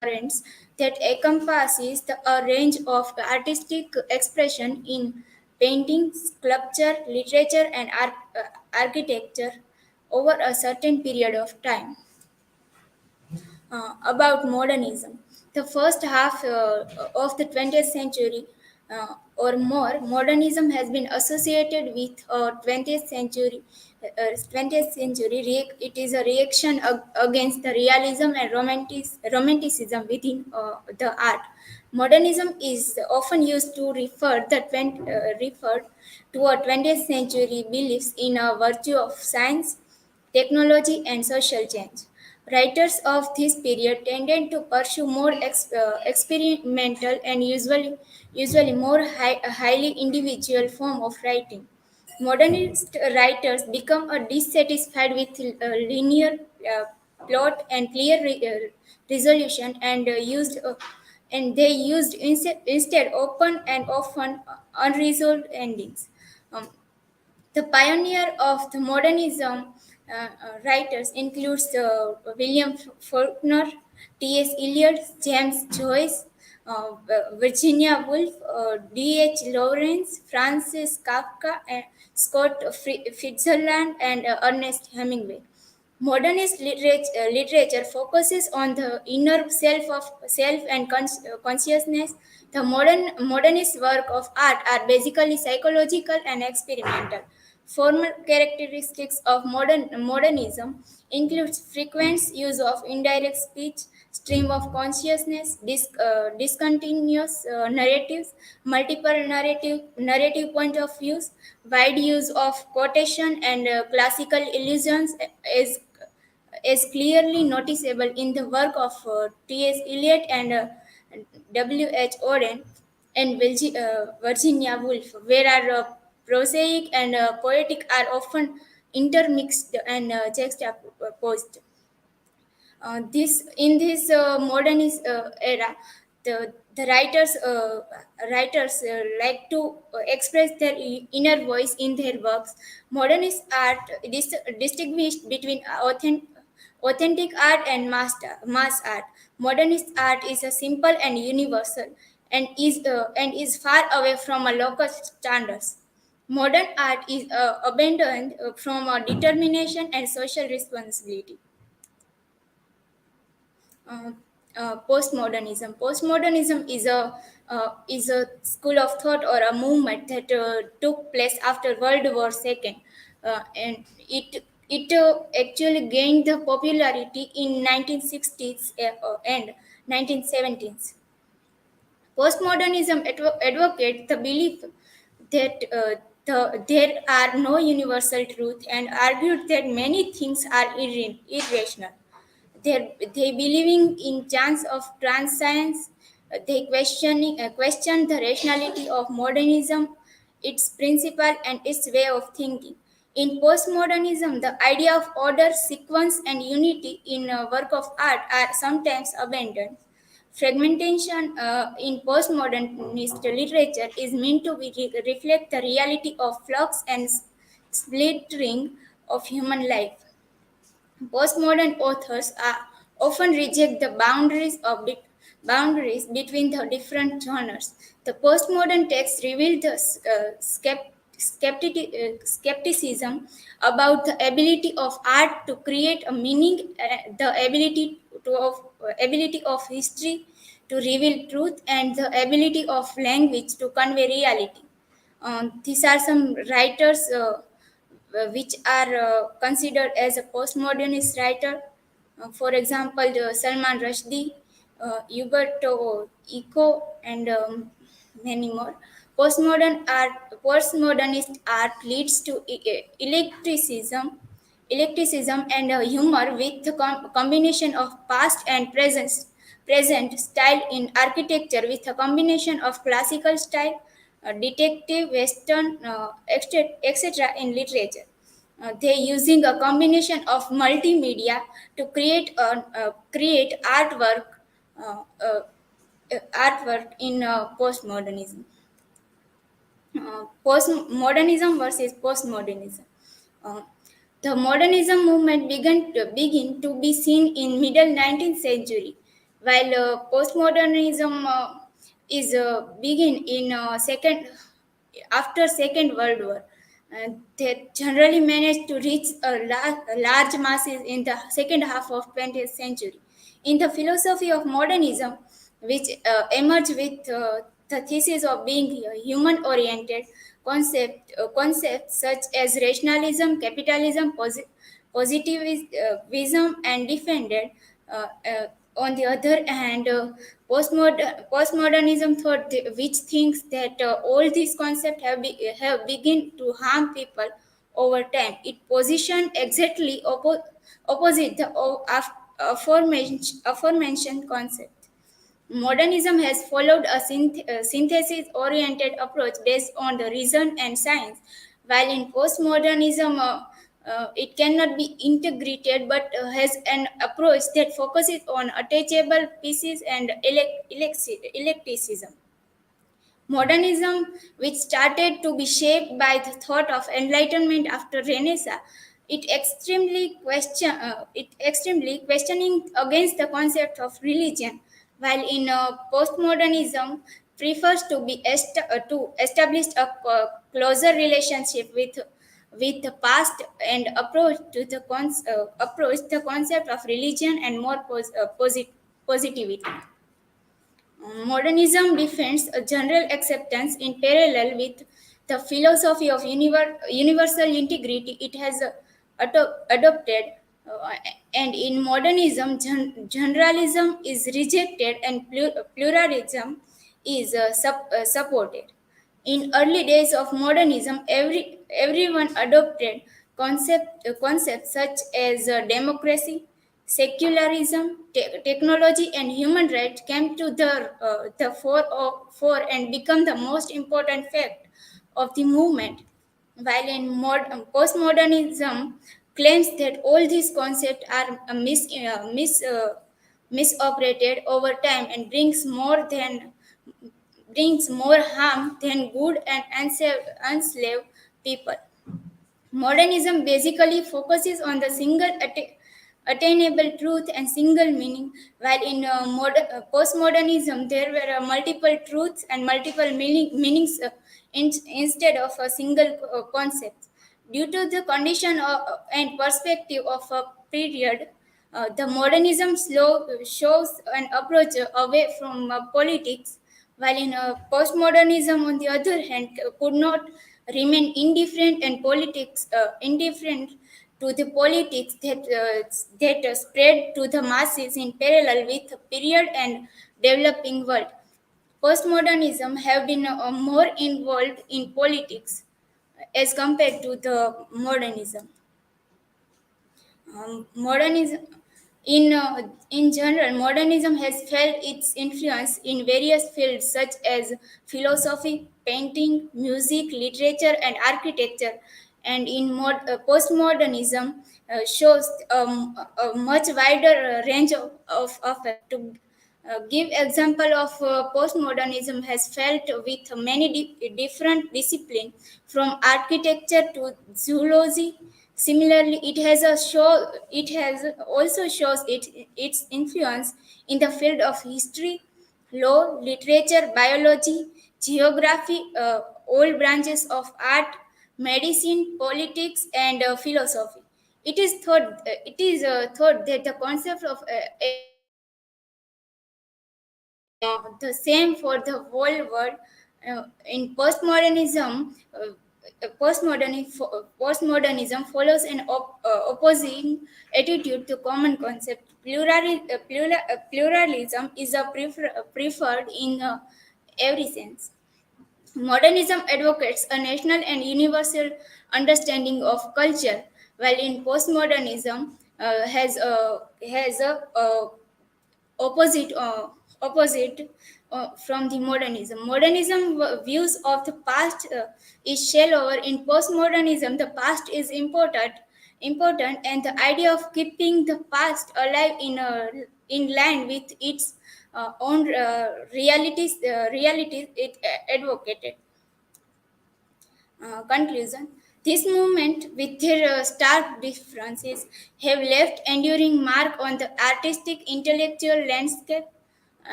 currents that encompasses a range of artistic expression in painting, sculpture, literature, and architecture over a certain period of time. About modernism. The first half of the 20th century or more, modernism has been associated with 20th century. It is a reaction against the realism and romanticism within the art. Modernism is often used to refer to a 20th century beliefs in a virtue of science, technology, and social change. Writers of this period tended to pursue more experimental and usually more highly individual form of writing. Modernist writers become dissatisfied with linear uh, plot and clear resolution and they used instead open and often unresolved endings. Um, the pioneer of the modernism writers includes William Faulkner, T.S. Eliot, James Joyce, Virginia Woolf, D.H. Lawrence, Francis Kafka, and Scott Fitzgerald, and Ernest Hemingway. Literature focuses on the inner self of self and consciousness. The modernist work of art are basically psychological and experimental. Formal characteristics of modernism includes frequent use of indirect speech, stream of consciousness, discontinuous narratives, multiple narrative point of views, wide use of quotation and classical illusions is clearly noticeable in the work of T.S. Eliot and W.H. Auden and Virginia Woolf, where prosaic and poetic are often intermixed and juxtaposed. This modernist era, the writers like to express their inner voice in their works. Modernist art distinguished between authentic art and mass art. Modernist art is a simple and universal, and is far away from a local standards. Modern art is abandoned from determination and social responsibility. uh, Postmodernism. Postmodernism is a school of thought or a movement that took place after World War II, and it actually gained the popularity in 1960s and 1970s. Postmodernism advocates the belief that there are no universal truth and argued that many things are irrational. They believing in chance of transience. They question the rationality of modernism, its principle, and its way of thinking. In postmodernism, the idea of order, sequence, and unity in a work of art are sometimes abandoned. Fragmentation in postmodernist literature is meant to reflect the reality of flux and splittering of human life. Postmodern authors often reject the boundaries between the different genres. The postmodern text reveal the skepticism about the ability of art to create a meaning, the ability of history to reveal truth, and the ability of language to convey reality. These are some writers which are considered as a postmodernist writer. For example, Salman Rushdie, Umberto Eco, and many more. Postmodernist art leads to electricism and humor with the combination of past and present style in architecture with a combination of classical style, detective, western, etc. in literature. They using a combination of multimedia to create uh, uh, artwork in postmodernism. Postmodernism versus postmodernism. Uh, the modernism movement begin to be seen in middle 19th century. while postmodernism is begin in second after Second World War. They generally managed to reach large masses in the second half of 20th century. In the philosophy of modernism, which emerged with the thesis of being human-oriented, concepts such as rationalism, capitalism, positivism, and defended. On the other hand, postmodernism thought which thinks that all these concepts have begin to harm people over time. It positioned exactly opposite the aforementioned concept. Modernism has followed a synthesis oriented approach based on the reason and science, while in postmodernism, it cannot be integrated but has an approach that focuses on attachable pieces and electicism. Modernism, which started to be shaped by the thought of enlightenment after Renaissance, it extremely questioning against the concept of religion, while in postmodernism prefers to establish a closer relationship with the past and approach the concept of religion and more positivity. Modernism defends a general acceptance in parallel with the philosophy of universal integrity it has adopted. uh, and in modernism, generalism is rejected and pluralism is supported. In early days of modernism, everyone adopted concepts such as democracy, secularism, technology, and human rights came to the fore and become the most important fact of the movement. While in postmodernism claims that all these concepts are misoperated over time and brings more harm than good and enslaved people. Modernism basically focuses on the single attainable truth and single meaning, while in postmodernism there were multiple truths and multiple meanings instead of a single concept. Due to the condition and perspective of a period, the modernism shows an approach away from politics, while in postmodernism, on the other hand, could not remain indifferent to the politics that spread to the masses in parallel with the period and developing world. Postmodernism have been more involved in politics as compared to the modernism. Modernism, in general, modernism has felt its influence in various fields such as philosophy, painting, music, literature, and architecture. And in postmodernism, shows a much wider range of effect. To give example of postmodernism has felt with many different disciplines from architecture to zoology. Similarly, it has also shows its influence in the field of history, law, literature, biology, geography, all branches of art, medicine, politics, and philosophy. It is thought that the concept of the same for the whole world. In postmodernism, postmodernism follows an opposing attitude to common concept. Pluralism is preferred in every sense. Modernism advocates a national and universal understanding of culture, while in postmodernism has a opposite from the modernism. Modernism views of the past is shallower. In postmodernism, the past is important, and the idea of keeping the past alive in line with its own realities it advocated. Conclusion. This movement, with their stark differences, have left enduring mark on the artistic intellectual landscape.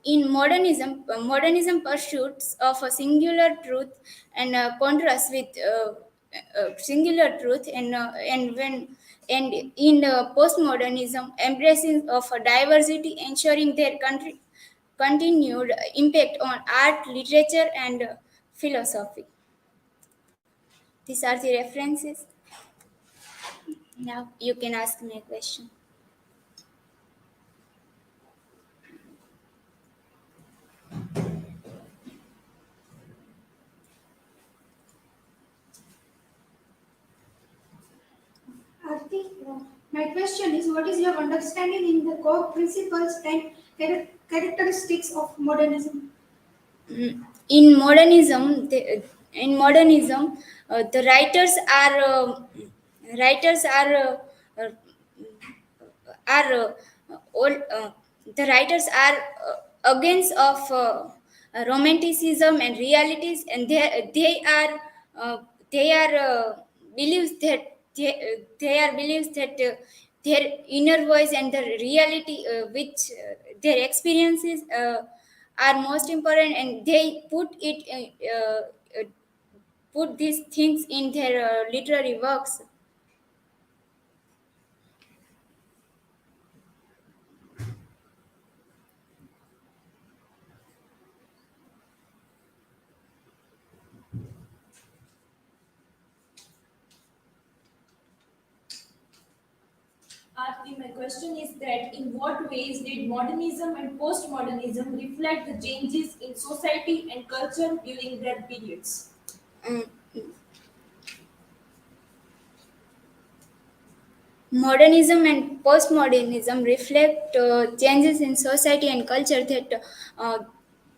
Modernism pursuits of a singular truth and contrasts with singular truth, and in postmodernism, embracing of a diversity, ensuring their country continued impact on art, literature, and philosophy. These are the references. Now you can ask me a question. Aarti, my question is, what is your understanding in the core principles and characteristics of modernism? In modernism, the writers uh, are all the writers are against of romanticism and realities, and uh, they are believes that they are believes that their inner voice and the reality which their experiences are most important, and they put these things in their literary works. Aarti, my question is that in what ways did modernism and postmodernism reflect the changes in society and culture during their periods? Mm, Modernism and postmodernism reflect changes in society and culture that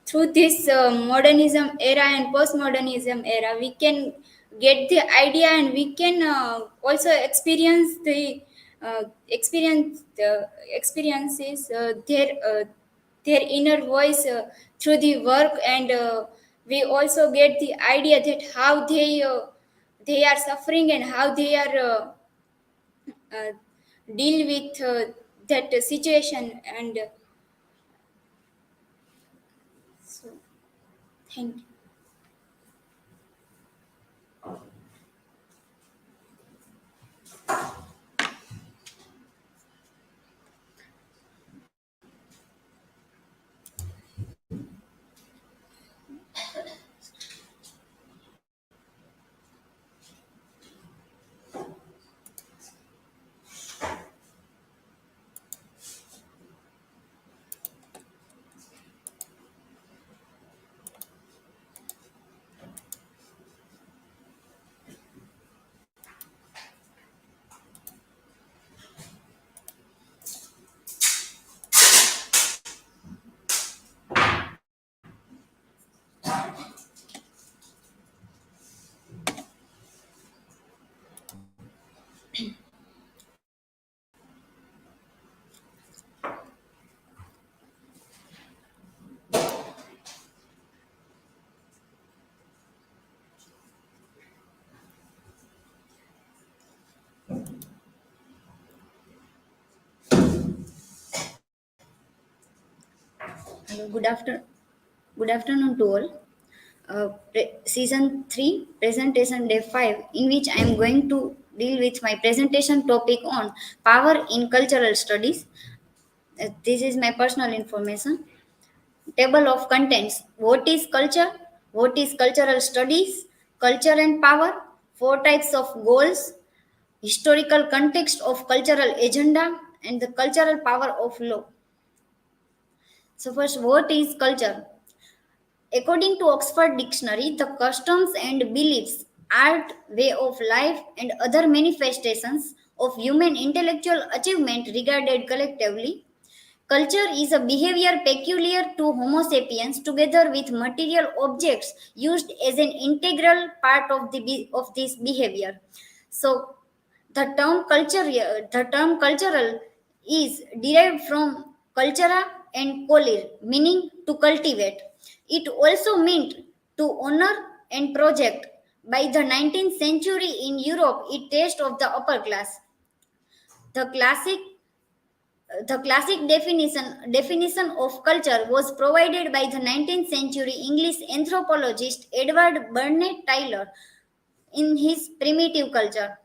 through this modernism era and postmodernism era, we can get the idea, and we can also experiences their inner voice through the work, and we also get the idea that how they are suffering, and how they are uh, deal with that situation, and so thank you. Hello, good afternoon to all. Season 3, presentation day 5, in which I am going to deal with my presentation topic on power in cultural studies. This is my personal information. Table of contents. What is culture? What is cultural studies? Culture and power. Four types of goals. Historical context of cultural agenda and the cultural power of law. So first, what is culture? According to Oxford Dictionary, the customs and beliefs, art, way of life, and other manifestations of human intellectual achievement regarded collectively. Culture is a behavior peculiar to Homo sapiens together with material objects used as an integral part of, of this behavior. So the term cultural is derived from cultura and colir, meaning to cultivate. It also meant to honor and project. By the 19th century in Europe, it taste of the upper class. The classic the classic definition of culture was provided by the 19th century English anthropologist Edward Burnett Tylor in his Primitive Culture.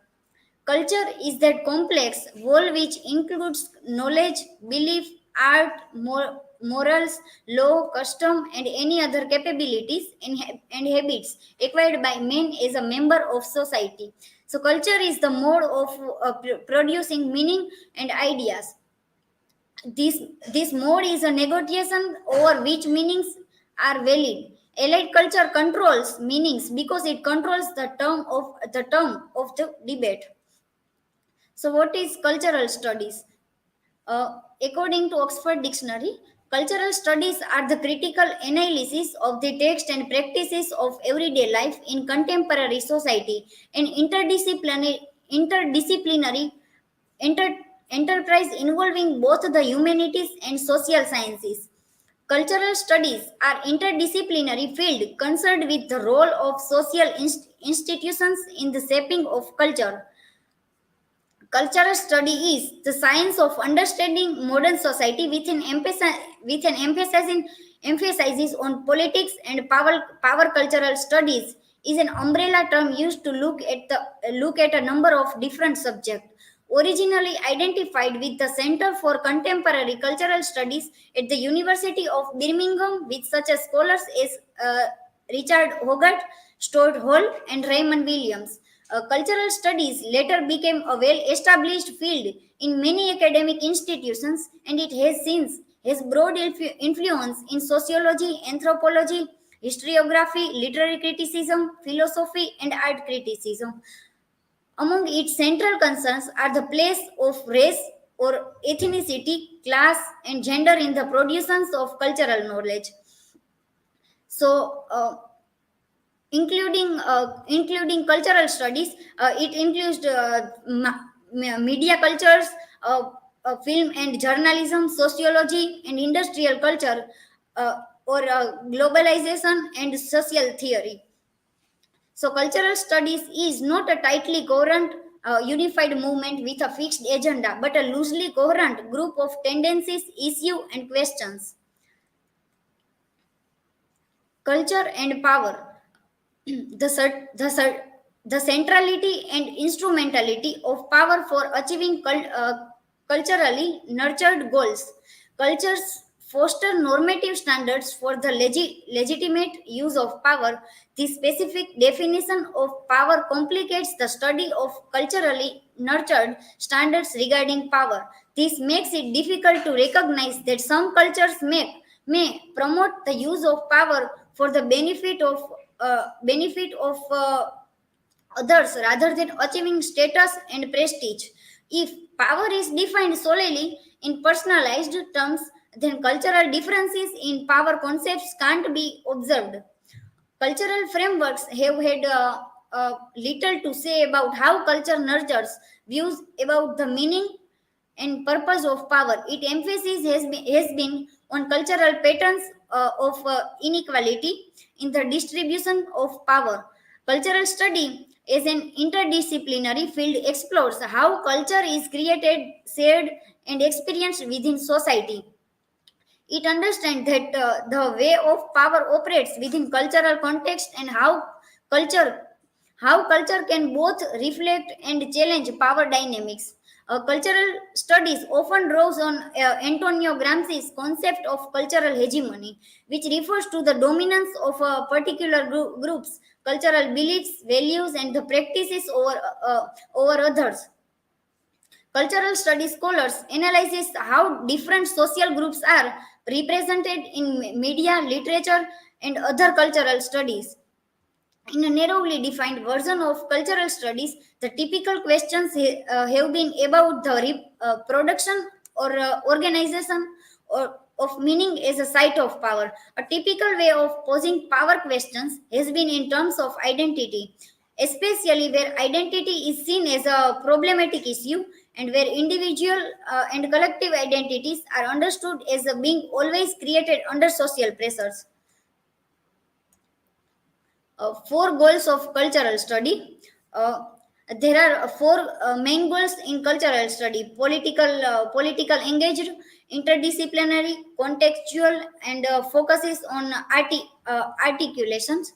Culture is that complex whole which includes knowledge, belief, art, morals, law, custom, and any other capabilities and habits acquired by man as a member of society. So, culture is the mode of producing meaning and ideas. This, this mode is a negotiation over which meanings are valid. Allied culture controls meanings because it controls the term of the debate. So, what is cultural studies? According to Oxford Dictionary, cultural studies are the critical analysis of the text and practices of everyday life in contemporary society, an interdisciplinary enter- enterprise involving both the humanities and social sciences. Cultural studies are interdisciplinary field concerned with the role of social institutions in the shaping of culture. Cultural study is the science of understanding modern society with an emphasis on politics and power. Power cultural studies is an umbrella term used to look at a number of different subjects. Originally identified with the Center for Contemporary Cultural Studies at the University of Birmingham, with such as scholars as Richard Hogarth, Stuart Hall, and Raymond Williams. Cultural studies later became a well-established field in many academic institutions, and it has since has broad influence in sociology, anthropology, historiography, literary criticism, philosophy, and art criticism. Among its central concerns are the place of race or ethnicity, class, and gender in the productions of cultural knowledge. So, including cultural studies, it includes media cultures, film and journalism, sociology and industrial culture, or globalization and social theory. So, cultural studies is not a tightly coherent, unified movement with a fixed agenda, but a loosely coherent group of tendencies, issues, and questions. Culture and power. the, cer- the, cer- the centrality and instrumentality of power for achieving culturally nurtured goals. Cultures foster normative standards for the legitimate use of power. The specific definition of power complicates the study of culturally nurtured standards regarding power. This makes it difficult to recognize that some cultures may promote the use of power for the benefit of others rather than achieving status and prestige. If power is defined solely in personalized terms, then cultural differences in power concepts can't be observed. Cultural frameworks have had little to say about how culture nurtures views about the meaning and purpose of power. Its emphasis has been on cultural patterns of inequality in the distribution of power. Cultural study as an interdisciplinary field explores how culture is created, shared, and experienced within society. It understands that the way of power operates within cultural context and culture how culture can both reflect and challenge power dynamics. Cultural studies often draws on Antonio Gramsci's concept of cultural hegemony, which refers to the dominance of particular groups, cultural beliefs, values, and the practices over others. Cultural studies scholars analyzes how different social groups are represented in media, literature, and other cultural studies. In a narrowly defined version of cultural studies, the typical questions have been about the production or organization of meaning as a site of power. A typical way of posing power questions has been in terms of identity, especially where identity is seen as a problematic issue and where individual and collective identities are understood as being always created under social pressures. Four goals of cultural study. Uh, there are four main goals in cultural study: political engaged, interdisciplinary, contextual, and focuses on articulations.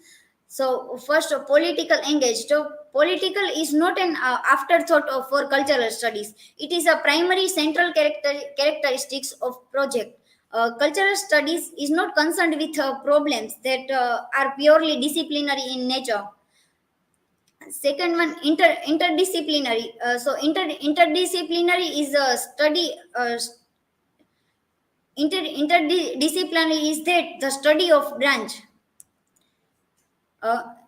So first, political engaged. So, political is not an afterthought for cultural studies. It is a primary central characteristics of project. Cultural studies is not concerned with problems that are purely disciplinary in nature. Second one, interdisciplinary. Interdisciplinary is a study. Interdisciplinary is that the study of branch.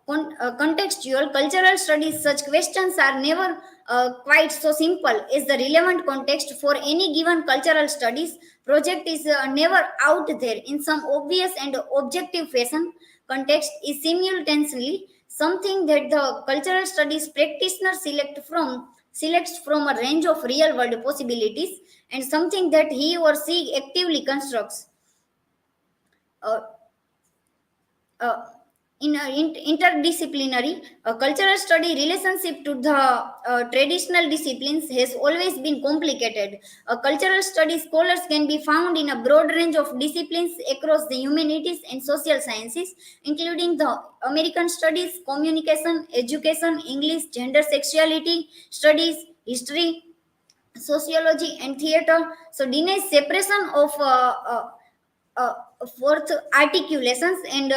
Contextual cultural studies, such questions are never quite so simple as the relevant context for any given cultural studies project is never out there in some obvious and objective fashion. Context is simultaneously something that the cultural studies practitioner selects from a range of real world possibilities and something that he or she actively constructs. Uh, uh, interdisciplinary cultural study relationship to the traditional disciplines has always been complicated. Cultural study scholars can be found in a broad range of disciplines across the humanities and social sciences, including the American studies, communication, education, English, gender, sexuality studies, history, sociology, and theater. So denies separation of uh, fourth articulations, and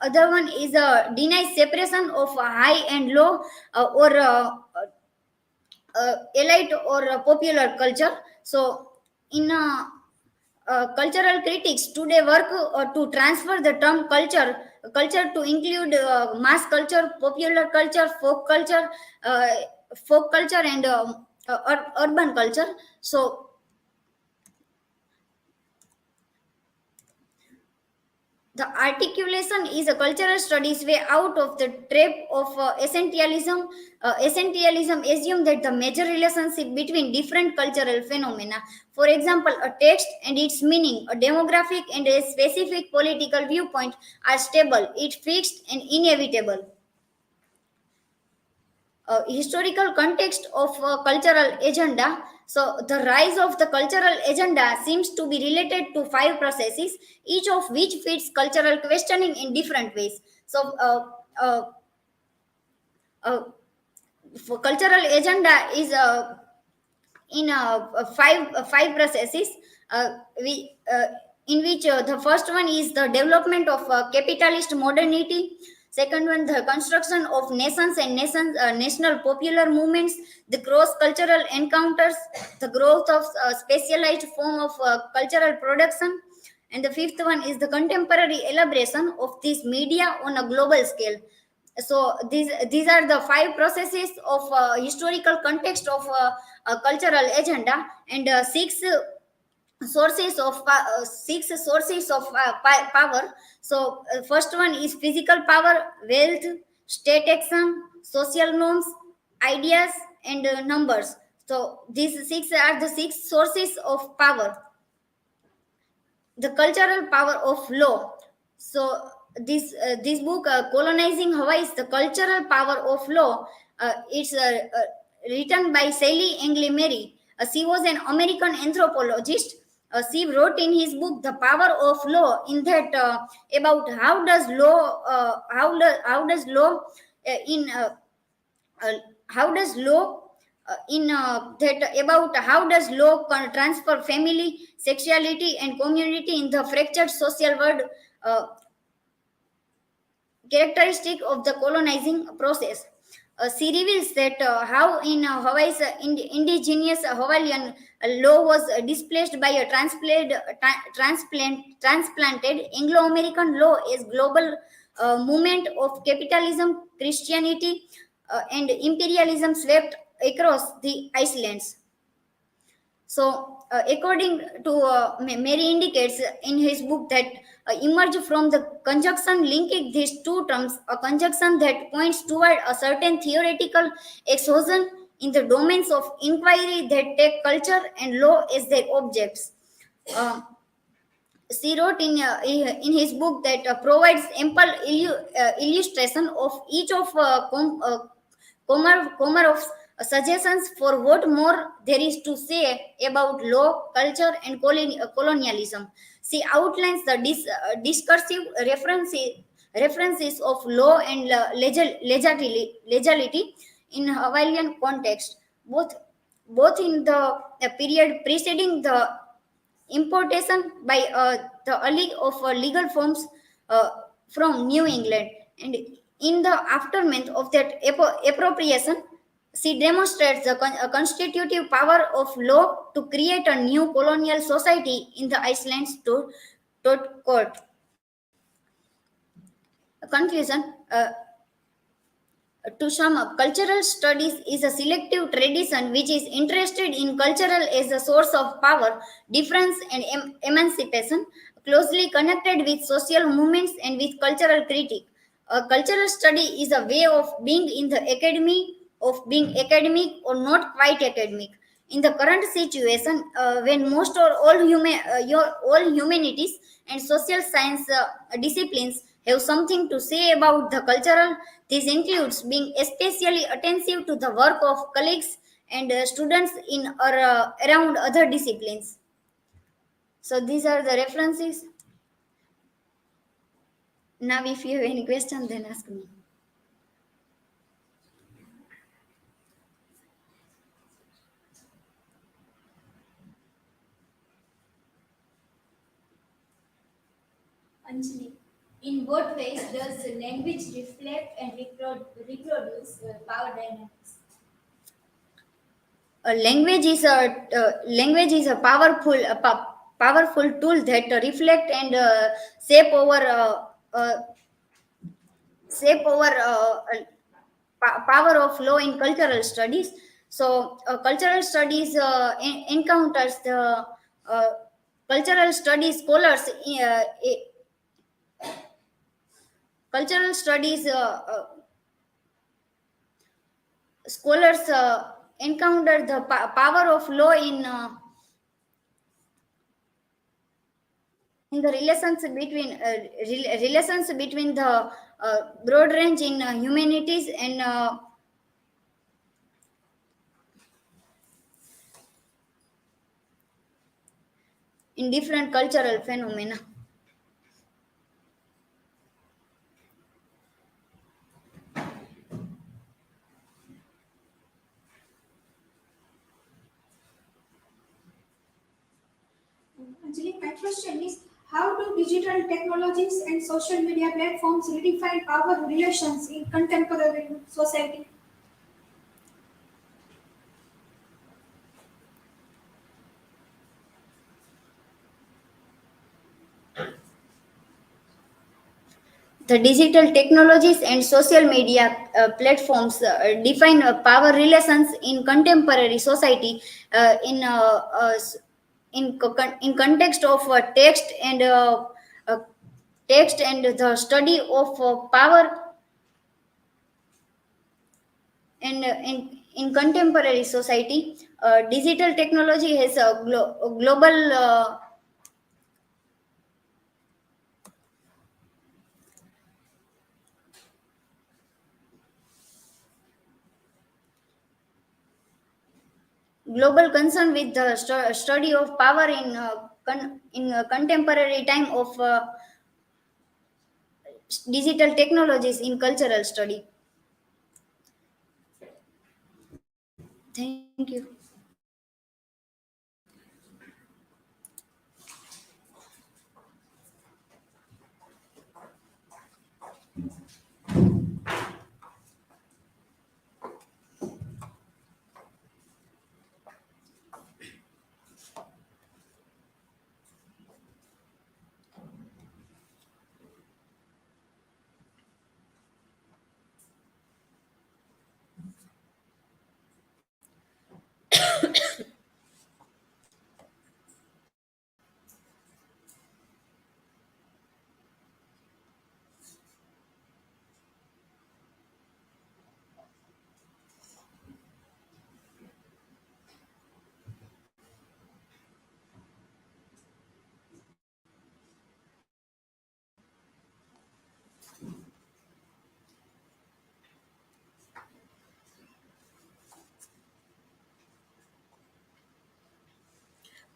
other one is denies separation of high and low, or elite or popular culture. So in cultural critics today work to transfer the term culture to include mass culture, popular culture, uh, folk culture, and urban culture. So the articulation is a cultural studies way out of the trap of essentialism. Essentialism assumes that the major relationship between different cultural phenomena, for example, a text and its meaning, a demographic and a specific political viewpoint, are stable, it fixed and inevitable. Historical context of cultural agenda. So, the rise of the cultural agenda seems to be related to five processes, each of which fits cultural questioning in different ways. So, uh, for cultural agenda is in five processes, we in which the first one is the development of capitalist modernity. Second one, the construction of nations and national popular movements, the cross cultural encounters, the growth of specialized form of cultural production, and the fifth one is the contemporary elaboration of this media on a global scale. So these are the five processes of historical context of cultural agenda, and six sources of power. So first one is physical power, wealth, state action, social norms, ideas, and numbers. So these six are the six sources of power. The cultural power of law. So this book, colonizing Hawaii, is the cultural power of law. It's written by Sally Angley Mary. She was an American anthropologist. She wrote in his book the power of law in that about how does law in how does law in that about how does law transfer family, sexuality, and community in the fractured social world, uh, characteristic of the colonizing process. She reveals that how in Hawaii's indigenous Hawaiian law was displaced by a transplanted Anglo-American law as global movement of capitalism, Christianity, and imperialism swept across the islands. So, according to Mary indicates in his book that emerge from the conjunction linking these two terms, a conjunction that points toward a certain theoretical exhaustion in the domains of inquiry that take culture and law as their objects. Uh, She wrote in his book that provides ample illustration of each of Comer of suggestions for what more there is to say about law, culture, and colonialism. She outlines the discursive references of law and legality in Hawaiian context, both in the period preceding the importation by the early of legal forms uh, from New England, and in the aftermath of that appropriation, she demonstrates the constitutive power of law to create a new colonial society in the Iceland's court. Conclusion. To sum up, cultural studies is a selective tradition which is interested in cultural as a source of power, difference, and emancipation, closely connected with social movements and with cultural critique. A cultural study is a way of being in the academy, of being academic or not quite academic. In the current situation, when most or all humanities and social science disciplines have something to say about the cultural, this includes being especially attentive to the work of colleagues and students in or around other disciplines. So these are the references. Now, if you have any question, then ask me. Anjali, in what ways does language reflect and reproduce power dynamics? Language is a powerful tool that reflect and shape our power of law in cultural studies. So cultural studies encounters the uh, cultural studies cultural studies scholars encounter the power of law in the relations between the broad range in humanities and in different cultural phenomena. Anjali, my question is how do digital technologies and social media platforms redefine power relations in contemporary society? The digital technologies and social media platforms define power relations in contemporary society in context of uh, text and the study of power and in contemporary society. Digital technology has a global concern with the study of power in contemporary time of digital technologies in cultural study. Thank you.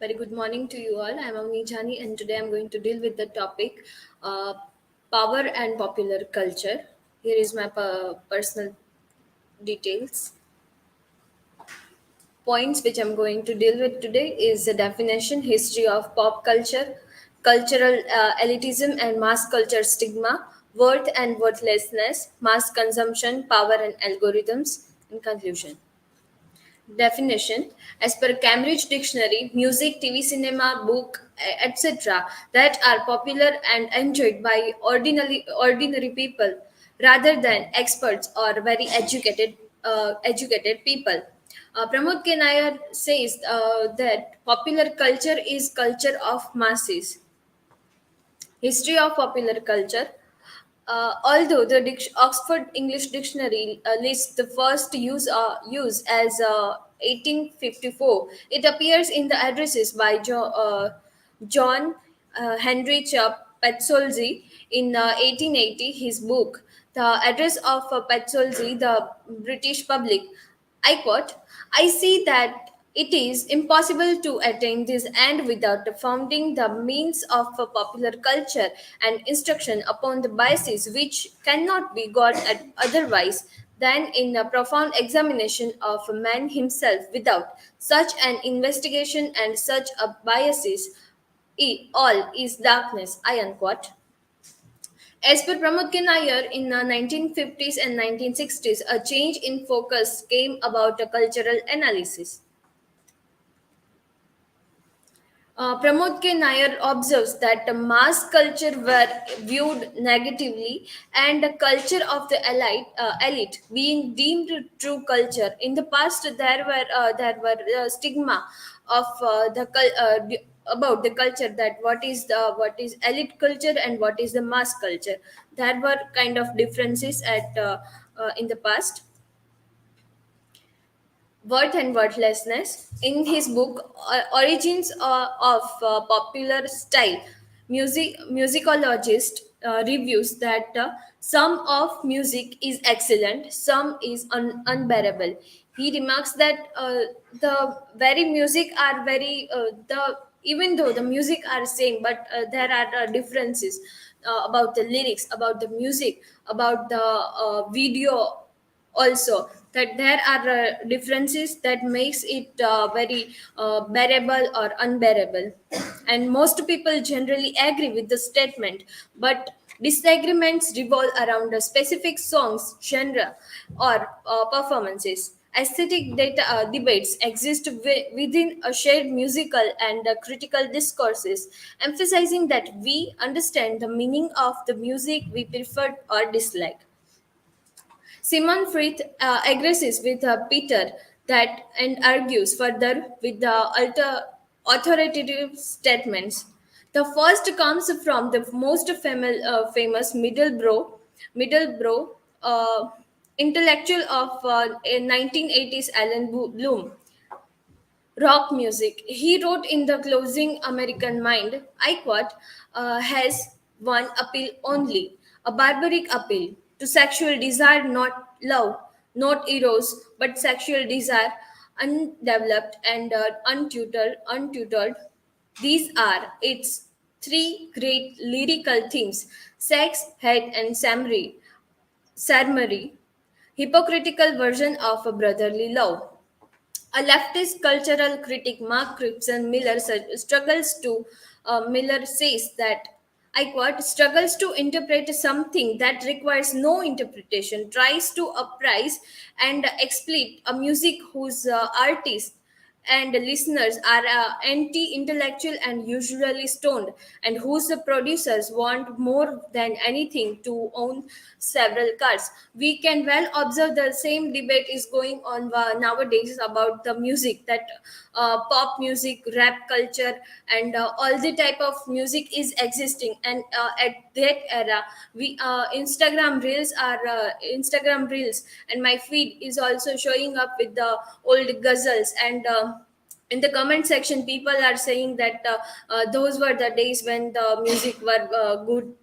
Very good morning to you all. I'm Avani Jani, and today I'm going to deal with the topic uh, power and popular culture. Here is my personal details. Points which I'm going to deal with today is the definition, history of pop culture, cultural elitism and mass culture stigma, worth and worthlessness, mass consumption, power and algorithms. In conclusion. Definition: as per Cambridge Dictionary, music, TV, cinema, book, etc., that are popular and enjoyed by ordinary people rather than experts or very educated people. Pramod K. Nair says that popular culture is culture of masses. History of popular culture. Although the Oxford English Dictionary lists the first use as 1854, it appears in the addresses by John Heinrich Petzolzi in 1880. His book, The Address of Petzolzi, the British Public. I quote, I see that it is impossible to attain this end without founding the means of a popular culture and instruction upon the biases which cannot be got at otherwise than in a profound examination of man himself. Without such an investigation and such a biases, all is darkness. I unquote. As per Pramod K. Nair, in the 1950s and 1960s, a change in focus came about a cultural analysis. Pramod K. Nair observes that the mass culture were viewed negatively and the culture of the elite being deemed true culture. In the past, there were stigma of about the culture, that what is elite culture and what is the mass culture. There were kind of differences at in the past. Worth and Worthlessness. In his book Origins of Popular Style, musicologist reviews that some of music is excellent, some is unbearable. He remarks that the very music are very the even though the music are same, but there are differences about the lyrics, about the music, about the video also, that there are differences that makes it very bearable or unbearable, and most people generally agree with the statement, but disagreements revolve around a specific songs genre or performances. Aesthetic debates exist within a shared musical and critical discourses, emphasizing that we understand the meaning of the music we prefer or dislike. Simon Frith agrees with Peter that and argues further with the authoritative statements. The first comes from the most famous Middlebrough intellectual of 1980s, Alan Bloom. Rock music. He wrote in the closing American Mind, I quote, has one appeal only, a barbaric appeal to sexual desire, not love, not eros, but sexual desire, undeveloped and untutored. These are its three great lyrical themes: sex, hate, and ceremony, hypocritical version of a brotherly love. A leftist cultural critic, Mark Cripson Miller says that, I quote, struggles to interpret something that requires no interpretation, tries to apprise and exploit a music whose artists and listeners are anti-intellectual and usually stoned, and whose producers want more than anything to own several cars. We can well observe the same debate is going on nowadays about the music, that pop music, rap culture, and all the type of music is existing. And at that era, we Instagram reels, and my feed is also showing up with the old ghazals, and in the comment section people are saying that those were the days when the music were good,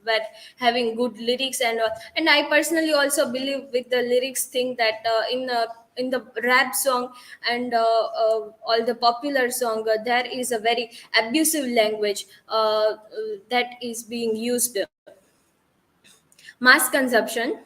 were having good lyrics, and I personally also believe with the lyrics thing that in in the rap song and all the popular song, there is a very abusive language that is being used. Mass consumption,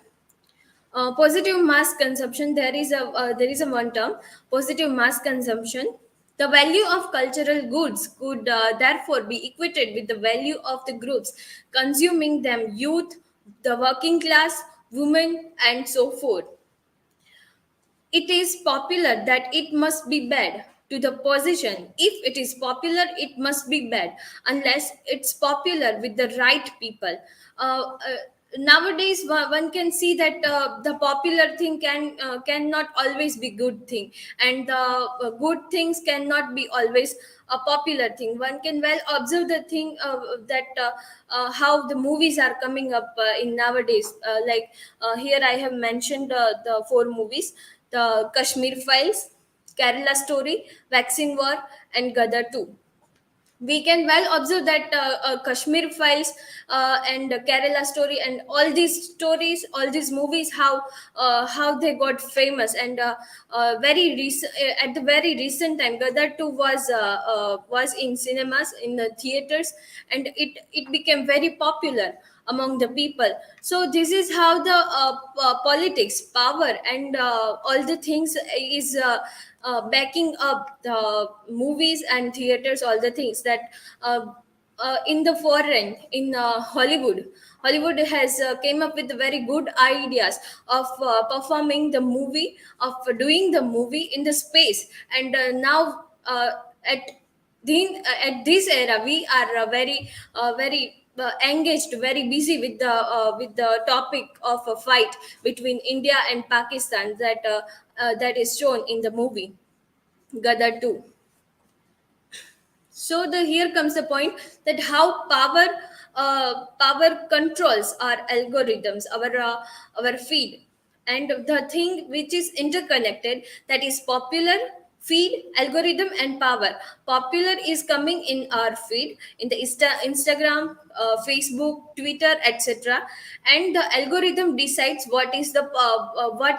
positive mass consumption, there is a one term, positive mass consumption. The value of cultural goods could therefore be equated with the value of the groups consuming them: youth, the working class, women, and so forth. It is popular that it must be bad. To the position, if it is popular it must be bad, unless it's popular with the right people. Nowadays one can see that the popular thing cannot always be good thing, and the good things cannot be always a popular thing. One can well observe the thing that how the movies are coming up in nowadays, here I have mentioned the four movies: the Kashmir Files, Kerala Story, Vaccine War, and Gadar 2. We can well observe that Kashmir Files and Kerala Story and all these stories, all these movies, how they got famous, and at the very recent time, Gadar 2 was in cinemas, in the theaters, and it became very popular among the people. So this is how the politics, power, and all the things is backing up the movies and theaters, all the things that in the foreign, in Hollywood has came up with very good ideas of performing the movie, of doing the movie in the space. And now at at this era we are very engaged, very busy with the topic of a fight between India and Pakistan, that is shown in the movie Gadar 2. So the here comes the point that how power controls our algorithms, our feed, and the thing which is interconnected, that is popular, feed, algorithm, and power. Popular is coming in our feed, in the Instagram, Facebook, Twitter, etc., and the algorithm decides what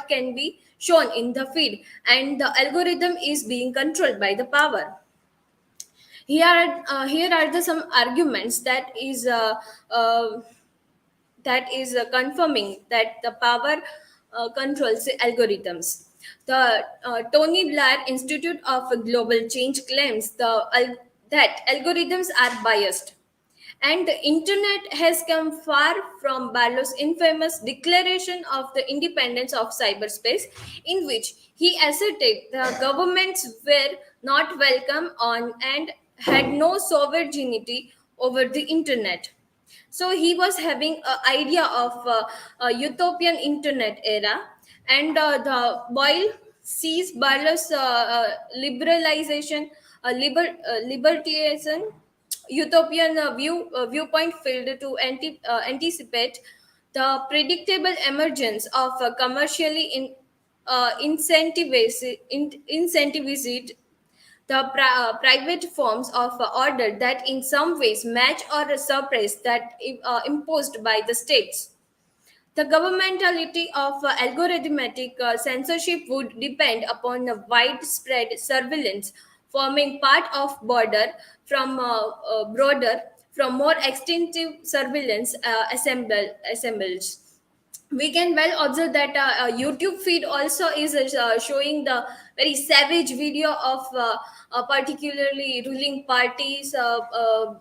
can be shown in the feed, and the algorithm is being controlled by the power. Here are the some arguments uh, that is confirming that the power controls the algorithms. The Tony Blair Institute of Global Change claims that algorithms are biased, and the internet has come far from Barlow's infamous declaration of the independence of cyberspace, in which he asserted the governments were not welcome on and had no sovereignty over the internet. So he was having an idea of a utopian internet era, and the Boyle sees Barlow's liberalization, libertarian utopian viewpoint failed to anticipate the predictable emergence of commercially incentivized private forms of order that in some ways match or suppress that imposed by the states. The governmentality of algorithmic censorship would depend upon a widespread surveillance, forming part of broader from more extensive surveillance assembles. We can well observe that YouTube feed also is showing the very savage video of particularly ruling parties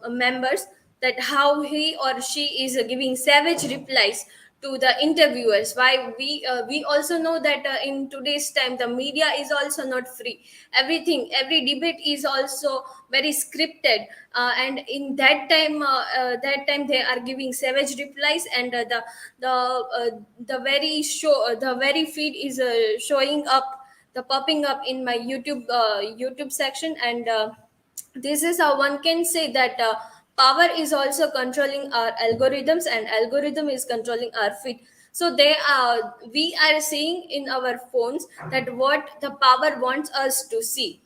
members, that how he or she is giving savage replies to the interviewers. Why we also know that in today's time the media is also not free. Every debate is also very scripted, and in that time they are giving savage replies, and the very feed is showing up, the popping up in my YouTube section. And this is how one can say that power is also controlling our algorithms, and algorithm is controlling our feed. So we are seeing in our phones that what the power wants us to see.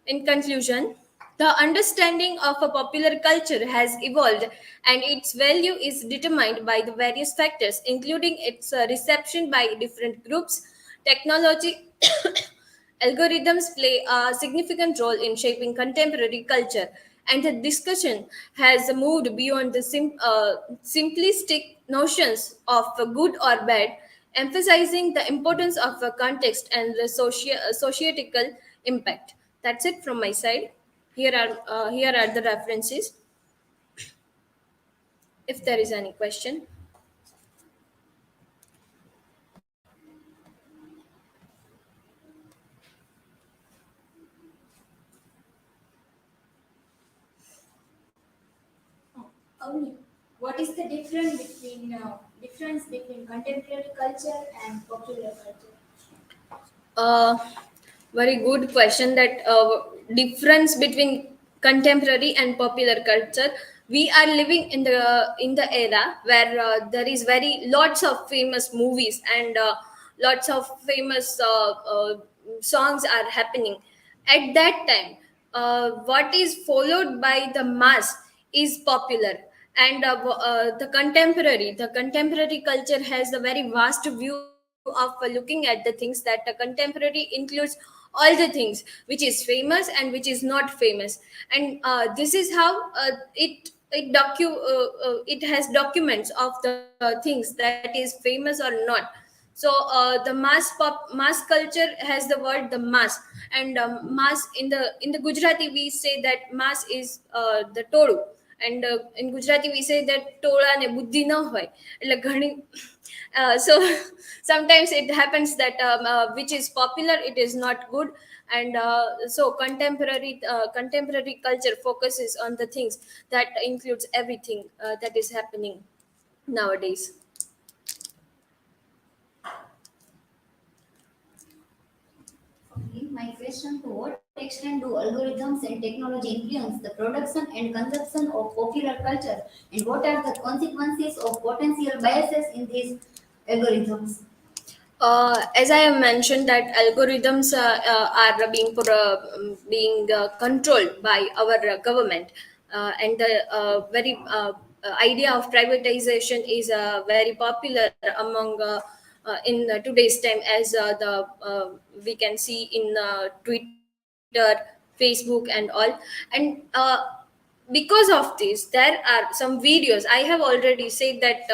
In conclusion, the understanding of a popular culture has evolved, and its value is determined by the various factors, including its reception by different groups, Technology algorithms play a significant role in shaping contemporary culture, and the discussion has moved beyond the simplistic notions of good or bad, emphasizing the importance of a context and the societical impact. That's it from my side. Here are the references. If there is any question. Avani, what is the difference between contemporary culture and popular culture? Uh, Very good question. That difference between contemporary and popular culture. We are living in the era where there is very lots of famous movies and lots of famous songs are happening. At that time, what is followed by the mass is popular, and the contemporary culture has a very vast view of looking at the things, that contemporary includes all the things which is famous and which is not famous. And this is how it has documents of the things that is famous or not. So the mass culture has the word the mass. And mass, in the Gujarati we say that mass is the todu. And in Gujarati we say that tola ne buddhi ન હોય, એટલે ઘણી so sometimes it happens that which is popular it is not good. And so contemporary culture focuses on the things that includes everything that is happening nowadays. Okay, my question: to what extent do algorithms and technology influence the production and consumption of popular culture, and what are the consequences of potential biases in these algorithms? As I have mentioned, that algorithms are being controlled by our government, and the very idea of privatization is very popular among in today's time, as we can see in Twitter, Facebook, and all. And because of this, there are some videos I have already said that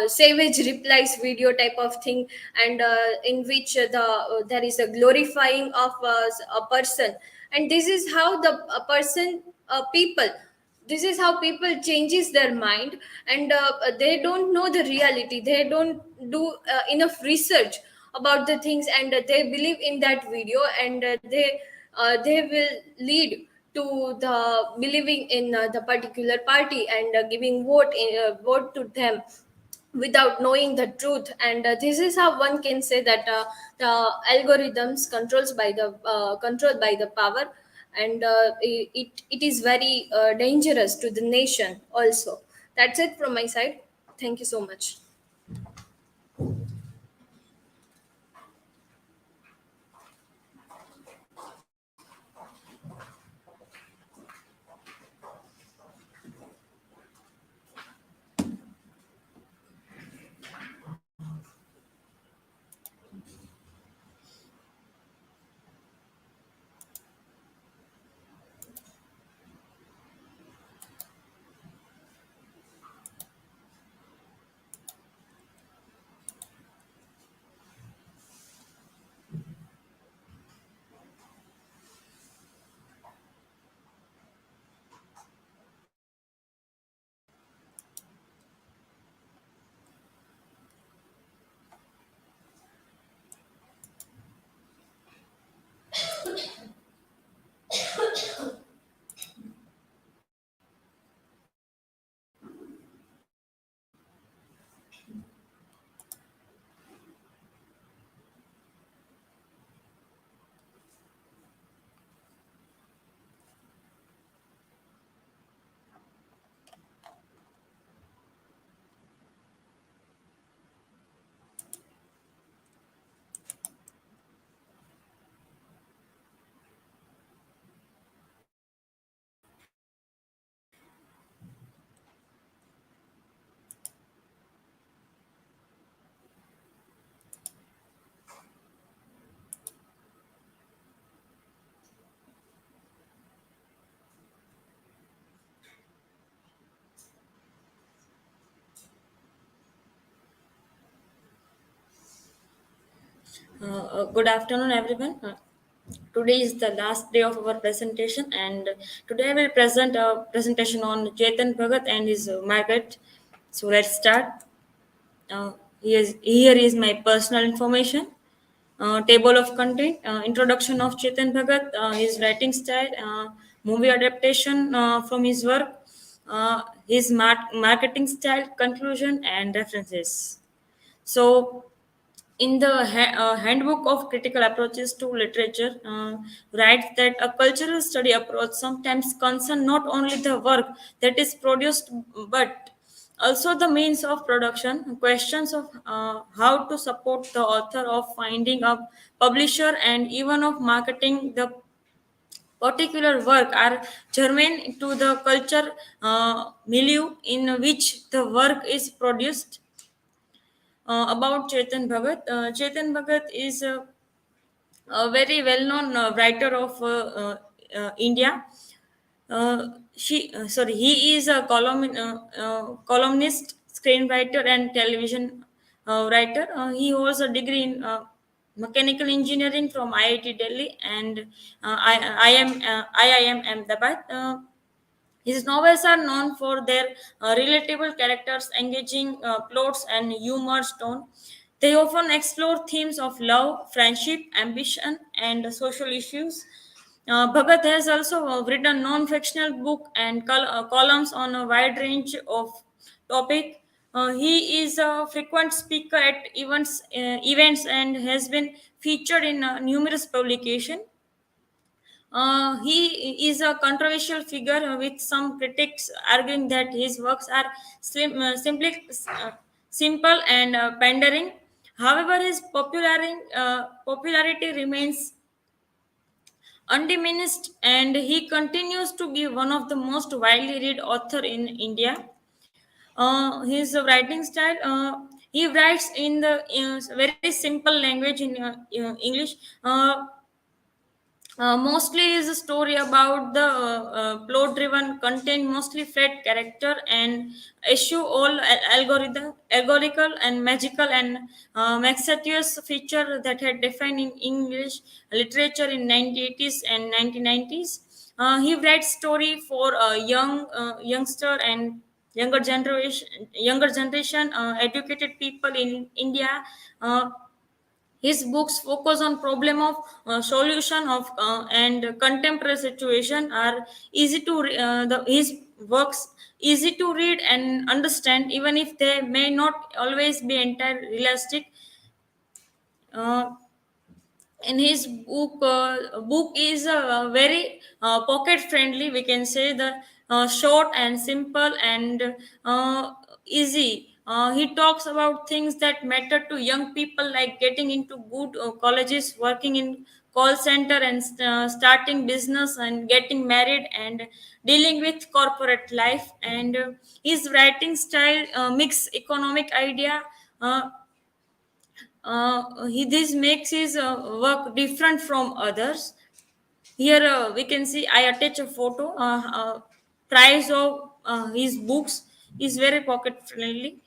savage replies video type of thing, and in which there is a glorifying of a person. And this is how the a person people this is how people changes their mind. And they don't know the reality, they don't do enough research about the things, and they believe in that video, and they will lead to the believing in the particular party, and giving vote to them without knowing the truth. And this is how one can say that the algorithms controlled by the power. And it is very dangerous to the nation also. That's it from my side. Thank you so much. Good afternoon, everyone. Today is the last day of our presentation, and today I will present a presentation on Chetan Bhagat and his Margaret. So let's start. Here is my personal information. Table of content, introduction of Chetan Bhagat, his writing style, movie adaptation from his work, his marketing style, conclusion, and references. So, in the Handbook of Critical Approaches to Literature, writes that a cultural study approach sometimes concern not only the work that is produced but also the means of production, questions of how to support the author, of finding a publisher, and even of marketing the particular work are germane to the culture milieu in which the work is produced. About Chetan Bhagat. Chetan Bhagat is a very well-known writer of India. He is a columnist, screenwriter, and television writer. He holds a degree in mechanical engineering from IIT Delhi and IIM Ahmedabad. His novels are known for their relatable characters, engaging plots, and humorous tone. They often explore themes of love, friendship, ambition, and social issues. Bhagat has also written non-fictional book and columns on a wide range of topic. He is a frequent speaker at events and has been featured in numerous publications. He is a controversial figure with some critics arguing that his works are simple and pandering. However, his popularity remains undiminished, and he continues to be one of the most widely read author in India. His writing style, he writes in the very simple language in English. Mostly is a story about the plot driven content, mostly flat character and issue all allegorical and magical and maxatious feature that had defined in English literature in 1980s and 1990s. He writes story for a youngster and younger generation educated people in India. uh, his books focus on problem of solution of and contemporary situation are easy to his works easy to read and understand, even if they may not always be entirely realistic. Uh, in his book is very pocket friendly, we can say, the short and simple and easy. He talks about things that matter to young people, like getting into good colleges, working in call center, and starting business, and getting married, and dealing with corporate life. And his writing style mix economic idea. This makes his work different from others. Here we can see I attach a photo. Price of his books is very pocket friendly.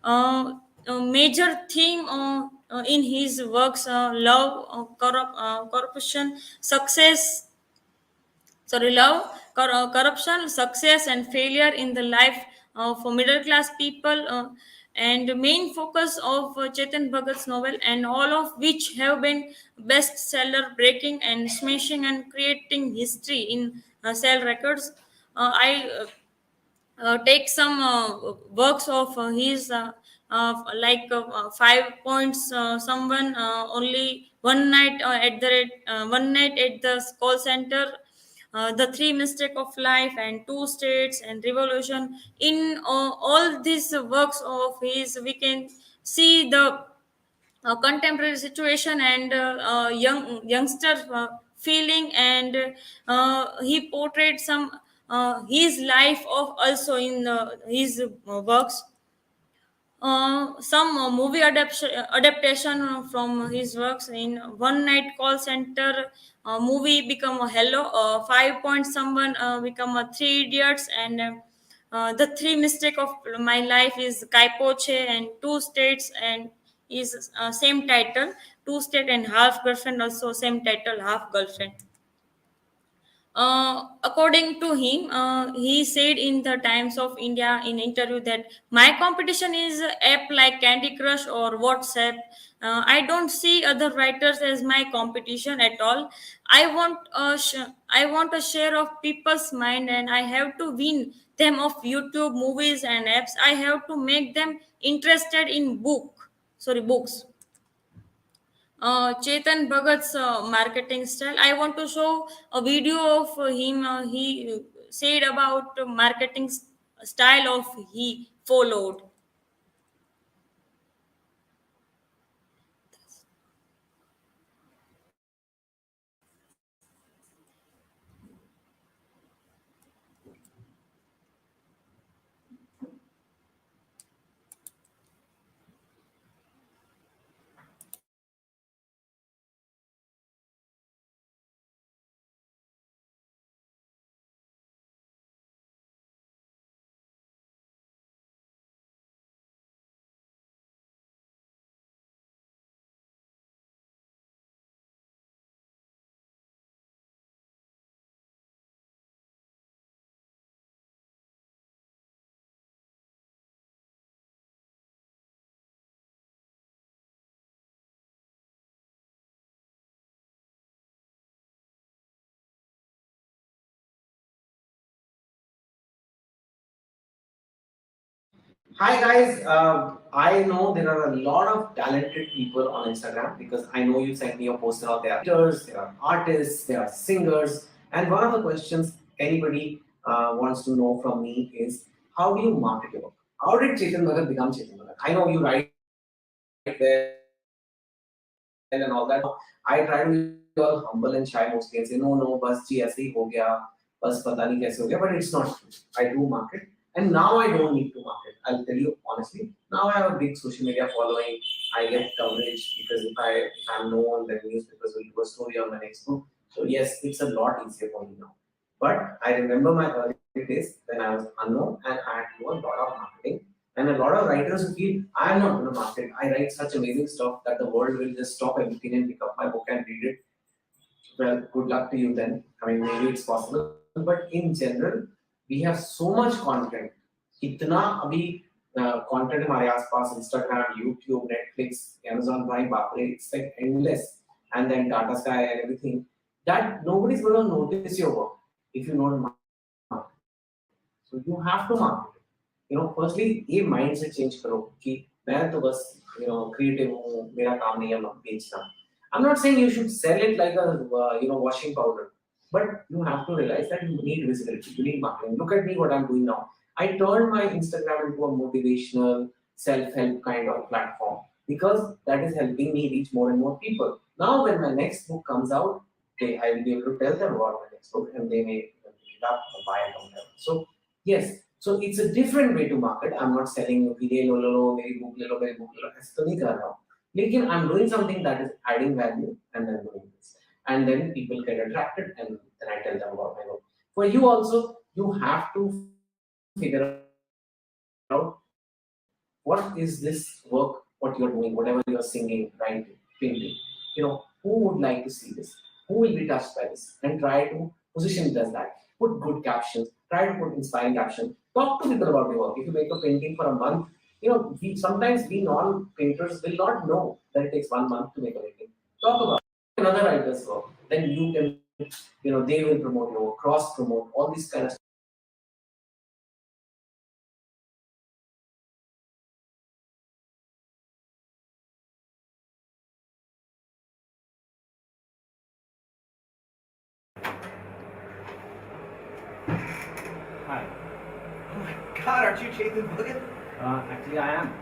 A major theme in his works: love, corruption, success, corruption, success, and failure in the life for middle class people, and the main focus of Chetan Bhagat's novel, and all of which have been bestseller breaking and smashing and creating history in sale records. I take some works of his, 5 points, someone only one night at the call center, the three mistake of life, and two states, and revolution. In all these works of his, we can see the contemporary situation and youngster feeling, and he portrayed some his life of also in his works. Some movie adaptation from his works: in One Night Call Center movie become a Hello, 5 points someone become a Three Idiots, and the three mistake of my life is Kaipoche and Two States, and is same title, two state and half girlfriend, also same title, half girlfriend. According to him, he said in the Times of India in interview that my competition is app like Candy Crush or WhatsApp. I don't see other writers as my competition at all. I want a share of people's mind, and I have to win them of YouTube, movies, and apps. I have to make them interested in books. Chetan Bhagat's marketing style. I want to show a video of him. He said about marketing style of he followed. Hi guys, I know there are a lot of talented people on Instagram because I know you sent me your poster out. There are writers, there are artists, there are singers, and one of the questions anybody wants to know from me is how do you market your work? How did Chetan Bhagat become Chetan Bhagat? I know you write well and all that. I try to be all humble and shy mostly and say no, bas ji aise hi ho gaya, bas pata nahi kaise ho gaya, but it's not true. I do market, and now I don't need to market. I'll tell you honestly. Now I have a big social media following. I get coverage because if I'm known, then newspapers will do a story on my next book. So yes, it's a lot easier for me now. But I remember my early days when I was unknown and I had to do a lot of marketing. And a lot of writers who feel I am not going to market. I write such amazing stuff that the world will just stop everything and pick up my book and read it. Well, good luck to you then. I mean, maybe it's possible, but in general, we have so much content. इतना अभी content हमारे आसपास Instagram YouTube Netflix Amazon Prime बाप रे it's like endless and then Tata Sky and everything that nobody's going to notice your work if you don't market so you have to market firstly ये mind से change करो कि मैं तो बस creative हूँ मेरा काम नहीं है बेचना I'm not saying you should sell it like a washing powder but you have to realize that you need visibility you need marketing look at me what I'm doing now I turned my Instagram into a motivational self-help kind of platform because that is helping me reach more and more people now when my next book comes out I will be able to tell them about my next book and they may pick it up or buy it on them so yes so it's a different way to market. I'm not selling you कि ये लो मेरी book ले लो ऐसा तो नहीं कर रहा हूँ लेकिन I'm doing something that is adding value and then doing this and then people get attracted and then I tell them about my work. For you also, you have to figure out what is this work, what you're doing, whatever you're singing, writing, painting. Who would like to see this? Who will be touched by this? And try to position it as that. Put good captions. Try to put inspiring captions. Talk to people about your work. If you make a painting for a month, sometimes we non-painters will not know that it takes 1 month to make a painting. Talk about another writer's work. Then you can, they will promote your work, cross promote, all these kind of stuff. Hi. Oh my God, aren't you Chetan Bhagat? Actually, I am.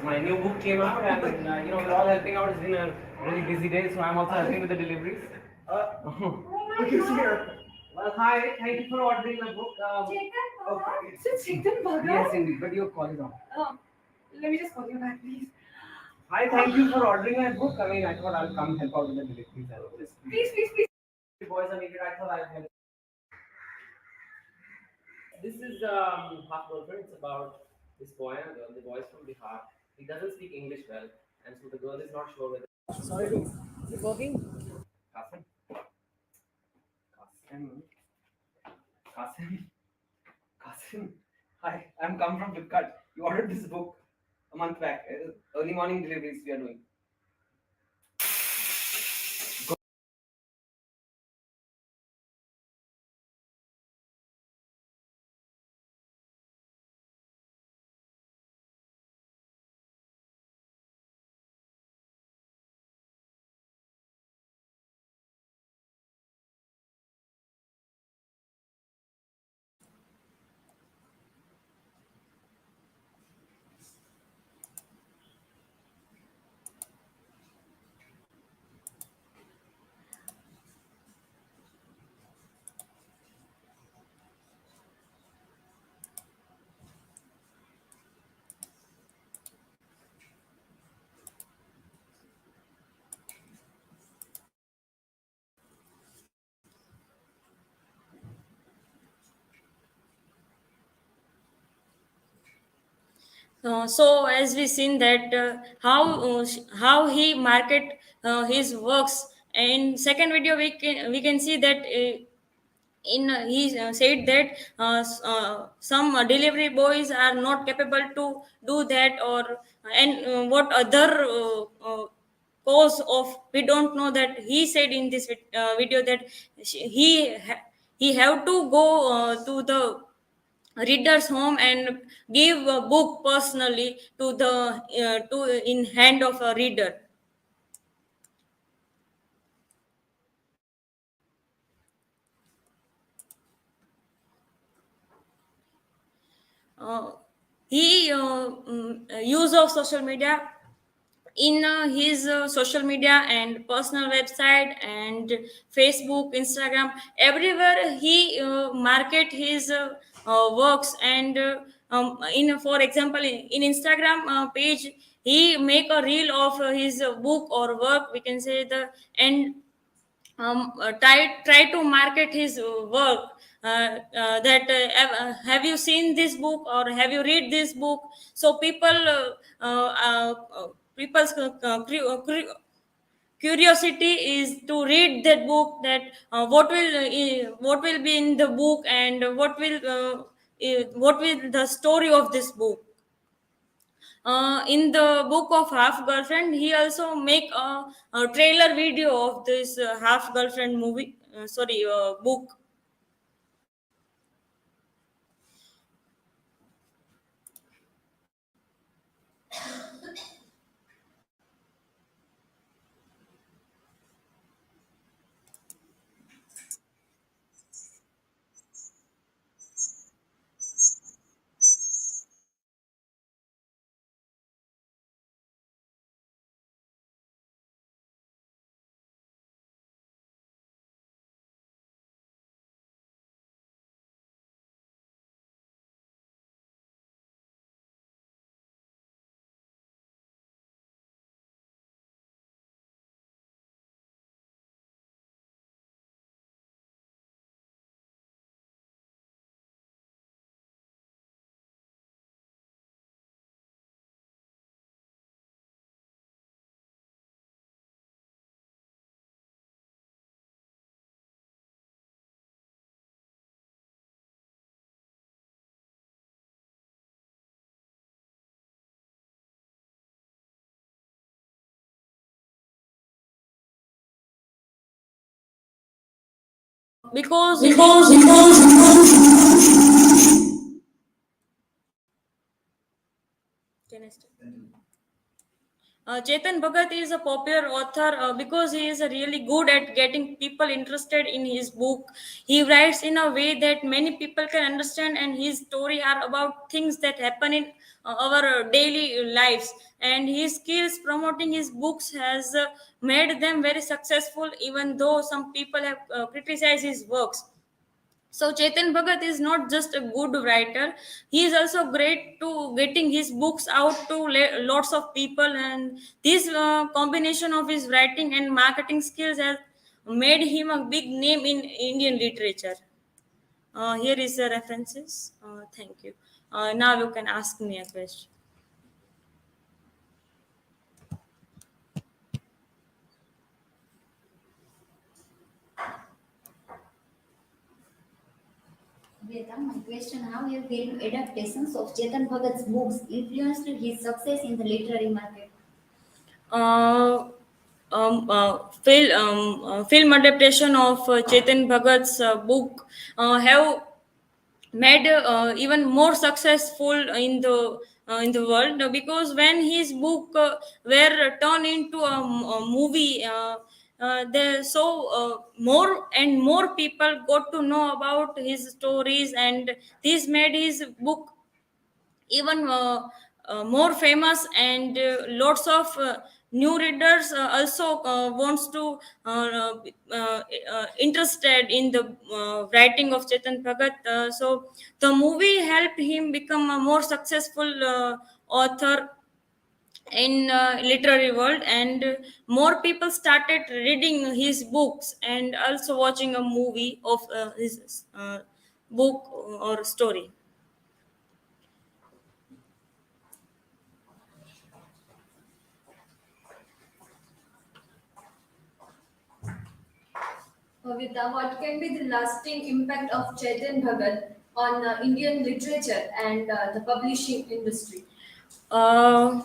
My new book came out, and we're all helping out. It's been a really busy day, so I'm also helping with the deliveries. Look who's here. Well, hi. Thank you for ordering my book. Chetan Oh, Bhagat? it's Chetan Bhagat? Yes, indeed. But your call is on. Let me just call you back, please. Hi. Thank you for ordering my book. I mean, I thought I'll come help out with the deliveries. Please. The boys are needed. I thought I'll help. This is Half Girlfriend. It's about this boy and girl. The boy is from Bihar. He doesn't speak English well. And so the girl is not sure whether. Sorry, is it working? Kasim? Kasim? Kasim? Kasim? Hi, I'm come from Flipkart. You ordered this book a month back. Early morning deliveries we are doing. So as we seen that how he market his works. In second video we can see that in he said that some delivery boys are not capable to do that, or and what other cause of we don't know, that he said in this video that he have to go to the reader's home and give a book personally to the to in hand of a reader. uh, he use of social media in his social media and personal website and Facebook, Instagram, everywhere he market his works. And in for example in Instagram page, he make a reel of his book or work, we can say the, and try to market his work, that have you seen this book or have you read this book. So people's curiosity is to read that book, that what will be in the book, and what will the story of this book. In the book of Half Girlfriend, he also make a trailer video of this Half Girlfriend movie, sorry, book. Can I start? Chetan Bhagat is a popular author because he is really good at getting people interested in his book. He writes in a way that many people can understand, and his story are about things that happen in our daily lives. And his skills promoting his books has made them very successful, even though some people have criticized his works. So Chetan Bhagat is not just a good writer; he is also great to getting his books out to lots of people. And this combination of his writing and marketing skills has made him a big name in Indian literature. Here is the references. Thank you. Now you can ask me a question. Bhavyata, my question: how have film adaptations of Chetan Bhagat's books influenced his success in the literary market? uh, film adaptation of Chetan Bhagat's book have made even more successful in the world, because when his book were turned into a movie, more and more people got to know about his stories, and this made his book even more famous, and lots of new readers also wants to interested in the writing of Chetan Bhagat. So the movie helped him become a more successful author in literary world, and more people started reading his books and also watching a movie of his book or story. Bhavita, what can be the lasting impact of Chetan Bhagat on Indian literature and the publishing industry? uh,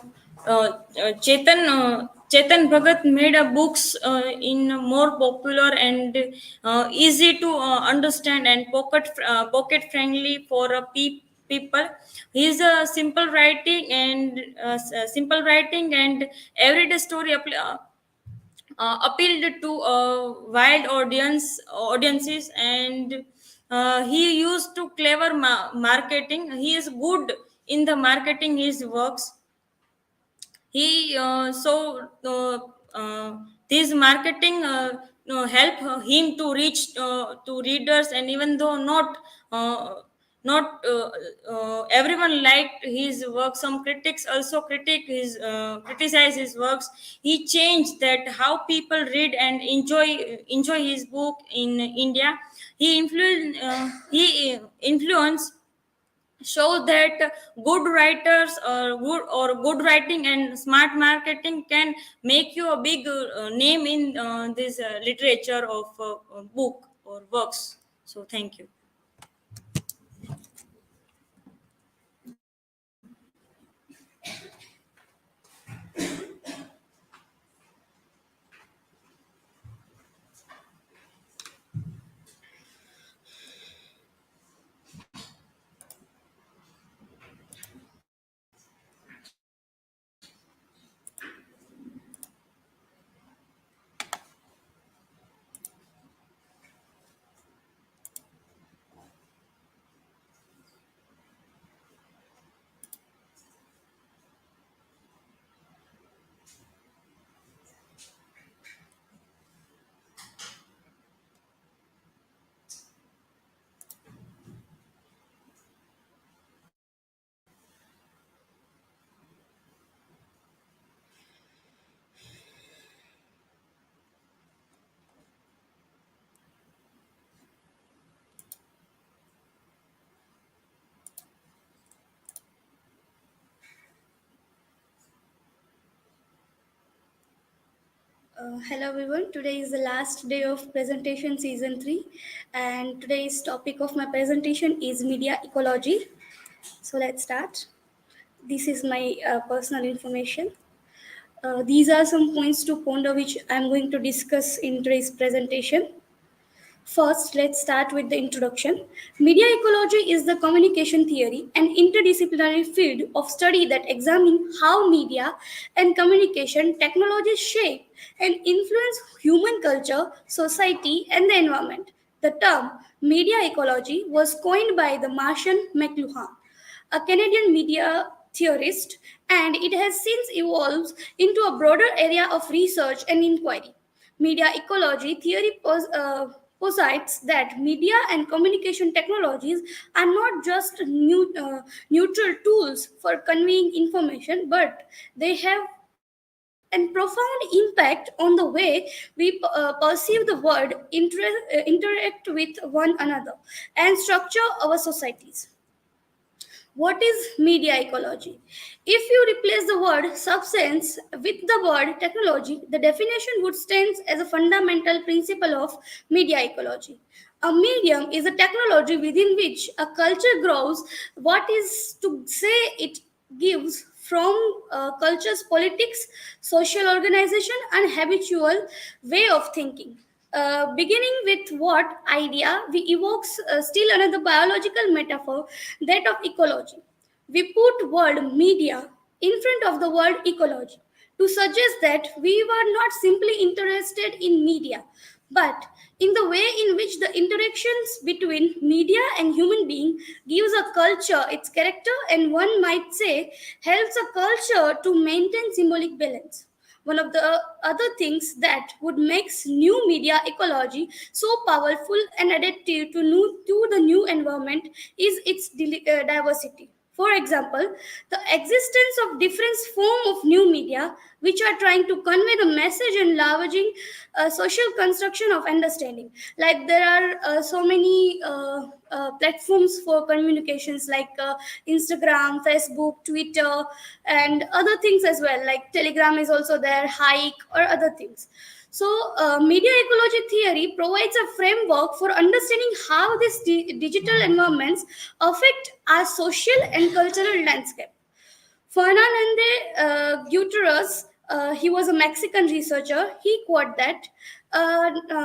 Chetan Bhagat made books in more popular and easy to understand and pocket friendly for people. His simple writing and everyday story appealed to wide audiences, and he used to clever marketing. He is good in the marketing his works. He this marketing help him to reach to readers, and even though not everyone liked his work, some critics also criticize his works. He changed that how people read and enjoy his book in India. He influenced show that good writers or good writing and smart marketing can make you a big name in this literature of book or works. So thank you. Hello everyone. Today is the last day of presentation season 3, and today's topic of my presentation is media ecology. So let's start. This is my personal information. These are some points to ponder which I'm going to discuss in today's presentation. First, let's start with the introduction. Media ecology is the communication theory, an interdisciplinary field of study that examines how media and communication technologies shape and influence human culture, society, and the environment. The term media ecology was coined by the Martian McLuhan, a Canadian media theorist, and it has since evolved into a broader area of research and inquiry. Media ecology theory posits that media and communication technologies are not just neutral tools for conveying information, but they have an profound impact on the way we perceive the world, interact with one another, and structure our societies. What is media ecology? If you replace the word substance with the word technology, the definition would stand as a fundamental principle of media ecology. A medium is a technology within which a culture grows. What is to say it gives from culture's politics, social organization, and habitual way of thinking. Beginning with what idea, we evokes still another biological metaphor, that of ecology. We put word media in front of the word ecology to suggest that we were not simply interested in media, but in the way in which the interactions between media and human being gives a culture its character, and one might say helps a culture to maintain symbolic balance. One of the other things that would makes new media ecology so powerful and adaptive to the new environment is its diversity. For example, the existence of different form of new media which are trying to convey the message and leveraging social construction of understanding. Like there are so many platforms for communications like Instagram, Facebook, Twitter, and other things as well. Like Telegram is also there, Hike, or other things. So, media ecology theory provides a framework for understanding how these digital environments affect our social and cultural landscape. Fernandez Guterres, he was a Mexican researcher. He quote that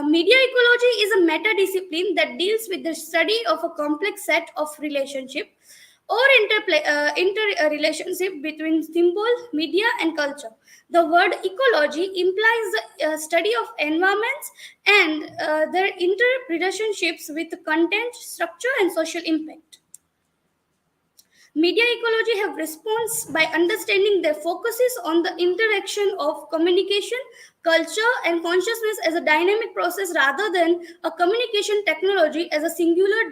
media ecology is a meta discipline that deals with the study of a complex set of relationship or interrelationship between symbol, media, and culture. The word ecology implies the study of environments and their interrelationships with content, structure, and social impact. Media ecology have response by understanding their focuses on the interaction of communication, culture, and consciousness as a dynamic process rather than a communication technology as a singular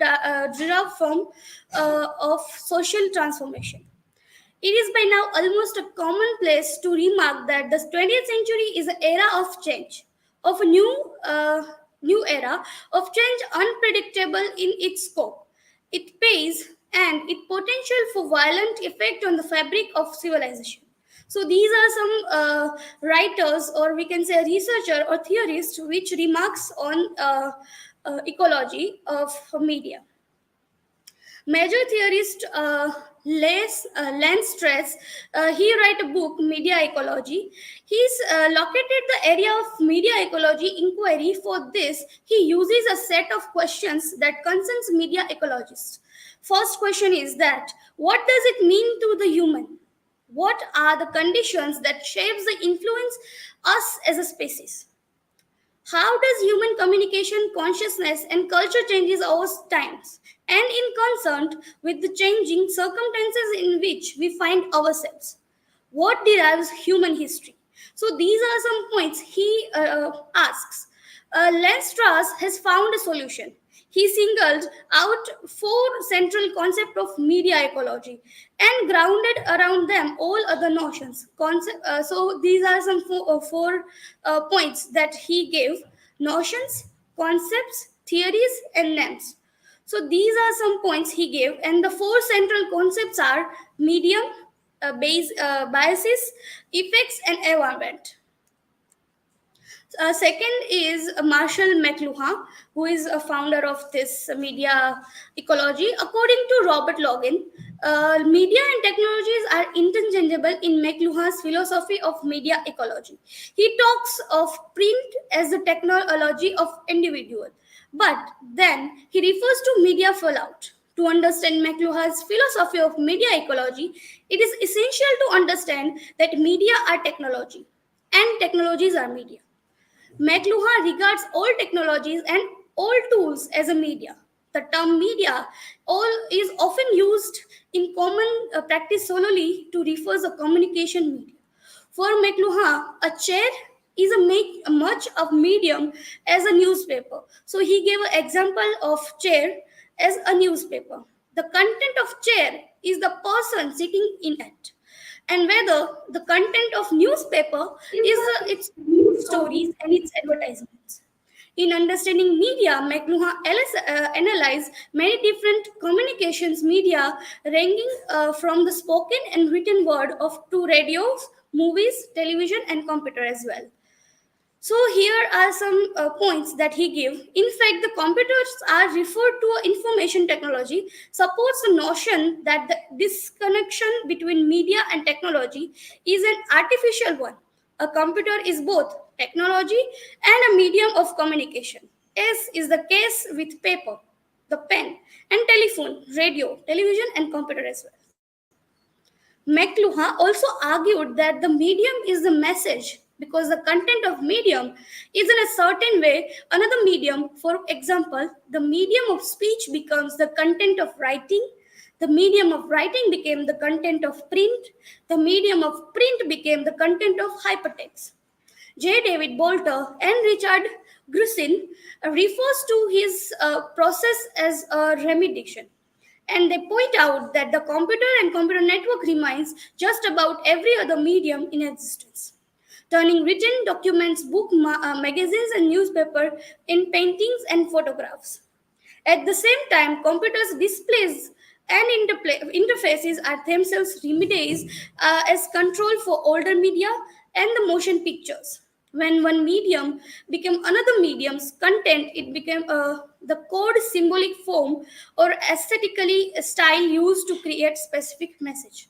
derived form of social transformation. It is by now almost a commonplace to remark that the 20th century is an era of change, of a new era of change, unpredictable in its scope, its pace, and its potential for violent effect on the fabric of civilization. So these are some writers, or we can say a researcher or theorist, which remarks on ecology of media. Major theorist Lance Stress, he write a book, Media Ecology. He's located the area of media ecology inquiry. For this, he uses a set of questions that concerns media ecologists. First question is that, what does it mean to the human? What are the conditions that shapes the influence us as a species? How does human communication, consciousness, and culture changes over times, and in concern with the changing circumstances in which we find ourselves? What derives human history? So these are some points he asks. Lance has found a solution. He singled out four central concepts of media ecology and grounded around them all other notions. So these are some four points that he gave: notions, concepts, theories, and names. So these are some points he gave, and the four central concepts are medium, biases, effects, and environment. Second is Marshall McLuhan, who is a founder of this media ecology. According to Robert Logan, media and technologies are interchangeable in McLuhan's philosophy of media ecology. He talks of print as the technology of individual, but then he refers to media fallout. To understand McLuhan's philosophy of media ecology, it is essential to understand that media are technology and technologies are media. McLuhan regards all technologies and all tools as a media. The term media all is often used in common practice solely to refer to communication media. For McLuhan, a chair is a much of medium as a newspaper. So he gave an example of chair as a newspaper. The content of chair is the person sitting in it, and whether the content of newspaper is its news stories and its advertisements. In understanding media, McLuhan analyzed many different communications media, ranging from the spoken and written word of to radios, movies, television, and computer as well. So here are some points that he gave. In fact, the computers are referred to information technology supports the notion that the disconnection between media and technology is an artificial one. A computer is both technology and a medium of communication, as is the case with paper, the pen, and telephone, radio, television, and computer as well. McLuhan also argued that the medium is the message because the content of medium is in a certain way another medium. For example, the medium of speech becomes the content of writing, the medium of writing became the content of print, the medium of print became the content of hypertext. J. David Bolter and Richard Grusin refers to his process as a remediation, and they point out that the computer and computer network remains just about every other medium in existence, turning written documents, magazines, and newspaper in paintings and photographs. At the same time, computers' displays and interfaces are themselves remedies as control for older media and the motion pictures. When one medium became another medium's content, it became the code symbolic form or aesthetically style used to create specific message.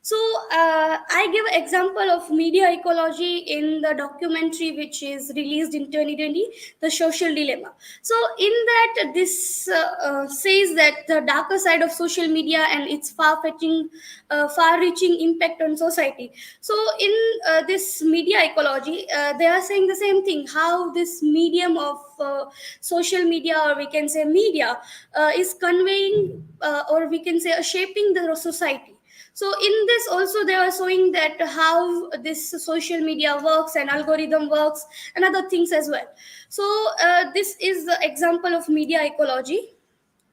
So I give example of media ecology in the documentary which is released in 2020, The Social Dilemma. So in that, this says that the darker side of social media and its far-reaching impact on society. So in this media ecology, they are saying the same thing: how this medium of social media, or we can say media, is conveying, or we can say shaping the society. So in this also they are showing that how this social media works and algorithm works and other things as well. So this is the example of media ecology.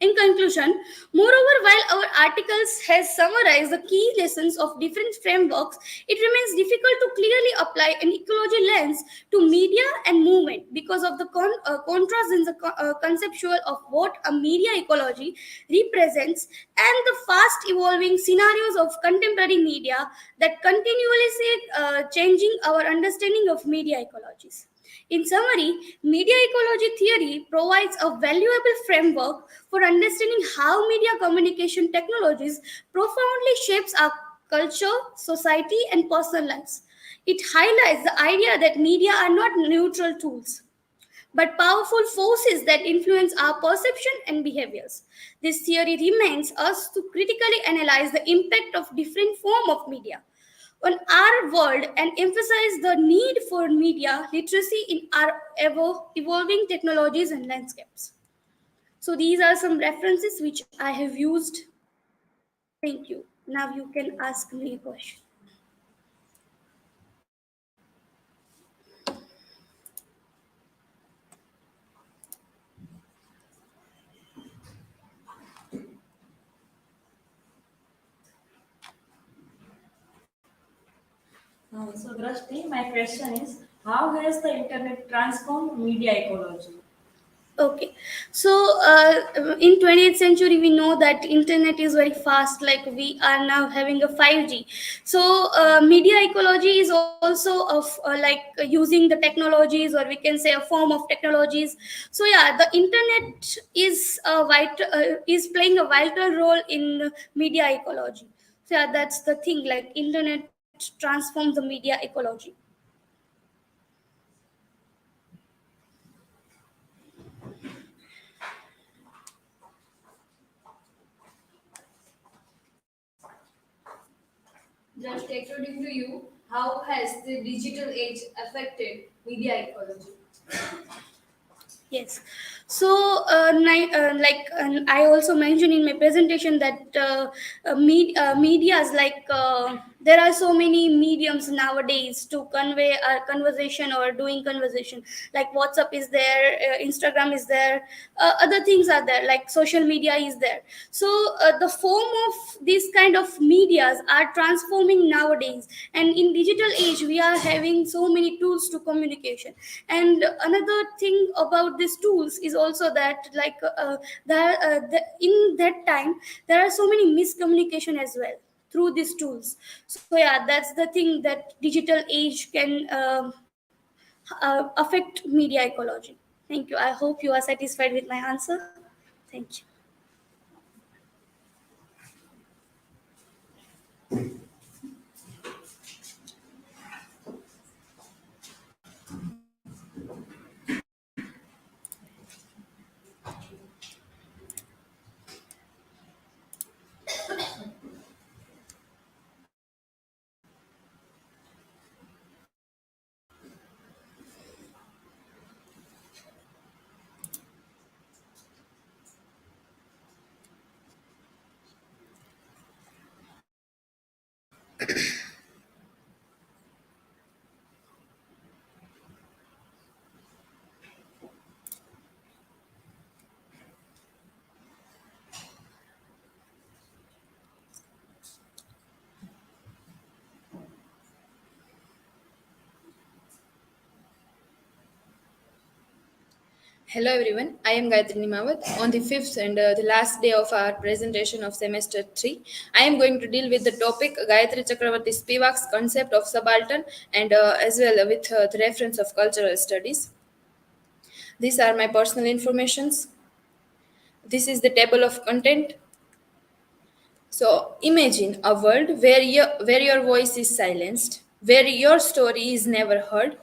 In conclusion, moreover, while our articles has summarized the key lessons of different frameworks, it remains difficult to clearly apply an ecology lens to media and movement because of the contrast in the conceptual of what a media ecology represents and the fast evolving scenarios of contemporary media that continuously changing our understanding of media ecologies. In summary, media ecology theory provides a valuable framework for understanding how media communication technologies profoundly shapes our culture, society, and personal lives. It highlights the idea that media are not neutral tools, but powerful forces that influence our perception and behaviors. This theory reminds us to critically analyze the impact of different forms of media on our world and emphasize the need for media literacy in our evolving technologies and landscapes. So these are some references which I have used. Thank you. Now you can ask me a question. So, Drashti, my question is, how has the internet transformed media ecology? Okay, so in 20th century we know that internet is very fast. Like we are now having a 5G. So media ecology is also of using the technologies, or we can say a form of technologies. So yeah, the internet is playing a vital role in media ecology. So yeah, that's the thing. Like internet transforms the media ecology. Just according to you, how has the digital age affected media ecology? Yes. So, I also mentioned in my presentation that medias there are so many mediums nowadays to convey a conversation or doing conversation. Like WhatsApp is there, Instagram is there, other things are there. Like social media is there. So the form of these kind of medias are transforming nowadays. And in digital age, we are having so many tools to communication. And another thing about these tools is also that in that time there are so many miscommunication as well through these tools. So yeah, that's the thing that digital age can affect media ecology? Thank you. I hope you are satisfied with my answer. Thank you. Hello everyone, I am Gayatri Nimavat. On the fifth and the last day of our presentation of semester 3, I am going to deal with the topic Gayatri Chakravorty Spivak's concept of subaltern and as well with the reference of cultural studies. These are my personal informations. This is the table of content. So imagine a world where your voice is silenced, where your story is never heard,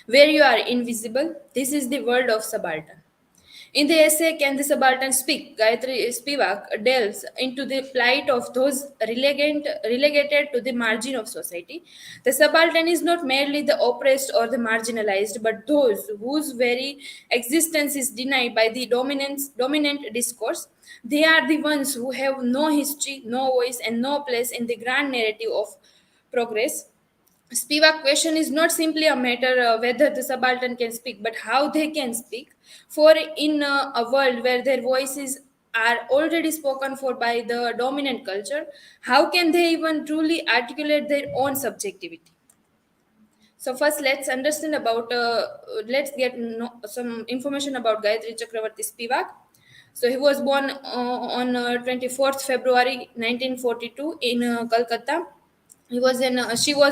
where you are invisible. This is the world of subaltern. In the essay Can the Subaltern Speak?, Gayatri Spivak delves into the plight of those relegated to the margin of society. The subaltern is not merely the oppressed or the marginalized, but those whose very existence is denied by the dominant discourse. They are the ones who have no history, no voice, and no place in the grand narrative of progress. Spivak question is not simply a matter whether the subaltern can speak, but how they can speak. For in a world where their voices are already spoken for by the dominant culture, how can they even truly articulate their own subjectivity? So first, let's get some information about Gayatri Chakravorty Spivak. So he was born on 24th February 1942 in Calcutta. She was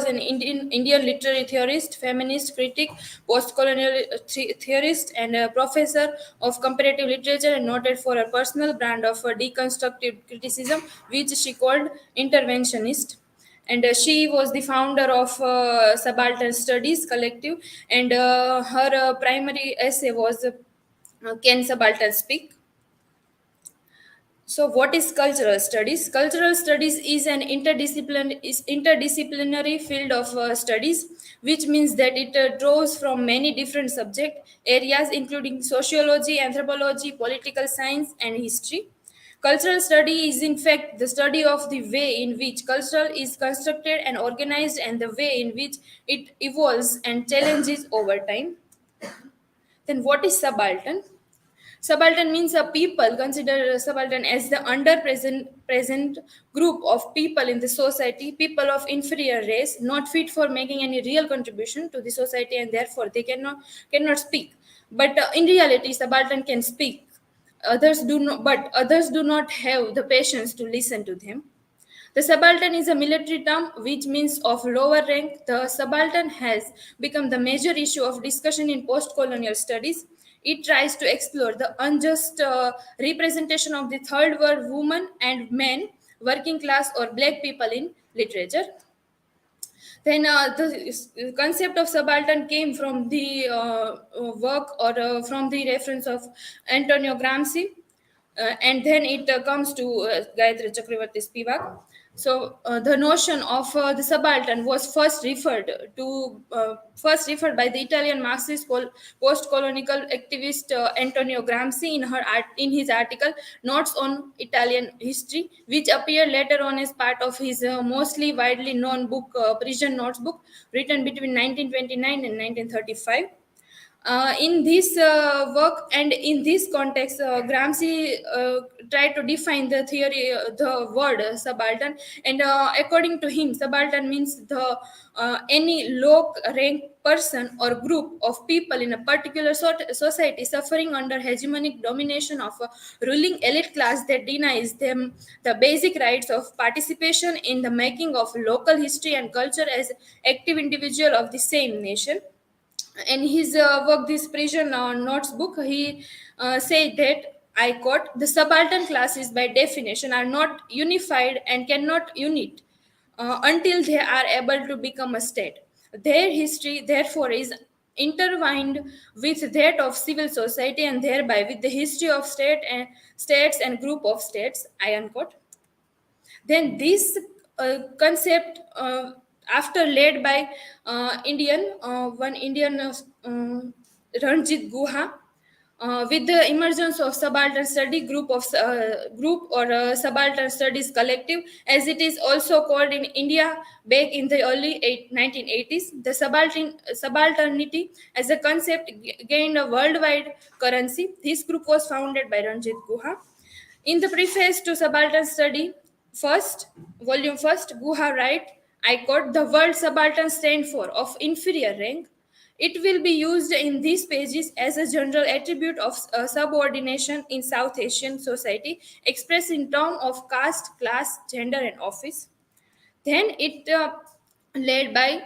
an Indian literary theorist, feminist critic, post-colonial theorist, and a professor of comparative literature, and noted for her personal brand of deconstructive criticism, which she called interventionist. And she was the founder of Subaltern Studies Collective, and her primary essay was Can Subaltern Speak? So, what is cultural studies? Cultural studies is an interdisciplinary field of studies, which means that it draws from many different subject areas, including sociology, anthropology, political science, and history. Cultural study is, in fact, the study of the way in which culture is constructed and organized, and the way in which it evolves and challenges over time. Then, what is subaltern? Subaltern means a people consider subaltern as the present group of people in the society, people of inferior race, not fit for making any real contribution to the society, and therefore they cannot speak. But in reality, subaltern can speak. Others do not, but others do not have the patience to listen to them. The subaltern is a military term which means of lower rank. The subaltern has become the major issue of discussion in post colonial studies. It tries to explore the unjust representation of the third world women and men, working class or black people in literature. Then the concept of subaltern came from the work or from the reference of Antonio Gramsci, and then it comes to Gayatri Chakravorty Spivak. So the notion of the subaltern was first referred by the Italian Marxist post-colonial activist Antonio Gramsci in his article Notes on Italian History, which appeared later on as part of his mostly widely known book Prison Notes book, written between 1929 and 1935. In this work and in this context, Gramsci tried to define the theory, the word subaltern, and according to him, subaltern means the any low rank person or group of people in a particular society suffering under hegemonic domination of a ruling elite class that denies them the basic rights of participation in the making of local history and culture as active individual of the same nation. in his work, this prison notes book, he said that, I quote, the subaltern classes by definition are not unified and cannot unite until they are able to become a state. Their history, therefore, is intertwined with that of civil society and thereby with the history of states and group of states, I unquote. Then this concept, after led by one Indian Ranjit Guha, with the emergence of subaltern study group or subaltern studies collective, as it is also called in India back in the early 1980s, the subalternity as a concept gained a worldwide currency. This group was founded by Ranjit Guha. In the preface to Subaltern Study, volume first, Guha write, I quote, the word subaltern stand for of inferior rank. It will be used in these pages as a general attribute of subordination in South Asian society, expressed in terms of caste, class, gender, and office. Then it led by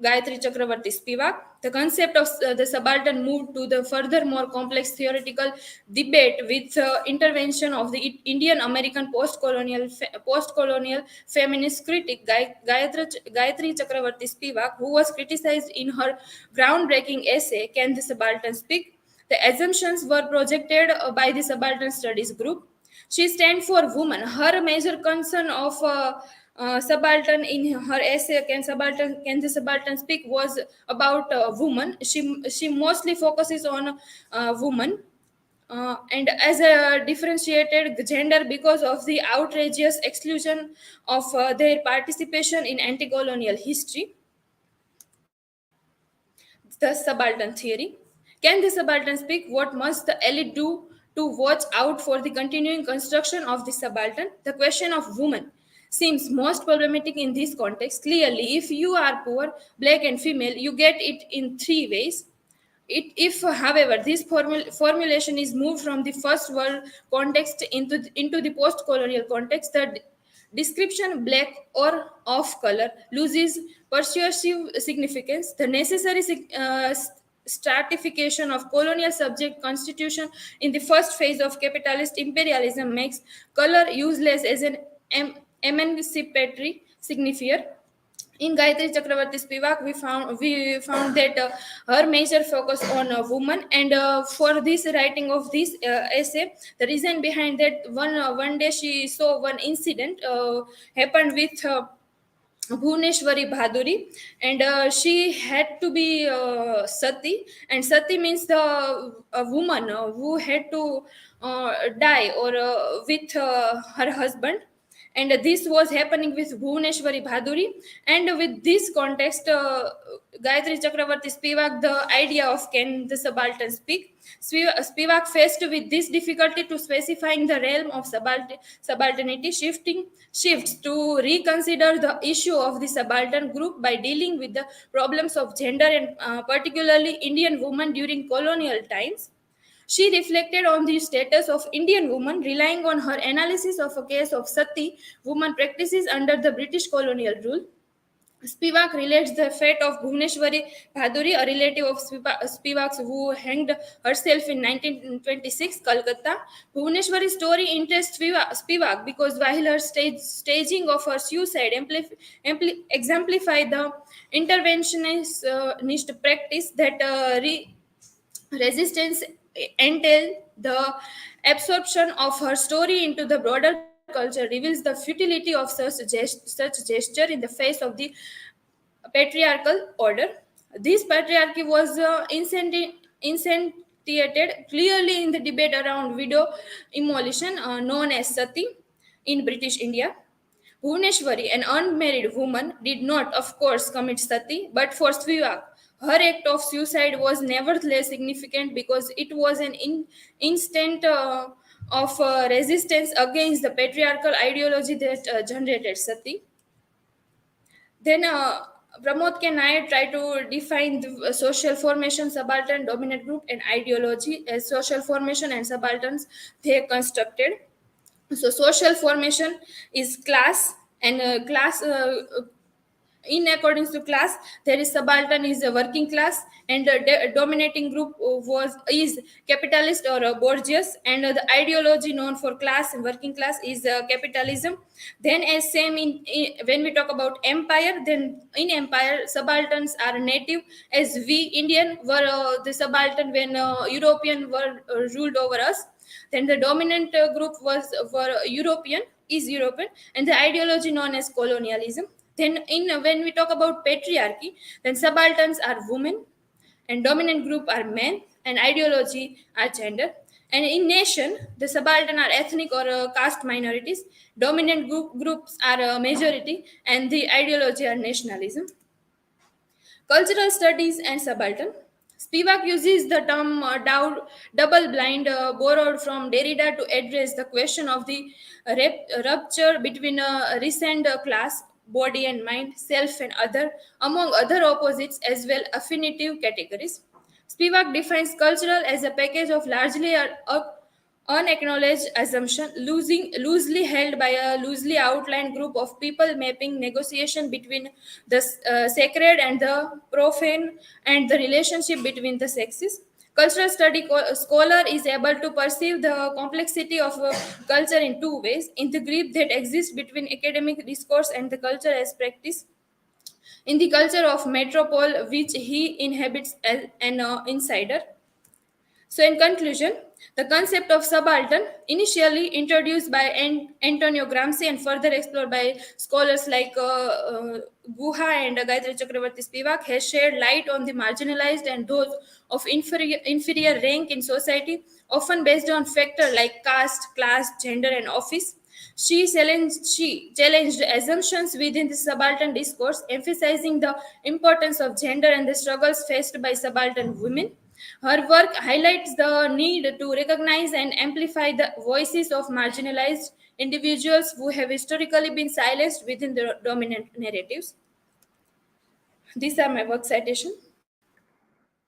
Gayatri Chakravorty Spivak. The concept of the subaltern moved to the further more complex theoretical debate with intervention of the Indian American post-colonial feminist critic Gayatri Chakravorty Spivak, who was criticized in her groundbreaking essay "Can the Subaltern Speak?" The assumptions were projected by the Subaltern Studies group. She stands for woman. Her major concern of subaltern in her essay "Can the Subaltern Speak?" was about woman. She mostly focuses on woman. And as a differentiated gender because of the outrageous exclusion of their participation in anti-colonial history. The subaltern theory. Can the subaltern speak? What must the elite do to watch out for the continuing construction of the subaltern? The question of woman seems most problematic in this context. Clearly, if you are poor, black, and female, you get it in three ways. If, however, this formulation is moved from the first world context into the post colonial context, the description black or of color loses persuasive significance. The necessary stratification of colonial subject constitution in the first phase of capitalist imperialism makes color useless as an emancipatory signifier. In Gayatri Chakravarti Spivak, we found that her major focus on women, and for this writing of this essay, the reason behind that, one day she saw one incident happened with Bhuneshwari Bhaduri, and she had to be Sati, and Sati means the a woman who had to die or with her husband, and this was happening with Bhuneshwari Bhaduri. And with this context, Gayatri Chakravarti Spivak, the idea of can the subaltern speak, Spivak faced with this difficulty to specifying the realm of subalternity, shifts to reconsider the issue of the subaltern group by dealing with the problems of gender and particularly Indian women during colonial times. She reflected on the status of Indian women, relying on her analysis of a case of Sati woman practices under the British colonial rule. Spivak relates the fate of Bhuneshwari Bhaduri, a relative of Spivak's who hanged herself in 1926, Calcutta. Bhuneshwari's story interests Spivak because while her staging of her suicide exemplify the interventionist practice that resistance entail, the absorption of her story into the broader culture reveals the futility of such gesture in the face of the patriarchal order. This patriarchy was instantiated clearly in the debate around widow immolation, known as sati in British India. Bhuneshwari, an unmarried woman, did not, of course, commit sati, but for Spivak, her act of suicide was nevertheless significant because it was an instant of resistance against the patriarchal ideology that generated sati. Then Pramod K. Nair tried to define the social formation, subaltern, dominant group, and ideology as social formation and subalterns they constructed. So social formation is class, and class In accordance to class, there is subaltern is a working class, and a dominating group was is capitalist or bourgeois, and the ideology known for class and working class is capitalism. Then as same when we talk about empire, then in empire subalterns are native, as we Indian were the subaltern when European were ruled over us. Then the dominant group was were European, is European, and the ideology known as colonialism. Then in when we talk about patriarchy, then subalterns are women, and dominant group are men, and ideology are gender. And in nation, the subaltern are ethnic or caste minorities, dominant groups are majority, and the ideology are nationalism. Cultural studies and subaltern. Spivak uses the term double blind borrowed from Derrida to address the question of the rupture between a recent class, body and mind, self and other, among other opposites as well affinitive categories. Spivak defines cultural as a package of largely unacknowledged assumption loosely held by a loosely outlined group of people, mapping negotiation between the sacred and the profane and the relationship between the sexes. Cultural study scholar is able to perceive the complexity of culture in two ways: in the gap that exists between academic discourse and the culture as practice in the culture of metropole which he inhabits as an insider. So, in conclusion, the concept of subaltern, initially introduced by Antonio Gramsci and further explored by scholars like Guha and Gayatri Chakravorty Spivak, has shed light on the marginalized and those of inferior rank in society, often based on factors like caste, class, gender, and office. She challenged assumptions within the subaltern discourse, emphasizing the importance of gender and the struggles faced by subaltern women. Her work highlights the need to recognize and amplify the voices of marginalized individuals who have historically been silenced within the dominant narratives. These are my work citation.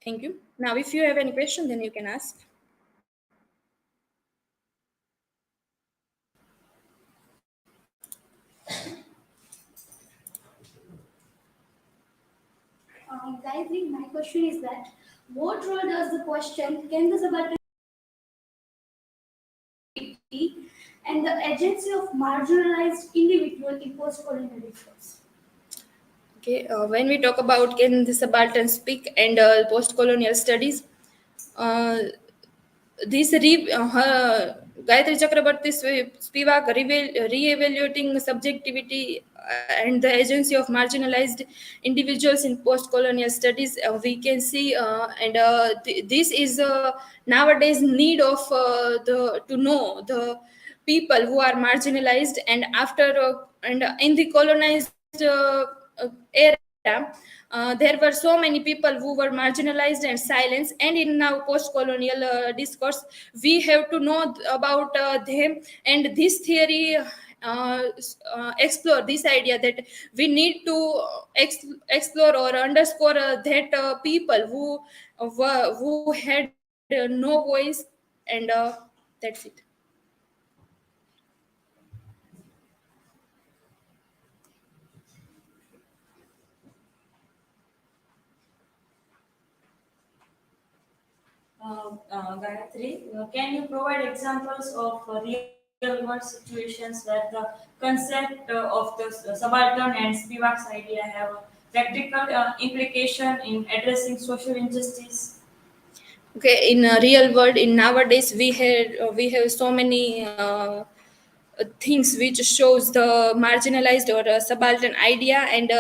Thank you. Now, if you have any question, then you can ask. Gayatri, my question is that what role does the question can the subaltern and the agency of marginalized individual in post-colonial discourse? Okay, when we talk about can the subaltern speak and post-colonial studies, uh, Gayatri Chakraborty Spivak re-evaluating subjectivity and the agency of marginalized individuals in post-colonial studies. We can see, and this is nowadays need of the to know the people who are marginalized, and after and in the colonized era, there were so many people who were marginalized and silenced, and in now post-colonial discourse we have to know about them, and this theory explore this idea that we need to explore or underscore that people who had no voice, and that's it. Gayatri, can you provide examples of real world situations where the concept of the subaltern and Spivak's idea have a practical implication in addressing social injustice? Okay, in real world, in nowadays we have so many things which shows the marginalized or subaltern idea, and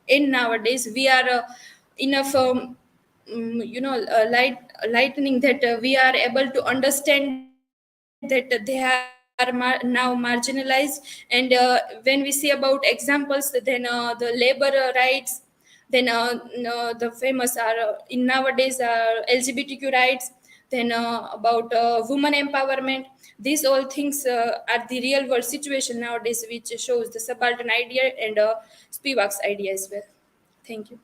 in nowadays we are enough lightening that we are able to understand that they are now marginalized, and when we see about examples, then the labor rights, then the famous are in nowadays are LGBTQ rights, then about women empowerment. These all things are the real world situation nowadays which shows the subaltern idea and Spivak's idea as well. Thank you.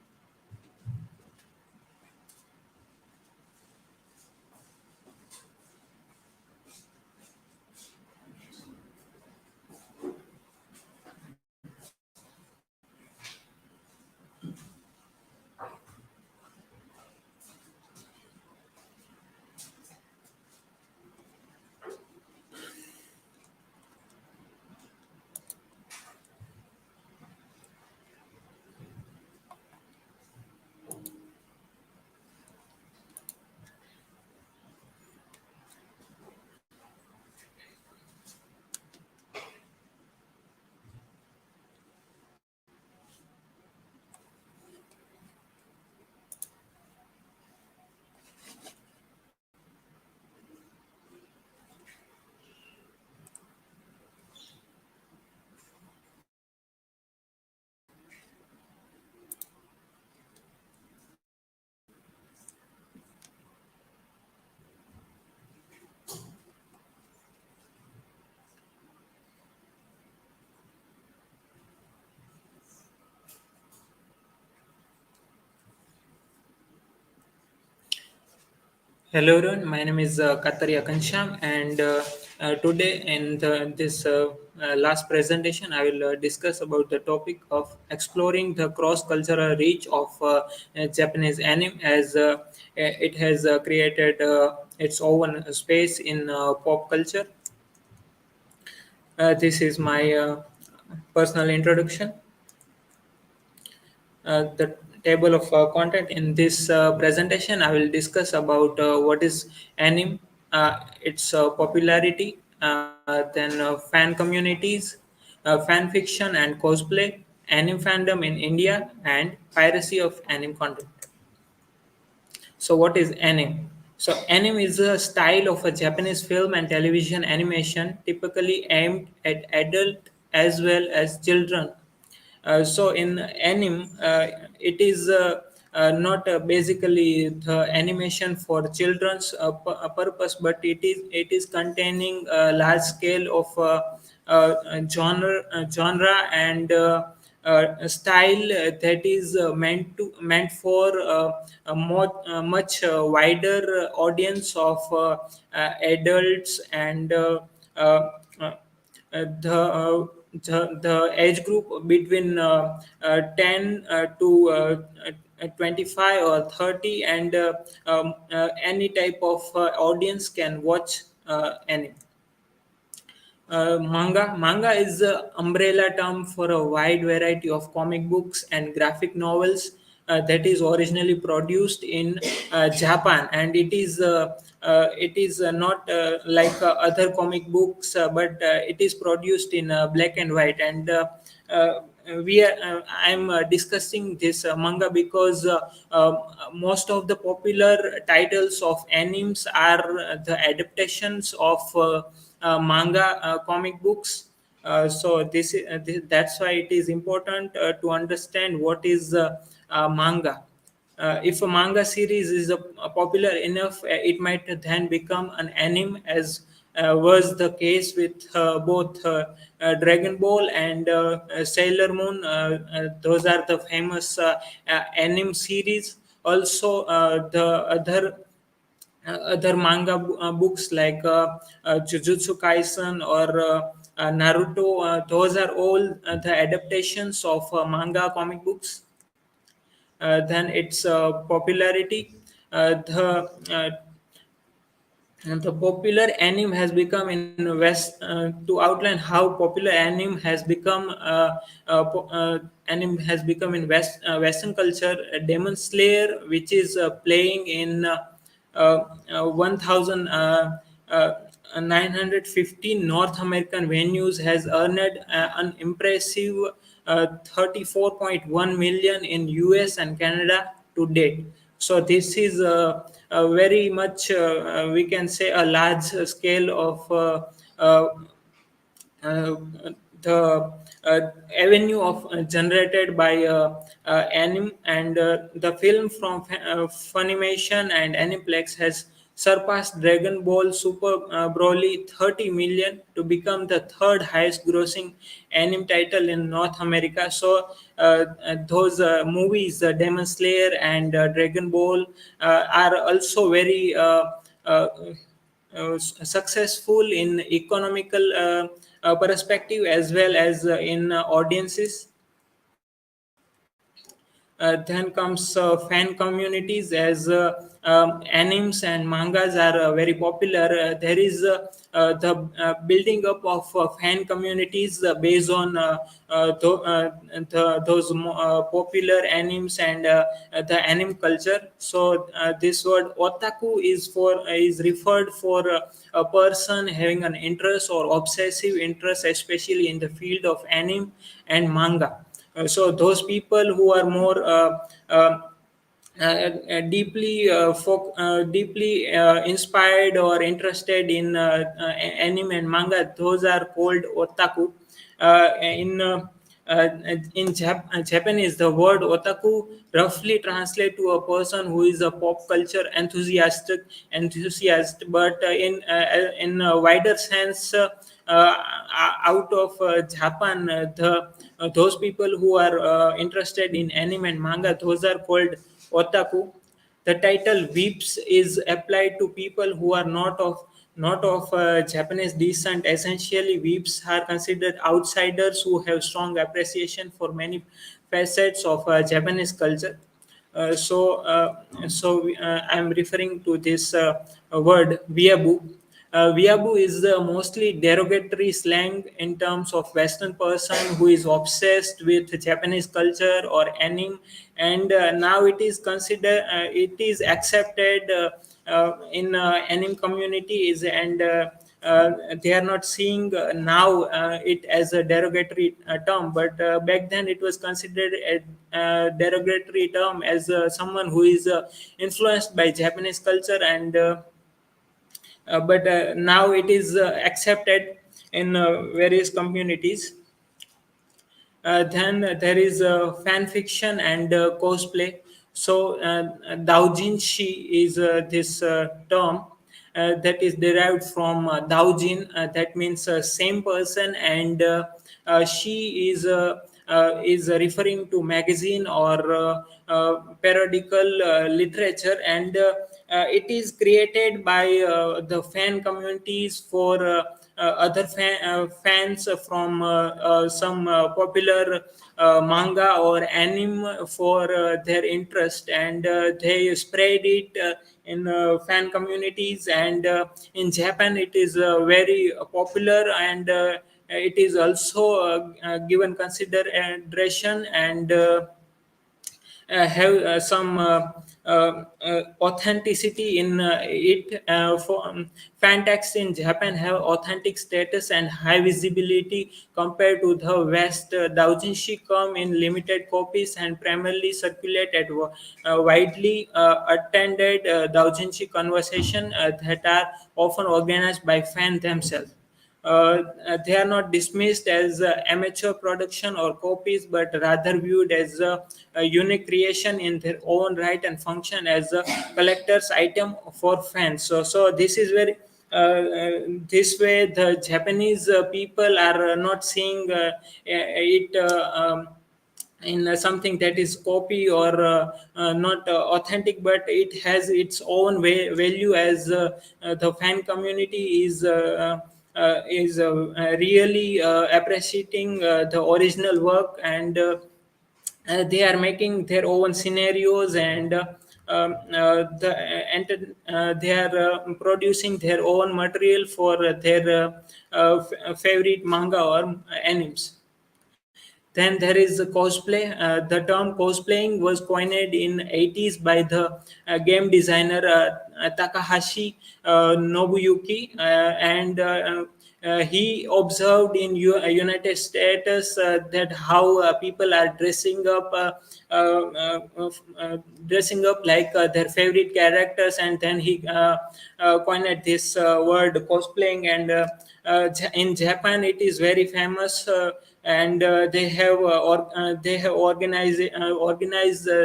Hello everyone, my name is Katariya Ghanshyam, and today in this last presentation I will discuss about the topic of exploring the cross-cultural reach of Japanese anime, as it has created its own space in pop culture. This is my personal introduction. The table of content in this presentation, I will discuss about what is anime, its popularity, then fan communities, fan fiction and cosplay, anime fandom in India, and piracy of anime content. So, what is anime? So, anime is a style of a Japanese film and television animation typically aimed at adult as well as children. So, in anime, it is not basically the animation for children's purpose, but it is containing a large scale of genre and style that is meant for much wider audience of adults and uh, uh, the age group between 10 to 25 or 30, and any type of audience can watch anime. Manga is the umbrella term for a wide variety of comic books and graphic novels that is originally produced in Japan, and it is not like other comic books, but it is produced in black and white. And uh, I'm discussing this manga because most of the popular titles of animes are the adaptations of manga comic books. So that's why it is important to understand what is manga. If a manga series is popular enough, it might then become an anime, as was the case with both Dragon Ball and Sailor Moon. Those are the famous anime series. Also, the other manga books like Jujutsu Kaisen or Naruto, those are all the adaptations of manga comic books. Then its popularity, the and the popular anime has become in West. To outline how popular anime has become in Western culture, Demon Slayer, which is playing in 1915 North American venues, has earned an impressive 34.1 million in US and Canada to date. So this is very much, we can say, a large scale of uh, uh, the avenue of generated by anime, and the film from Funimation and Aniplex has surpassed Dragon Ball Super Broly 30 million to become the third highest grossing anime title in North America. So those movies, Demon Slayer and Dragon Ball, are also very successful in economical perspective, as well as in audiences. Then comes fan communities, as animes and mangas are very popular. There is the building up of fan communities based on popular animes and the anime culture. So this word otaku is referred for a person having an interest or obsessive interest, especially in the field of anime and manga. So those people who are more deeply inspired or interested in anime and manga, those are called otaku. In Japanese, the word otaku roughly translates to a person who is a pop culture enthusiast, but in a wider sense, out of Japan, those people who are interested in anime and manga, those are called otaku. The title "weeps" is applied to people who are not of Japanese descent. Essentially, weeps are considered outsiders who have strong appreciation for many facets of Japanese culture. I'm referring to this word "weeaboo." Weeaboo is the mostly derogatory slang in terms of Western person who is obsessed with Japanese culture or anime, and now it is accepted in anime communities, and they are not seeing now it as a derogatory term, but back then it was considered a derogatory term as someone who is influenced by Japanese culture, and but now it is accepted in various communities. Then there is fan fiction and cosplay. So, doujinshi is this term that is derived from daujin, that means same person, and she is referring to magazine or periodical literature, and it is created by the fan communities for fans from some popular manga or anime for their interest, and they spread it in fan communities, and in Japan it is very popular, and it is also given consideration, and have some authenticity in it. Fan texts in Japan have authentic status and high visibility compared to the West. Doujinshi come in limited copies and primarily circulate at widely attended doujinshi conversation that are often organized by fans themselves. They are not dismissed as amateur production or copies, but rather viewed as a unique creation in their own right and function as a collector's item for fans. So this is very this way the Japanese people are not seeing it. In something that is copy or not authentic, but it has its own value, as the fan community is really appreciating the original work, and they are making their own scenarios, and they are producing their own material for their favorite manga or animes. Then there is the cosplay. The term cosplaying was coined in 80s by the game designer Takahashi Nobuyuki, and he observed in United States that how people are dressing up like their favorite characters, and then he coined this word cosplaying, and in Japan it is very famous, and they have organized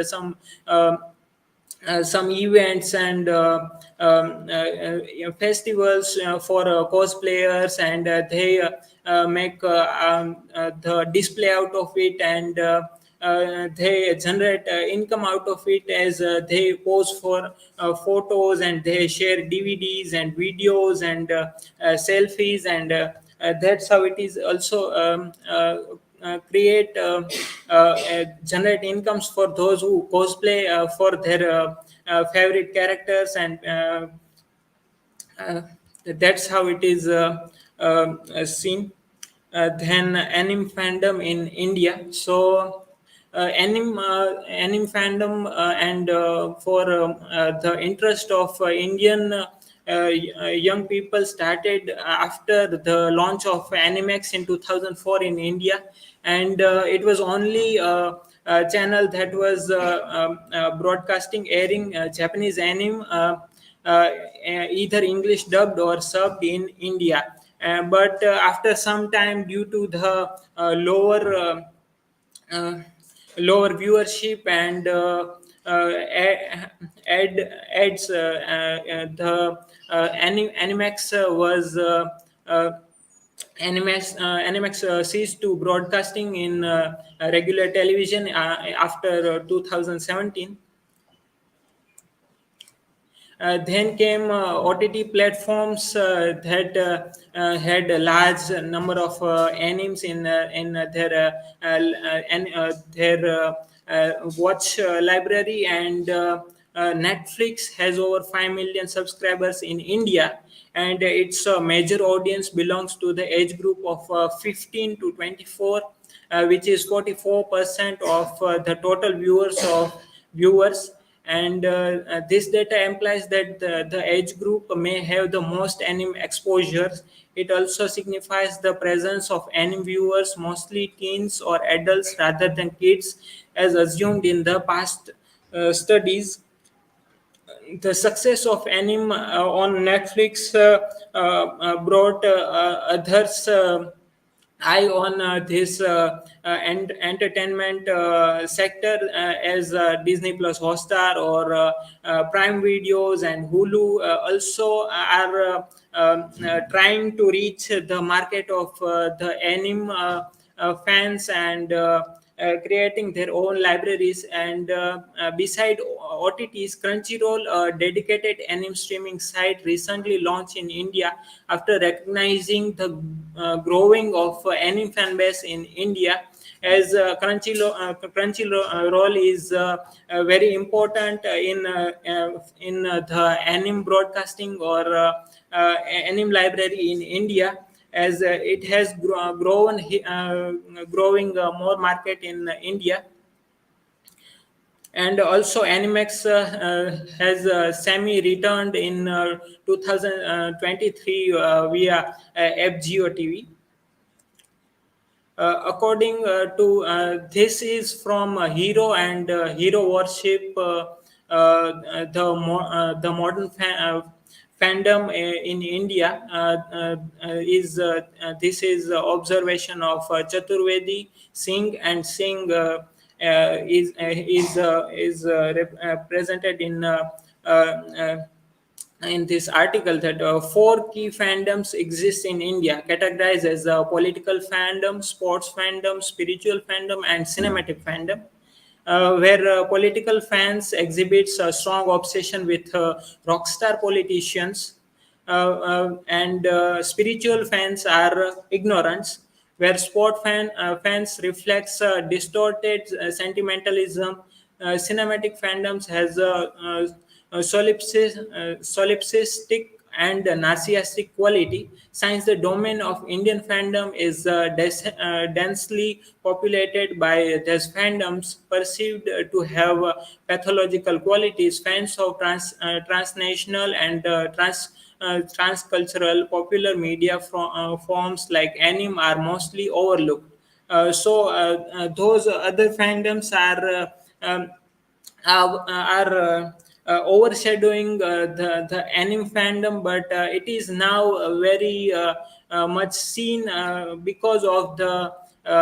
some events and festivals for cosplayers, and they make the display out of it, and they generate income out of it, as they pose for photos, and they share DVDs and videos and selfies, and that's how it is also create generate incomes for those who cosplay for their favorite characters, and uh, that's how it is seen. Then anime fandom in India. So anime fandom and for the interest of Indian young people started after the launch of Animax in 2004 in India, and it was only channel that was broadcasting airing Japanese anime, either English dubbed or subbed in India. But after some time, due to the uh, lower viewership and ads, the Animax was Animax ceased to broadcasting in regular television after 2017. Then came OTT platforms had a large number of animes in their watch library, and Netflix has over 5 million subscribers in India, and its major audience belongs to the age group of 15 to 24, which is 44% of the total viewers. And this data implies that the age group may have the most anime exposures. It also signifies the presence of anime viewers, mostly teens or adults rather than kids, as assumed in the past studies. The success of anime on Netflix brought others eye on this entertainment sector, as Disney Plus Hotstar or Prime Videos and Hulu also are trying to reach the market of the anime fans, and creating their own libraries. And beside OTTs, Crunchyroll, a dedicated anime streaming site, recently launched in India after recognizing the growing of anime fan base in India. As Crunchyroll is very important in the anime broadcasting or anime library in India, as it has growing more market in India. And also Animex has semi-returned in 2023 via FGO TV. According to this is from Hero and Hero Worship, the modern fandom in India is this is observation of Chaturvedi Singh, and Singh is presented in this article that four key fandoms exist in India, categorized as political fandom, sports fandom, spiritual fandom, and cinematic fandom. Where political fans exhibits a strong obsession with rockstar politicians, and spiritual fans are ignorance, where fans reflects distorted sentimentalism. Cinematic fandoms has solipsistic and narcissistic quality. Since the domain of Indian fandom is densely populated by these fandoms perceived to have pathological qualities, fans of transnational and transcultural popular media forms like anime are mostly overlooked. Those other fandoms are overshadowing the anime fandom, but it is now very much seen because of the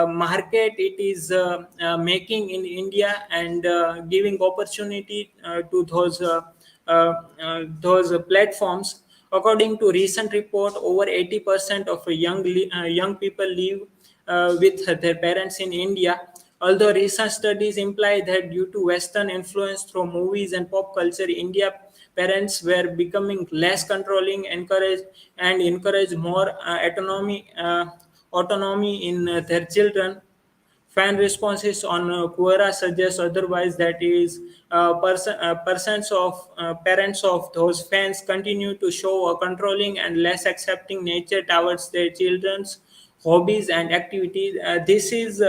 market it is making in India, and giving opportunity to those platforms. According to recent report, over 80% of young people live with their parents in India. Although recent studies imply that due to Western influence through movies and pop culture, India parents were becoming less controlling, encourage more autonomy in their children. Fan responses on Quora suggest otherwise, that is, persons of parents of those fans continue to show a controlling and less accepting nature towards their children's hobbies and activities. This is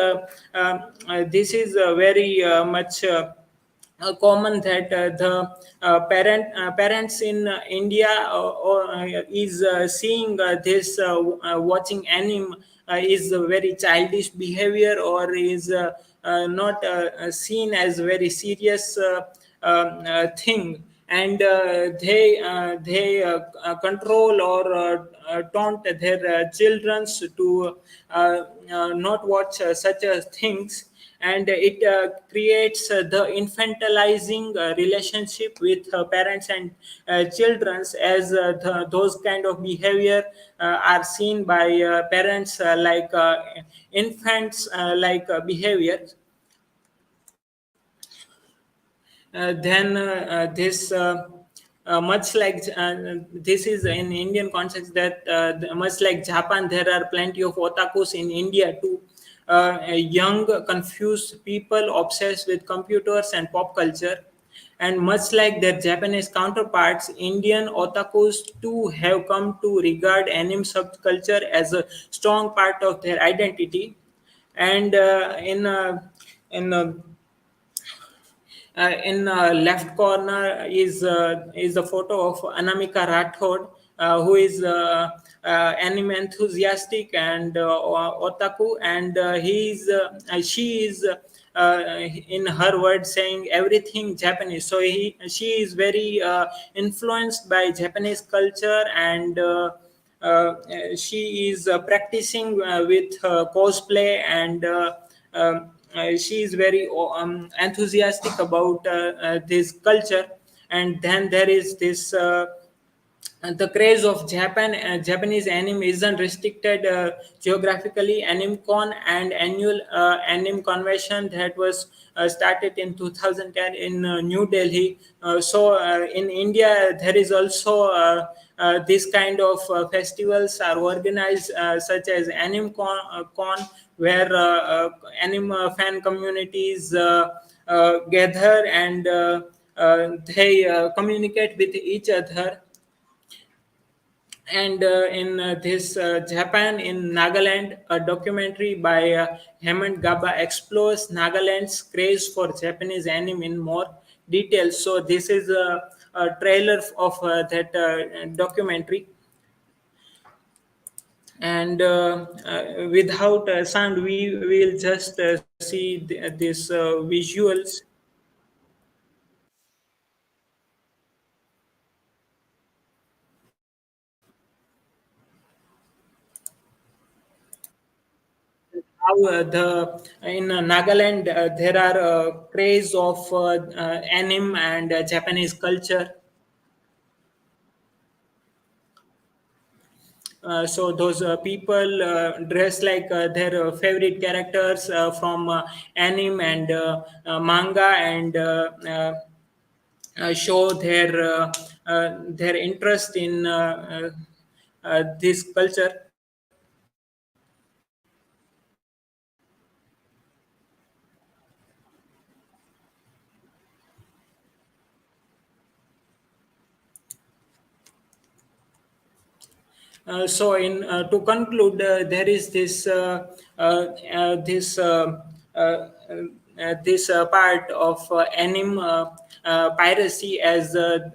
very much common, that the parents in India is seeing this watching anime is a very childish behavior, or is not seen as very serious thing, and they control or taunt their children to not watch such things, and it creates the infantilizing relationship with parents and children, as those kind of behavior are seen by parents like infants like behavior. Then this much like this is in Indian context, that much like Japan, there are plenty of otakus in India too. Young, confused people obsessed with computers and pop culture. And much like their Japanese counterparts, Indian otakus too have come to regard anime subculture as a strong part of their identity. And in left corner is the photo of Anamika Rathod, who is anime enthusiastic and otaku, and she is in her words saying everything Japanese. So she is very influenced by Japanese culture, and she is practicing with cosplay, and she is very enthusiastic about this culture. And then there is this the craze of Japanese anime isn't restricted geographically. AnimeCon and annual anime convention that was started in 2010 in New Delhi. In India, there is also this kind of festivals are organized, such as AnimeCon, where anime fan communities gather, and they communicate with each other. And in this Japan, in Nagaland, a documentary by Hemant Gaba explores Nagaland's craze for Japanese anime in more detail. So this is a trailer of that documentary. And without sound, we will just see these visuals. How the in Nagaland there are craze of anime and Japanese culture. So those people dress like their favorite characters from anime and manga, and show their interest in this culture. So, in to conclude, there is this part of anime piracy, as the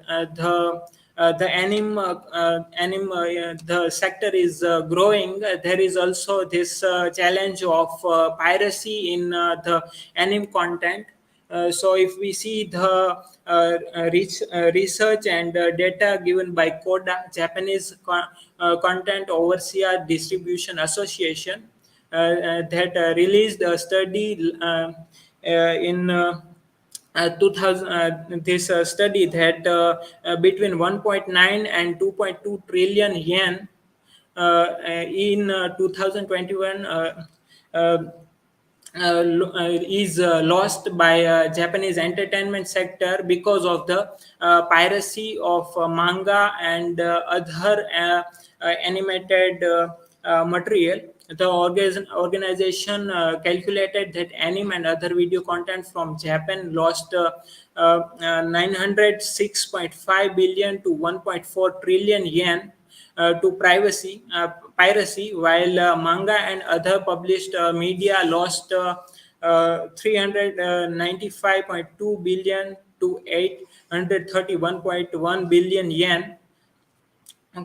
sector is growing. There is also this challenge of piracy in the anime content. So if we see the research and data given by CODA, Japanese Content Overseer Distribution Association, that released a study in 2000, this study that between 1.9 and 2.2 trillion yen in 2021 uh, is lost by Japanese entertainment sector because of the piracy of manga and other animated material. The organization calculated that anime and other video content from Japan lost 906.5 billion to 1.4 trillion yen to piracy, while manga and other published media lost 395.2 billion to 831.1 billion yen.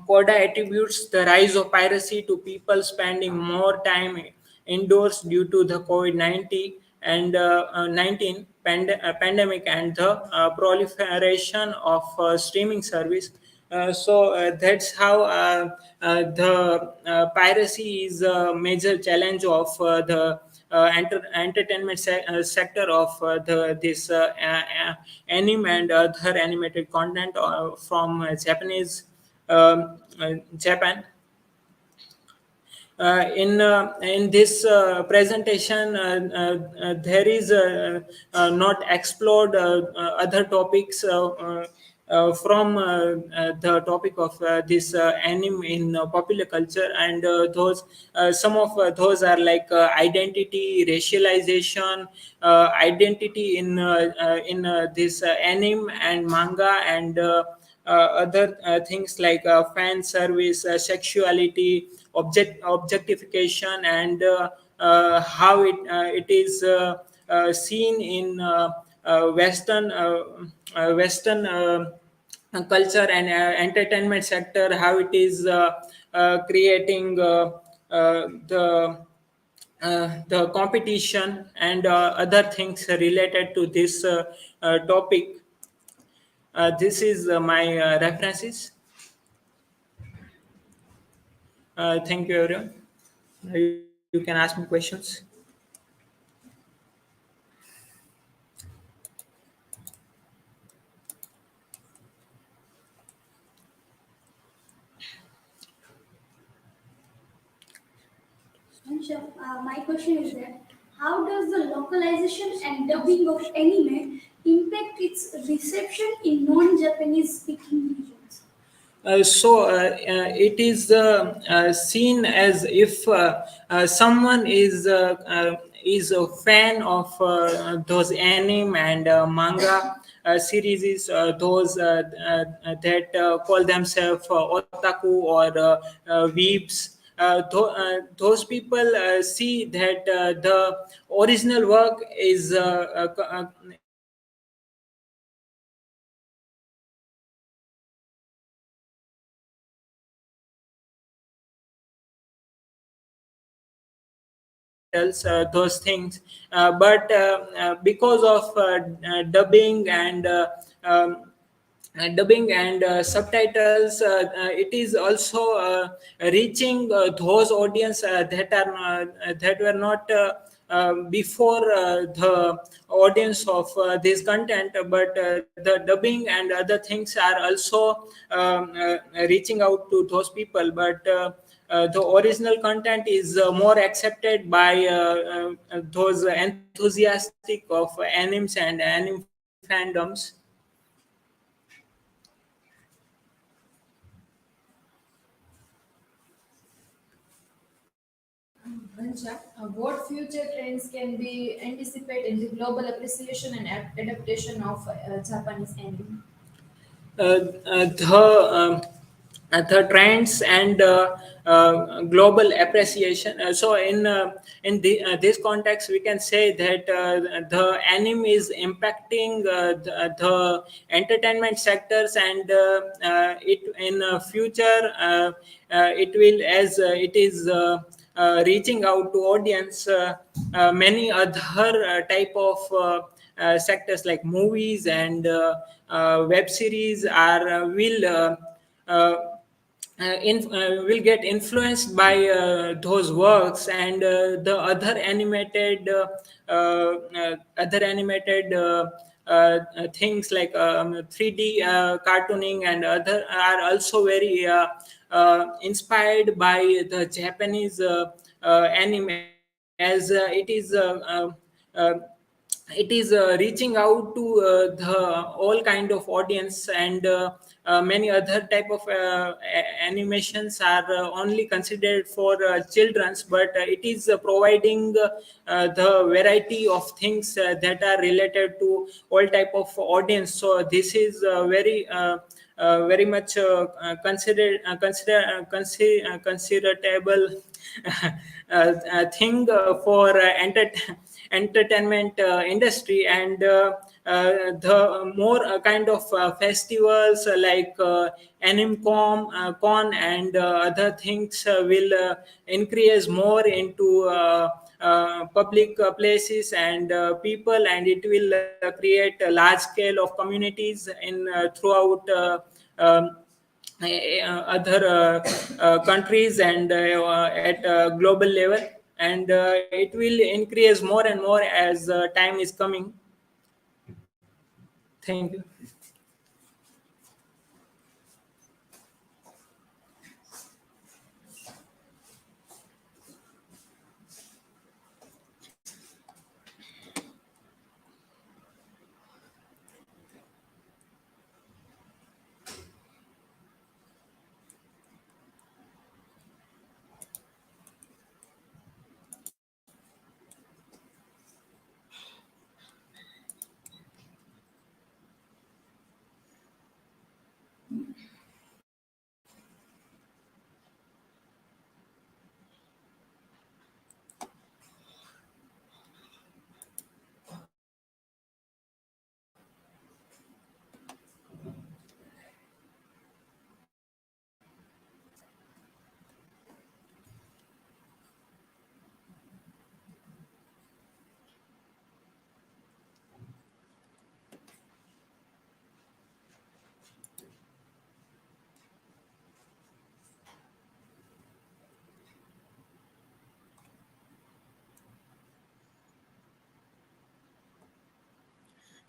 Koda attributes the rise of piracy to people spending more time indoors due to the COVID-19 and 19 pandemic, and the proliferation of streaming service. That's how the piracy is a major challenge of the entertainment sector of this anime and other animated content from Japan. In this presentation, there is not explored other topics the topic of this anime in popular culture, and those some of those are like identity, racialization, identity in this anime and manga, and other things like fan service, sexuality, objectification, and how it is seen in Western culture and entertainment sector, how it is creating the competition and other things related to this topic. This is my references. Thank you, everyone. You can ask me questions. Ghanshyam, my question is that how does the localization and dubbing of anime impact its reception in non-Japanese speaking regions? It is seen as if someone is a fan of those anime and manga series, those that call themselves otaku or weebs. Those people see that the original work is considered subtitles, those things, but because of dubbing and subtitles, it is also reaching those audience that were not before the audience of this content, but the dubbing and other things are also reaching out to those people, but the original content is more accepted by those enthusiastic of animes and anime fandoms. Ghanshyam, what future trends can be anticipated in the global appreciation and adaptation of Japanese anime? uh, uh, the um, the trends and global appreciation. This context, we can say that the anime is impacting the entertainment sectors, and it in future it will, as it is reaching out to audience, many other type of sectors like movies and web series are uh, will get influenced by those works, and the other animated things like 3D cartooning and other are also very inspired by the Japanese anime, as it is reaching out to the all kind of audience, and many other type of animations are only considered for children's, but it is providing the variety of things that are related to all type of audience. So this is very much considerable thing for entertainment industry, and the more kind of festivals like con and other things will increase more into public places and people, and it will create a large scale of communities in throughout other countries and at global level, and it will increase more and more as time is coming. Thank you.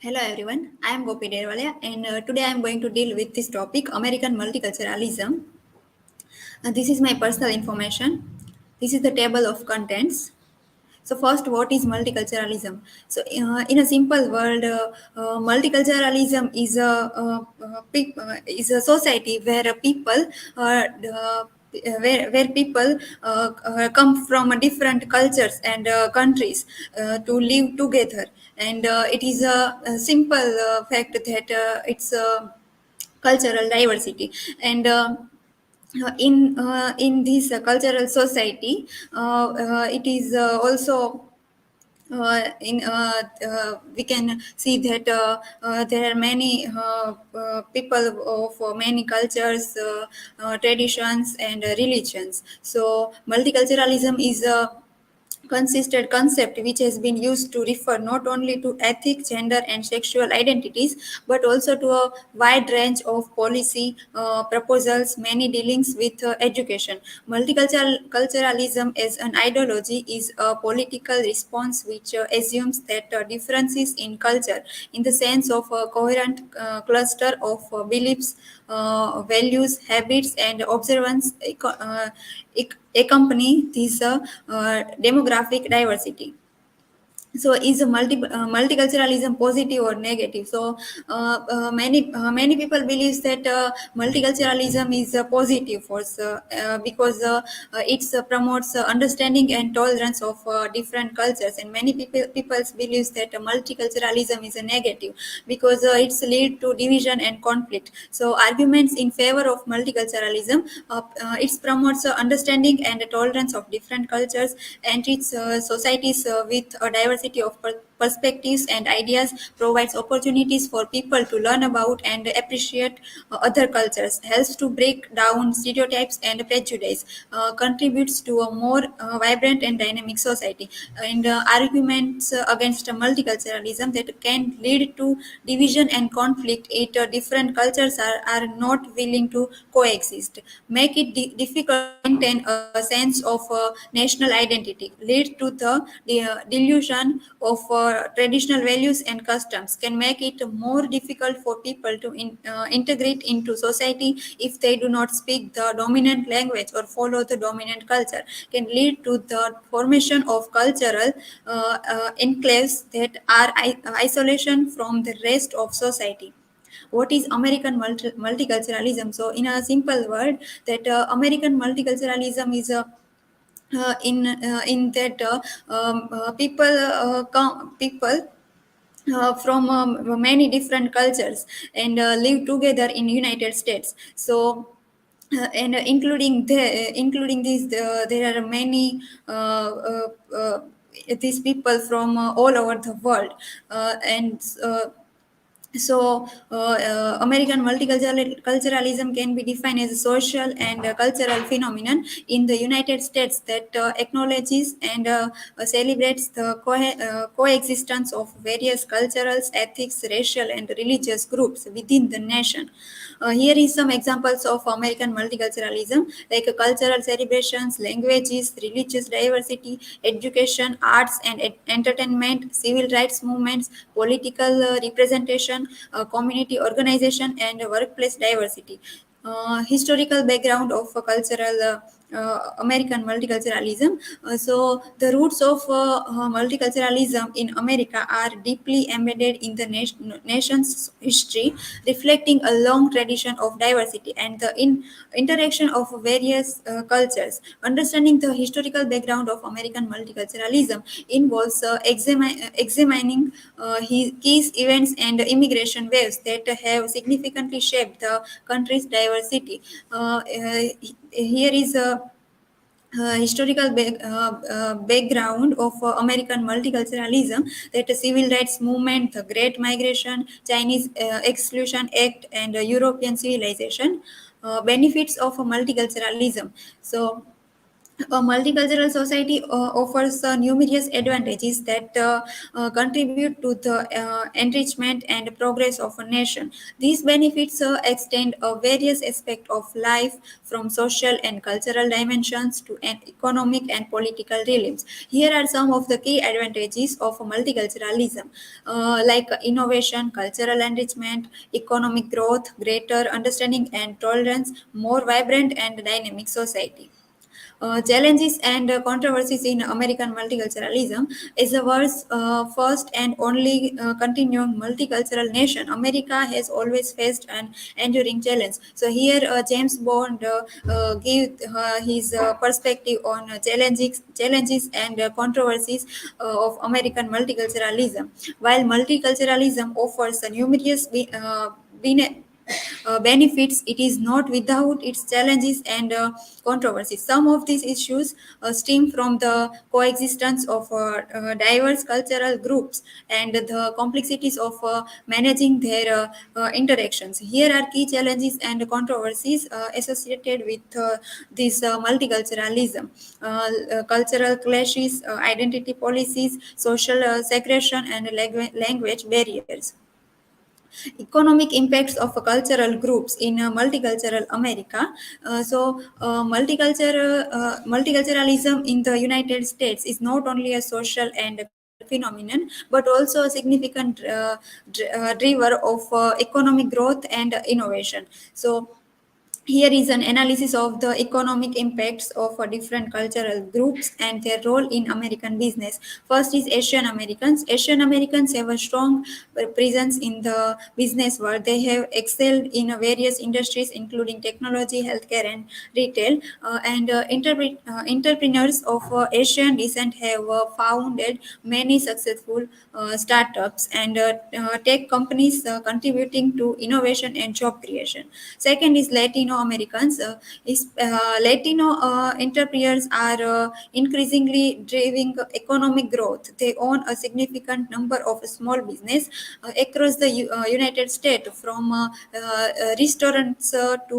Hello everyone, I am Gopi Dervaliya and today I am going to deal with this topic American multiculturalism. This is my personal information. This is the table of contents. So first, what is multiculturalism? So in a simple word, multiculturalism is a society where people where people come from different cultures and countries to live together, and it is a simple fact that it's cultural diversity, and in this cultural society, it is also we can see that there are many people of many cultures, traditions, and religions. So multiculturalism is a consistent concept which has been used to refer not only to ethnic, gender, and sexual identities, but also to a wide range of policy proposals, many dealings with education. Multiculturalism as an ideology is a political response which assumes that differences in culture, in the sense of a coherent cluster of beliefs, values, habits, and observance, accompany this demographic diversity. So is a multiculturalism positive or negative? So many people believes that multiculturalism is positive force, because it promotes understanding and tolerance of different cultures, and many people believes that multiculturalism is a negative because it's lead to division and conflict. So arguments in favor of multiculturalism, it promotes understanding and tolerance of different cultures, and its societies with a diversity of perspectives and ideas, provides opportunities for people to learn about and appreciate other cultures, helps to break down stereotypes and prejudice, contributes to a more vibrant and dynamic society. And arguments against multiculturalism that can lead to division and conflict. It different cultures are not willing to coexist, make it difficult to maintain a sense of national identity, lead to the delusion of traditional values and customs, can make it more difficult for people to integrate into society if they do not speak the dominant language or follow the dominant culture, can lead to the formation of cultural enclaves that are isolation from the rest of society. What is American multiculturalism? So in a simple word, that American multiculturalism is a in that people from many different cultures and live together in United States. So and including these, there are many these people from all over the world, and so, American multiculturalism can be defined as a social and cultural phenomenon in the United States that acknowledges and celebrates the coexistence of various cultures, ethics, racial, and religious groups within the nation. Here is some examples of American multiculturalism, like cultural celebrations, languages, religious diversity, education, arts and entertainment, civil rights movements, political representation, community organization, and workplace diversity. Historical background of cultural American multiculturalism. So the roots of multiculturalism in America are deeply embedded in the nation's history, reflecting a long tradition of diversity and the interaction of various cultures. Understanding the historical background of American multiculturalism involves examining key events and immigration waves that have significantly shaped the country's diversity. Here is a background of American multiculturalism, that the civil rights movement, the Great Migration, Chinese Exclusion Act, and European civilization. Benefits of multiculturalism. So A multicultural society offers numerous advantages that contribute to the enrichment and progress of a nation. These benefits extend various aspects of life, from social and cultural dimensions to an economic and political realms. Here are some of the key advantages of multiculturalism, like innovation, cultural enrichment, economic growth, greater understanding and tolerance, more vibrant and dynamic society. Challenges and controversies in American multiculturalism is the world's first and only continuing multicultural nation. America has always faced an enduring challenge. So here, James Bond gave his perspective on challenges and controversies of American multiculturalism. While multiculturalism offers numerous benefits, it is not without its challenges and controversies. Some of these issues stem from the coexistence of diverse cultural groups and the complexities of managing their interactions. Here are key challenges and controversies associated with this multiculturalism: cultural clashes, identity policies, social segregation, and language barriers. Economic impacts of cultural groups in multicultural America. Multiculturalism in the United States is not only a social and phenomenon, but also a significant driver of economic growth and innovation. So here is an analysis of the economic impacts of different cultural groups and their role in American business. First is Asian Americans. Asian Americans have a strong presence in the business world. They have excelled in various industries, including technology, healthcare, and retail. Entrepreneurs of Asian descent have founded many successful startups and tech companies, contributing to innovation and job creation. Second is Latino Americans. Latino entrepreneurs are increasingly driving economic growth. They own a significant number of small business across the United States, from restaurants to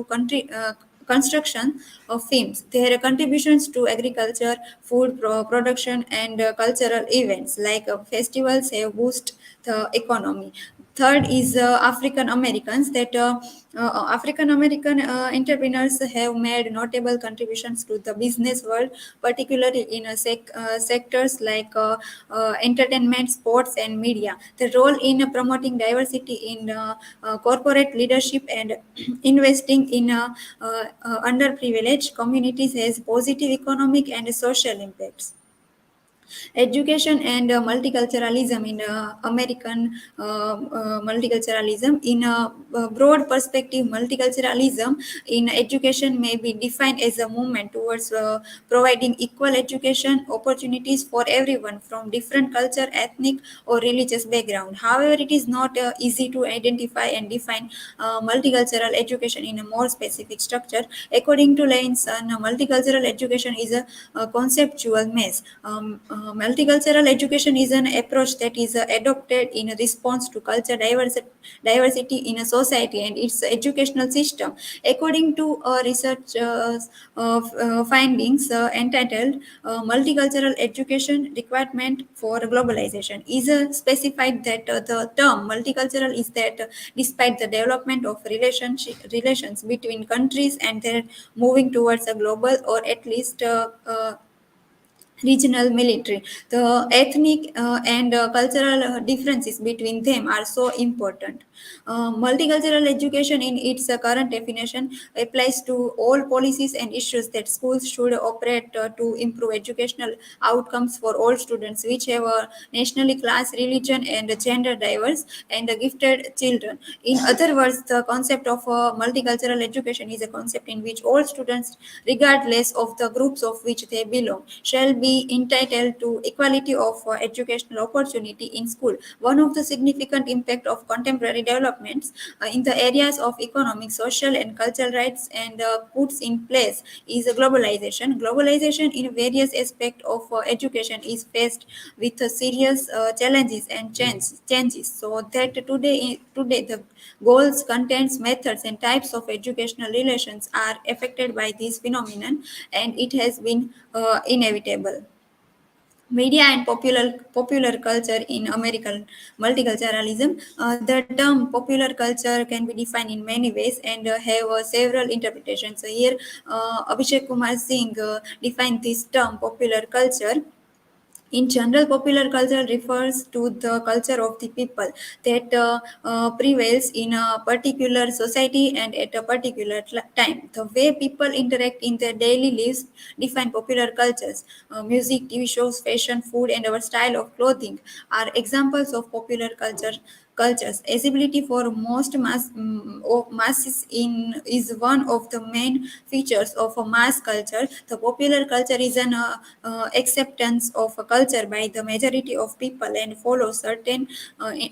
construction of films. Their contributions to agriculture, food production, and cultural events like festivals have boosted the economy. Third is African Americans. That African American entrepreneurs have made notable contributions to the business world, particularly in sectors like entertainment, sports, and media. The role in promoting diversity in corporate leadership and investing in underprivileged communities has positive economic and social impacts. Education and multiculturalism in American multiculturalism. In a broad perspective, multiculturalism in education may be defined as a movement towards providing equal education opportunities for everyone from different culture, ethnic, or religious background. However, it is not easy to identify and define multicultural education in a more specific structure. According to Leinson, multicultural education is a conceptual mess. Multicultural education is an approach that is adopted in response to diversity in a society and its educational system. According to research findings entitled Multicultural Education Requirement for Globalization, is specified that the term multicultural is that despite the development of relations between countries and their moving towards a global or at least regional military, the ethnic and cultural differences between them are so important. Multicultural education in its current definition applies to all policies and issues that schools should operate to improve educational outcomes for all students, which have a nationally class, religion, and gender diverse and gifted children. In other words, the concept of multicultural education is a concept in which all students, regardless of the groups of which they belong, shall be be entitled to equality of educational opportunity in school. One of the significant impact of contemporary developments in the areas of economic, social, and cultural rights and puts in place is globalization. Globalization in various aspects of education is faced with serious challenges and changes. So that today the goals, contents, methods, and types of educational relations are affected by this phenomenon, and it has been inevitable. Media and popular culture in American multiculturalism. The term popular culture can be defined in many ways and have several interpretations. So here, Abhishek Kumar Singh defined this term popular culture. In general, popular culture refers to the culture of the people that prevails in a particular society and at a particular time. The way people interact in their daily lives define popular cultures. Music, TV shows, fashion, food, and our style of clothing are examples of popular cultures. Accessibility for most masses is one of the main features of a mass culture. The popular culture is an acceptance of a culture by the majority of people and follows certain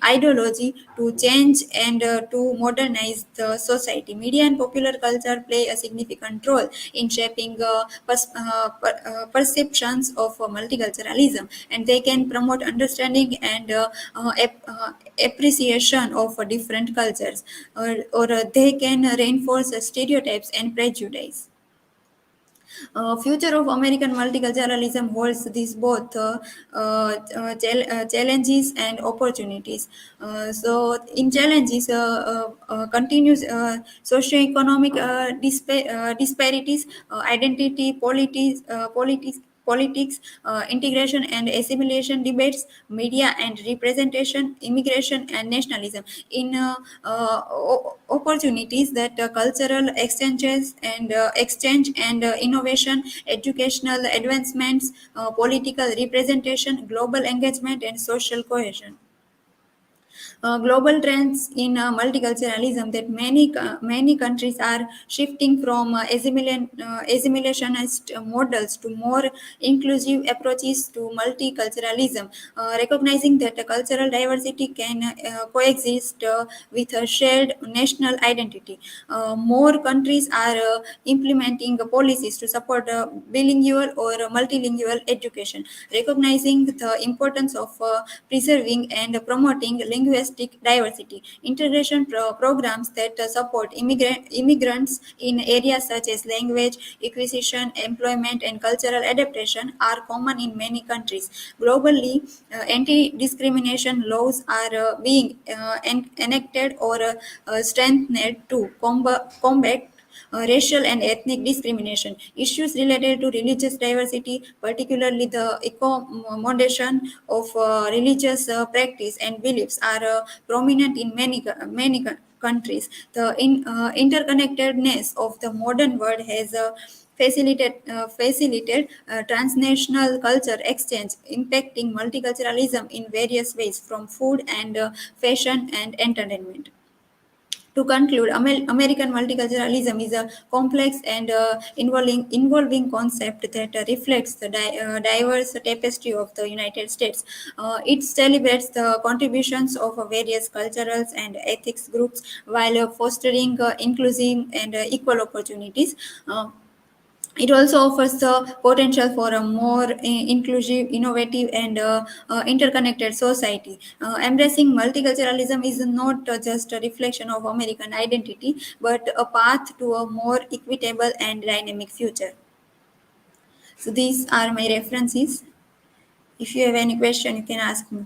ideology to change and to modernize the society. Media and popular culture play a significant role in shaping perceptions of multiculturalism, and they can promote understanding and appreciation of different cultures, or they can reinforce stereotypes and prejudice. Future of American multiculturalism holds these both challenges and opportunities. In challenges, continues socioeconomic disparities, identity politics, integration and assimilation debates, media and representation, immigration and nationalism. In opportunities that cultural exchange and innovation, educational advancements, political representation, global engagement, and social cohesion. Global trends in multiculturalism that many countries are shifting from assimilationist models to more inclusive approaches to multiculturalism, recognizing that cultural diversity can coexist with a shared national identity. More countries are implementing policies to support bilingual or multilingual education, recognizing the importance of preserving and promoting linguistic diversity. Integration programs that support immigrants in areas such as language acquisition, employment, and cultural adaptation are common in many countries. Globally, anti-discrimination laws are being enacted or strengthened to combat racial and ethnic discrimination. Issues related to religious diversity, particularly the accommodation of religious practice and beliefs, are prominent in many countries. The interconnectedness of the modern world has facilitated transnational culture exchange, impacting multiculturalism in various ways, from food and fashion and entertainment. To conclude, American multiculturalism is a complex and involving concept that reflects the diverse tapestry of the United States. It celebrates the contributions of various cultural and ethics groups while fostering inclusive and equal opportunities. It also offers the potential for a more inclusive, innovative, and interconnected society. Embracing multiculturalism is not just a reflection of American identity, but a path to a more equitable and dynamic future. So these are my references. If you have any question, you can ask me.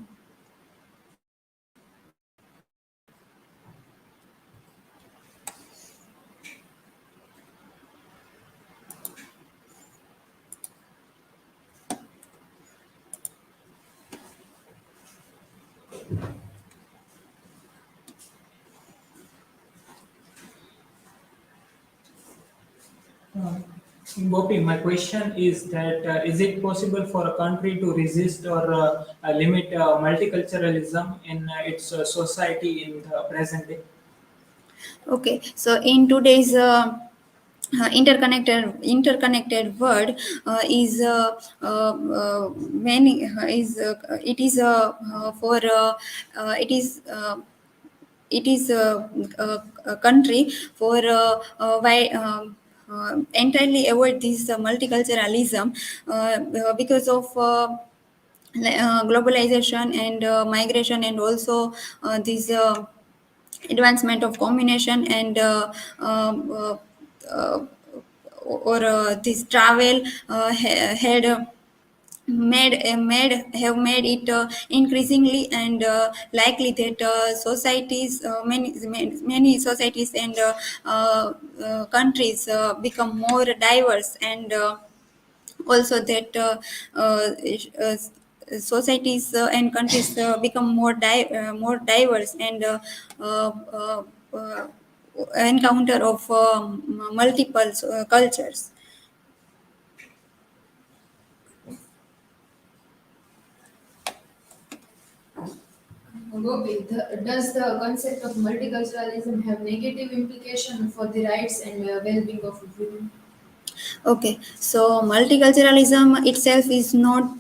Gopi, my question is that is it possible for a country to resist or limit multiculturalism in its society in the present day? Okay, so in today's interconnected world is many is it is for it is a country for why entirely avoid this multiculturalism because of globalization and migration, and also this advancement of combination and uh, or this travel had made it increasingly and likely that societies many societies and countries become more diverse, and also that uh, societies and countries become more diverse, and uh, uh, encounter of multiple cultures. Gopi, does the concept of multiculturalism have negative implication for the rights and well-being of women? Okay, so multiculturalism itself is not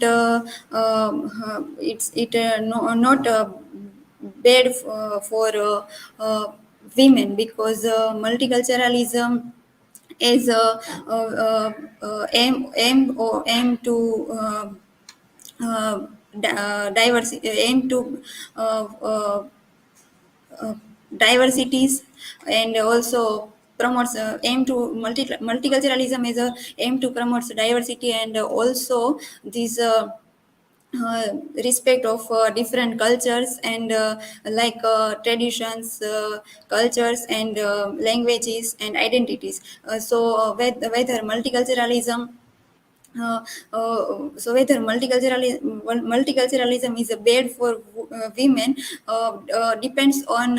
not bad for women, because multiculturalism is aim to diversity, aim to uh, uh, uh, diversities, and also promotes aim to multiculturalism is a aim to promote diversity, and also this uh, respect of different cultures, and traditions, cultures, and languages and identities. Whether multiculturalism whether multiculturalism is a bad for women depends on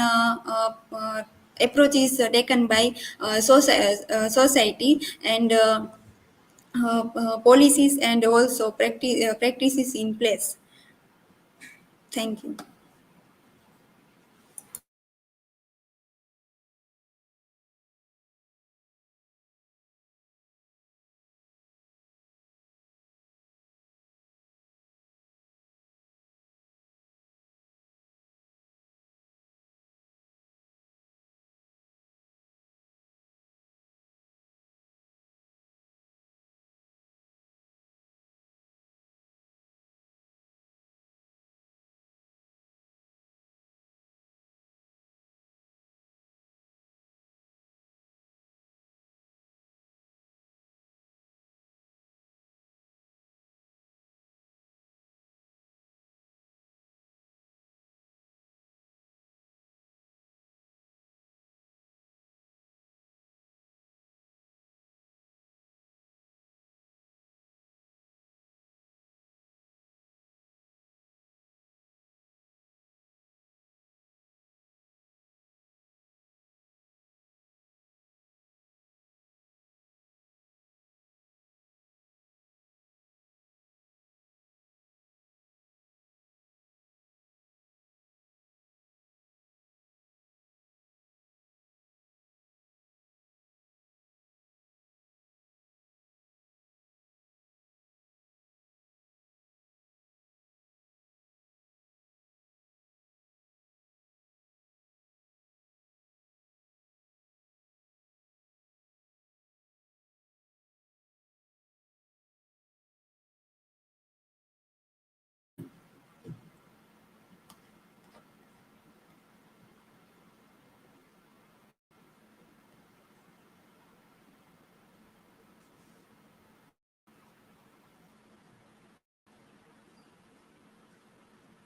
approaches taken by society, and policies, and also practices in place. Thank you.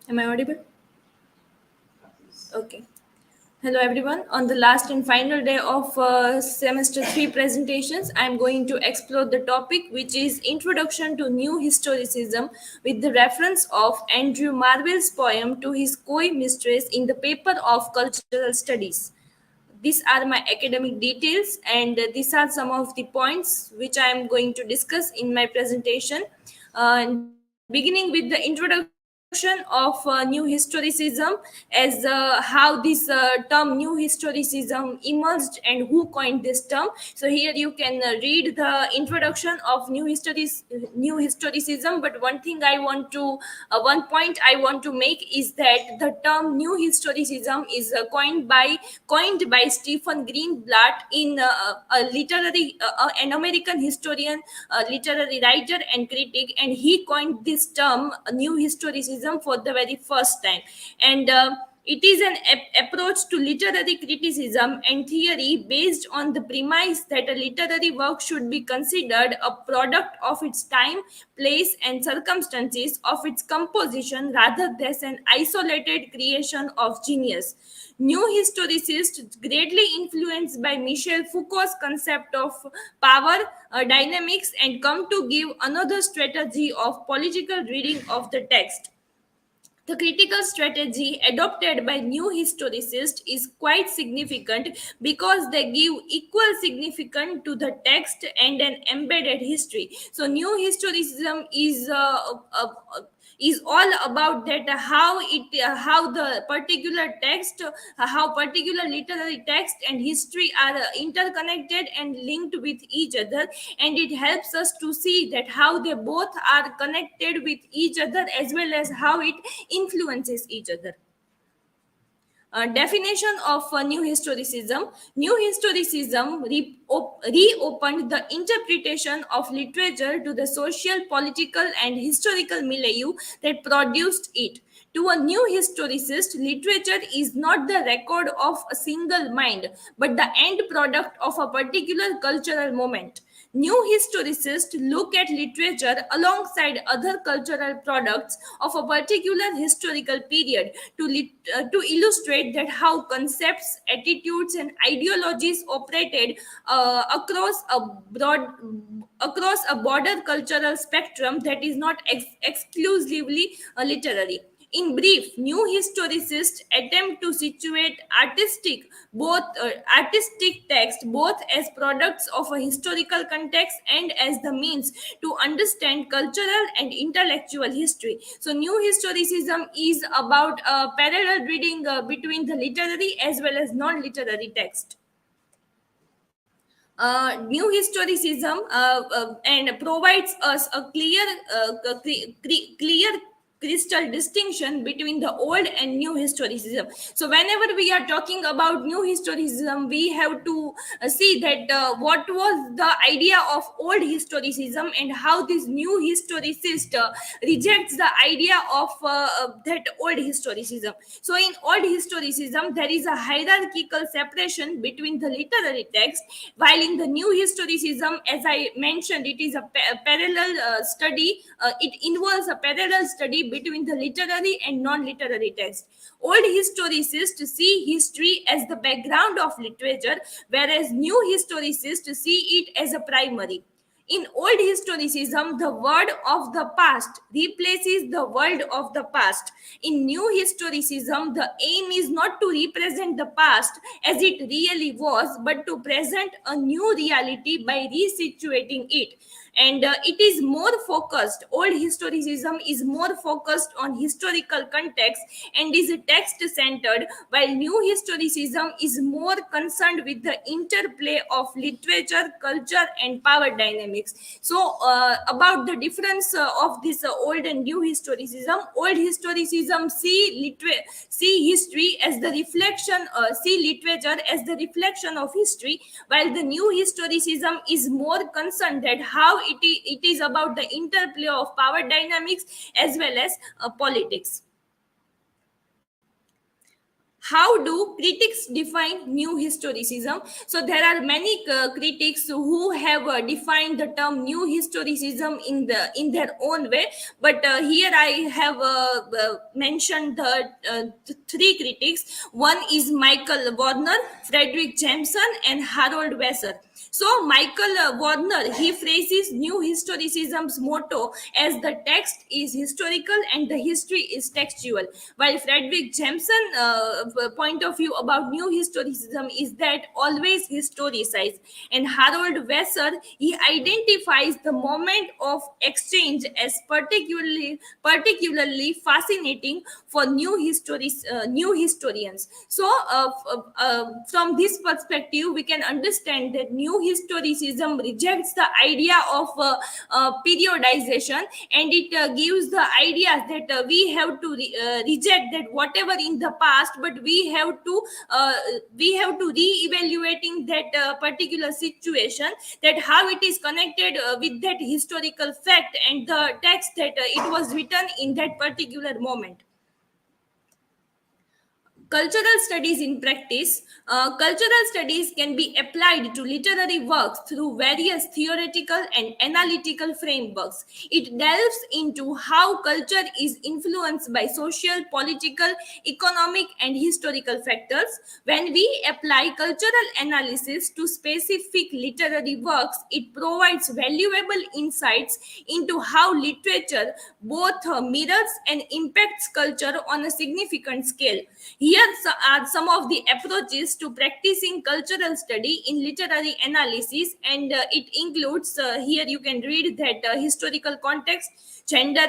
Am I audible? Okay. Hello everyone. On the last and final day of semester 3 presentations, I am going to explore the topic, which is Introduction to New Historicism, with the reference of Andrew Marwell's poem to his koi mistress in the paper of Cultural Studies. These are my academic details, and these are some of the points which I am going to discuss in my presentation. And beginning with the introduction of new historicism, as how this term new historicism emerged and who coined this term. So here you can read the introduction of new historicism. But one point I want to make is that the term new historicism is coined by Stephen Greenblatt in a literary an American historian, literary writer and critic, and he coined this term new historicism for the very first time. And it is an approach to literary criticism and theory based on the premise that a literary work should be considered a product of its time, place, and circumstances of its composition rather than an isolated creation of genius. New historicists, greatly influenced by Michel Foucault's concept of power dynamics, and come to give another strategy of political reading of the text. The critical strategy adopted by new historicists is quite significant because they give equal significance to the text and an embedded history. So, new historicism is all about that how the particular text, how particular literary text and history are interconnected and linked with each other, and it helps us to see that how they both are connected with each other as well as how it influences each other. Definition of new historicism. New historicism reopened the interpretation of literature to the social, political, and historical milieu that produced it. To a new historicist, literature is not the record of a single mind, but the end product of a particular cultural moment. New historicists look at literature alongside other cultural products of a particular historical period to illustrate that how concepts, attitudes, and ideologies operated across a broader cultural spectrum that is not exclusively literary. In brief, new historicists attempt to situate artistic text both as products of a historical context and as the means to understand cultural and intellectual history. So, new historicism is about parallel reading between the literary as well as non-literary text. New historicism and provides us a clear crystal distinction between the old and new historicism. So whenever we are talking about new historicism, we have to see that what was the idea of old historicism and how this new historicist rejects the idea of that old historicism. So in old historicism, there is a hierarchical separation between the literary text, while in the new historicism, as I mentioned, it is a parallel study. It involves a parallel study between the literary and non-literary text. Old historicists see history as the background of literature, whereas new historicists see it as a primary. In old historicism, the word of the past replaces the world of the past. In new historicism, the aim is not to represent the past as it really was, but to present a new reality by resituating it. And it is more focused. Old historicism is more focused on historical context and is text centered, while new historicism is more concerned with the interplay of literature, culture, and power dynamics. So about the difference of this old and new historicism, old historicism see history as the reflection, see literature as the reflection of history, while the new historicism is more concerned that how it is about the interplay of power dynamics as well as politics. How do critics define new historicism? So there are many critics who have defined the term new historicism in their own way, but here I have mentioned the three critics. One is Michael Warner, Frederick Jameson, and Harold Wesser. So Michael Warner, he phrases New Historicism's motto as the text is historical and the history is textual, while Frederick Jameson point of view about New Historicism is that always historicize, and Harold Wesser, he identifies the moment of exchange as particularly fascinating for new historians. So from this perspective we can understand that New Historicism rejects the idea of periodization, and it gives the idea that we have to reject that whatever in the past, but we have to re-evaluating that particular situation, that how it is connected with that historical fact and the text that it was written in that particular moment. Cultural studies in practice. Cultural studies can be applied to literary works through various theoretical and analytical frameworks. It delves into how culture is influenced by social, political, economic, and historical factors. When we apply cultural analysis to specific literary works, it provides valuable insights into how literature both mirrors and impacts culture on a significant scale. Here are some of the approaches to practicing cultural study in literary analysis, and it includes here you can read that historical context, gender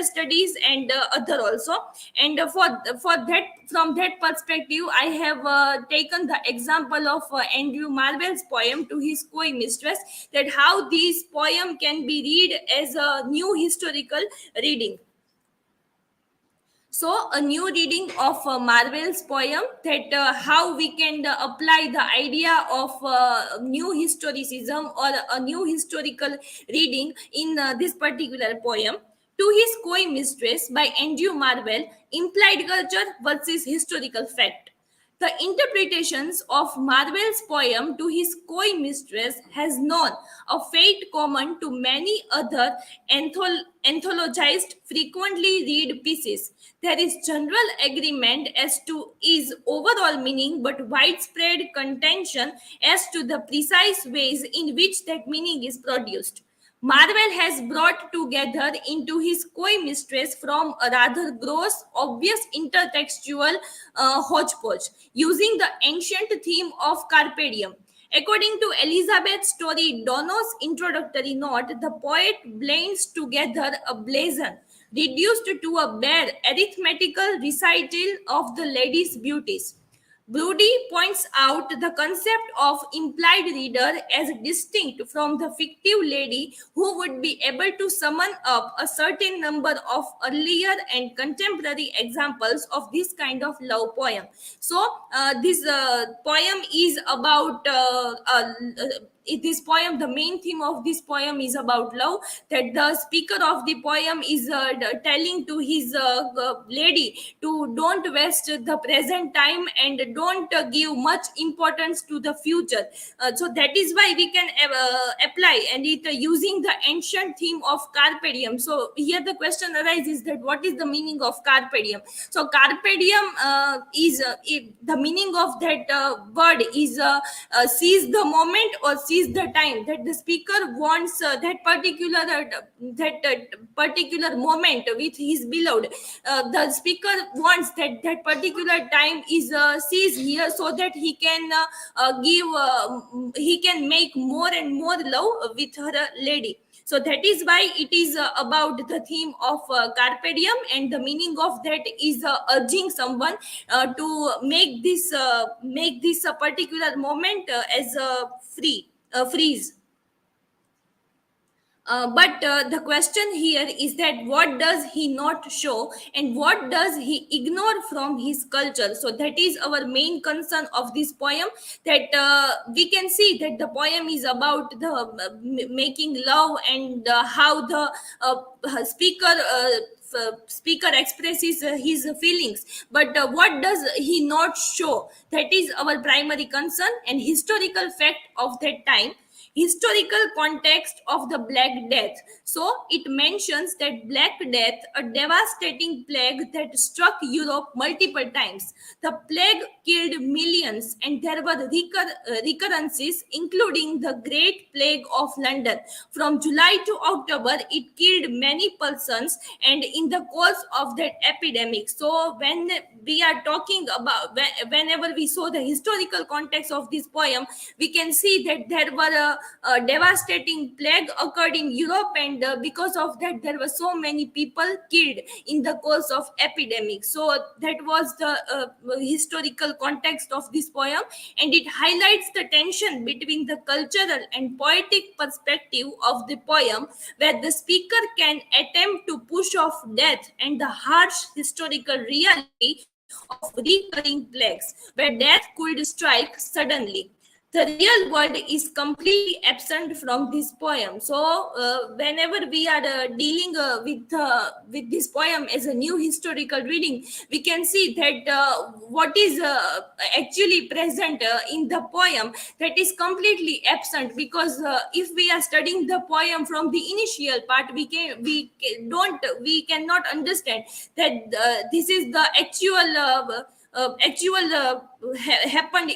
studies, and other also. And for that, from that perspective, I have taken the example of Andrew Marwell's poem To His Koi Mistress, that how this poem can be read as a new historical reading. So, a new reading of Marwell's poem, that how we can apply the idea of new historicism or a new historical reading in this particular poem. To His Koi Mistress by Andrew Marwell, implied culture versus historical fact. The interpretations of Marwell's poem To His Koi Mistress has known a fate common to many other anthologized, frequently read pieces. There is general agreement as to its overall meaning, but widespread contention as to the precise ways in which that meaning is produced. Marwell has brought together into his Koi Mistress from a rather gross, obvious intertextual hodgepodge, using the ancient theme of carpe diem. According to Elizabeth Story Donno's introductory note, the poet blends together a blazon reduced to a bare arithmetical recital of the lady's beauties. Brody points out the concept of implied reader as distinct from the fictive lady who would be able to summon up a certain number of earlier and contemporary examples of this kind of love poem. So, this poem is about this poem, the main theme of this poem is about love, that the speaker of the poem is telling to his lady to don't waste the present time and don't give much importance to the future. So that is why we can apply, and it using the ancient theme of carpe diem. So here the question arises that what is the meaning of carpe diem? So carpe diem is the meaning of that word is seize the moment or seize the time, that the speaker wants that particular moment with his beloved. The speaker wants that particular time is seized here, so that he can he can make more and more love with her lady. So that is why it is about the theme of carpe diem, and the meaning of that is urging someone to make this particular moment as a freeze. But the question here is that what does he not show and what does he ignore from his culture? So that is our main concern of this poem, that we can see that the poem is about the making love, and how the speaker expresses his feelings, but what does he not show? That is our primary concern and historical fact of that time. historical context of the Black Death. So it mentions that Black Death, a devastating plague that struck Europe multiple times. The plague killed millions, and there were recurrences, including the Great Plague of London. From July to October, it killed many persons, and in the course of that epidemic. So when we are talking about, whenever we saw the historical context of this poem, we can see that there were a devastating plague occurred in Europe, and because of that, there were so many people killed in the course of epidemic. So that was the historical context of this poem, and it highlights the tension between the cultural and poetic perspective of the poem, where the speaker can attempt to push off death and the harsh historical reality of recurring plagues, where death could strike suddenly. The real world is completely absent from this poem. So, whenever we are dealing with this poem as a new historical reading, we can see that what is actually present in the poem, that is completely absent, because if we are studying the poem from the initial part, we cannot understand that this is the happened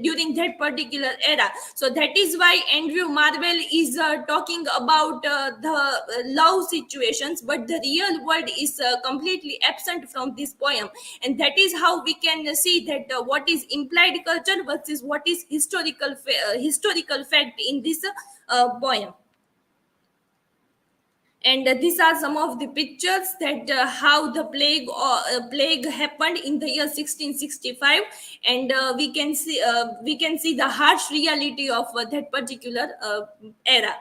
during that particular era. So that is why Andrew Marwell is talking about the love situations, but the real world is completely absent from this poem, and that is how we can see that what is implied culture versus what is historical fact in this poem. And these are some of the pictures that how the plague happened in the year 1665, and we can see the harsh reality of that particular era.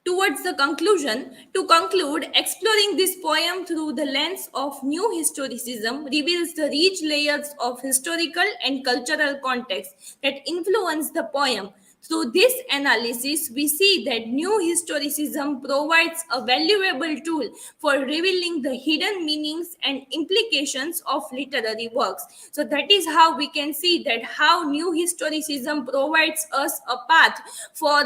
Towards the conclusion, to conclude, exploring this poem through the lens of new historicism reveals the rich layers of historical and cultural context that influence the poem. Through this analysis, we see that new historicism provides a valuable tool for revealing the hidden meanings and implications of literary works. So that is how we can see that how new historicism provides us a path for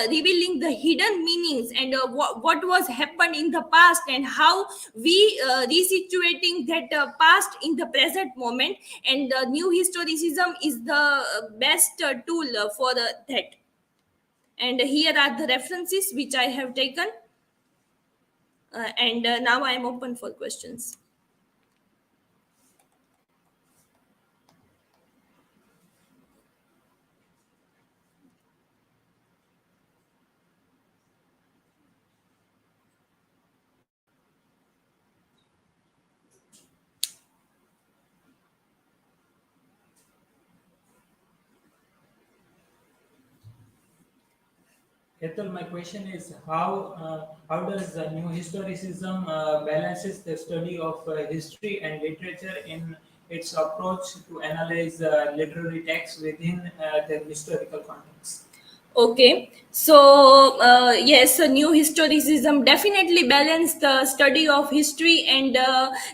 revealing the hidden meanings and what was happened in the past, and how we resituating that past in the present moment, and new historicism is the best tool for that. And here are the references which I have taken, and now I am open for questions. Hetal, my question is how does new historicism balances the study of history and literature in its approach to analyze literary texts within their historical context? Okay, so yes, a new historicism definitely balance the study of history and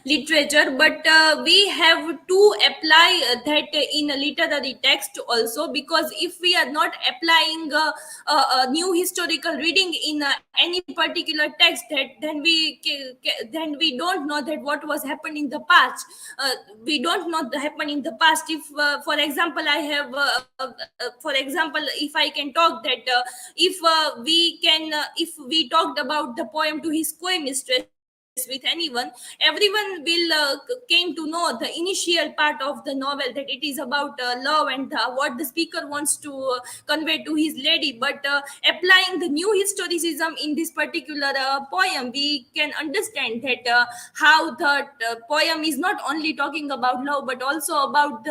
literature, but we have to apply that in a literary text also, because if we are not applying a new historical reading in any particular text, that then we don't know that what was happened in the past. We don't know the happened in the past. If, for example, I have, for example, if I can talk that if we talked about the poem to his mistress with anyone, everyone will came to know the initial part of the novel, that it is about love and what the speaker wants to convey to his lady. But applying the new historicism in this particular poem, we can understand that how the poem is not only talking about love, but also about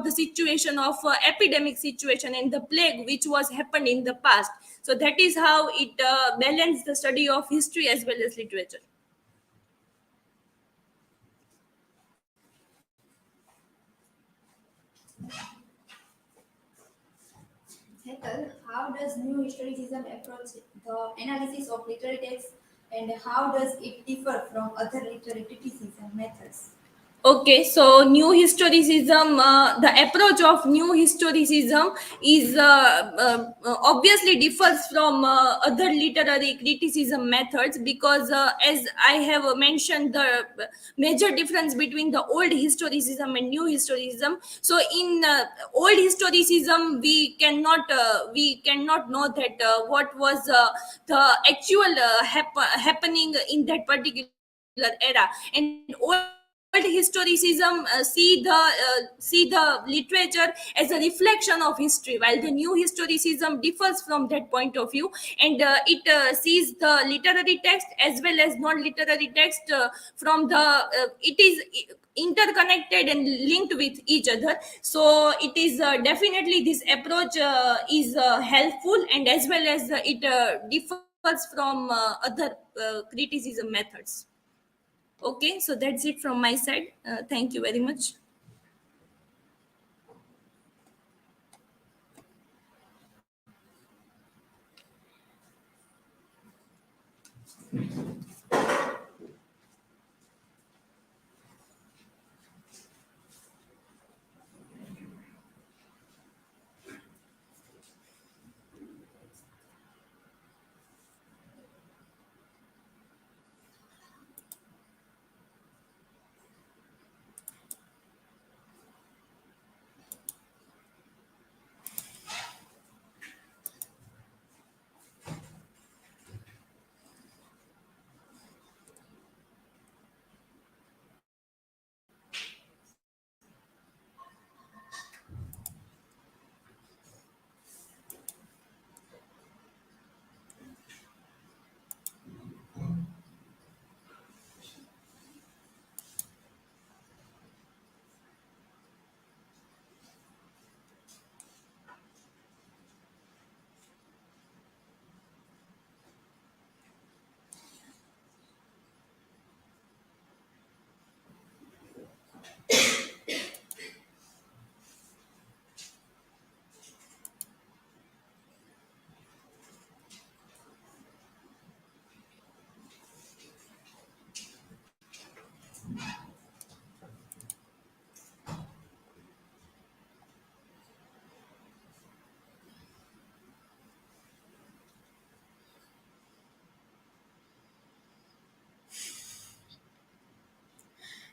the situation of epidemic situation and the plague which was happened in the past. So that is how it balances the study of history as well as literature. Hetal, how does new historicism approach the analysis of literary texts, and how does it differ from other literary criticism methods? Okay, so new historicism, the approach of new historicism is obviously differs from other literary criticism methods because, as I have mentioned, the major difference between the old historicism and new historicism. So, in old historicism, we cannot know that what was the actual happening in that particular era, and old historicism see the literature as a reflection of history, while the new historicism differs from that point of view, and it sees the literary text as well as non-literary text from the it is interconnected and linked with each other. So it is definitely this approach is helpful, and as well as it differs from other criticism methods. Okay, so that's it from my side. Thank you very much.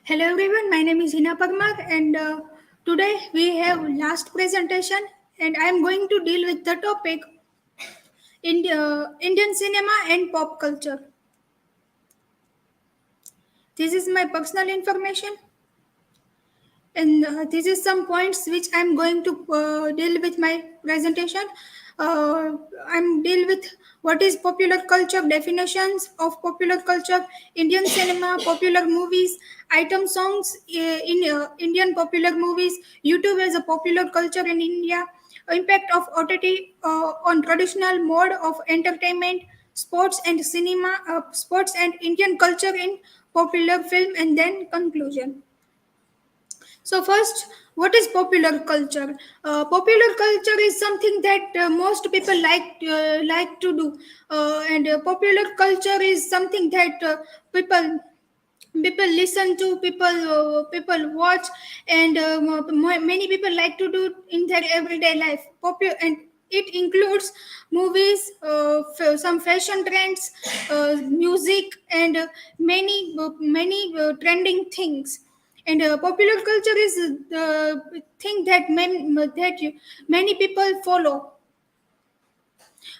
Hello everyone, my name is Hina and today we have last presentation and I am going to deal with the topic Indian cinema and pop culture. This is my personal information and this is some points which I'm going to deal with my presentation. I'm deal with what is popular culture, definitions of popular culture, Indian cinema, popular movies, item songs in Indian popular movies, YouTube as a popular culture in India, impact of OTT on traditional mode of entertainment, sports and cinema, sports and Indian culture in popular film, and then conclusion. So first, what is popular culture? Popular culture is something that most people like to do, and popular culture is something that people listen to, people watch, and many people like to do in their everyday life. And it includes movies, some fashion trends, music, and many trending things. And popular culture is the thing that many people follow.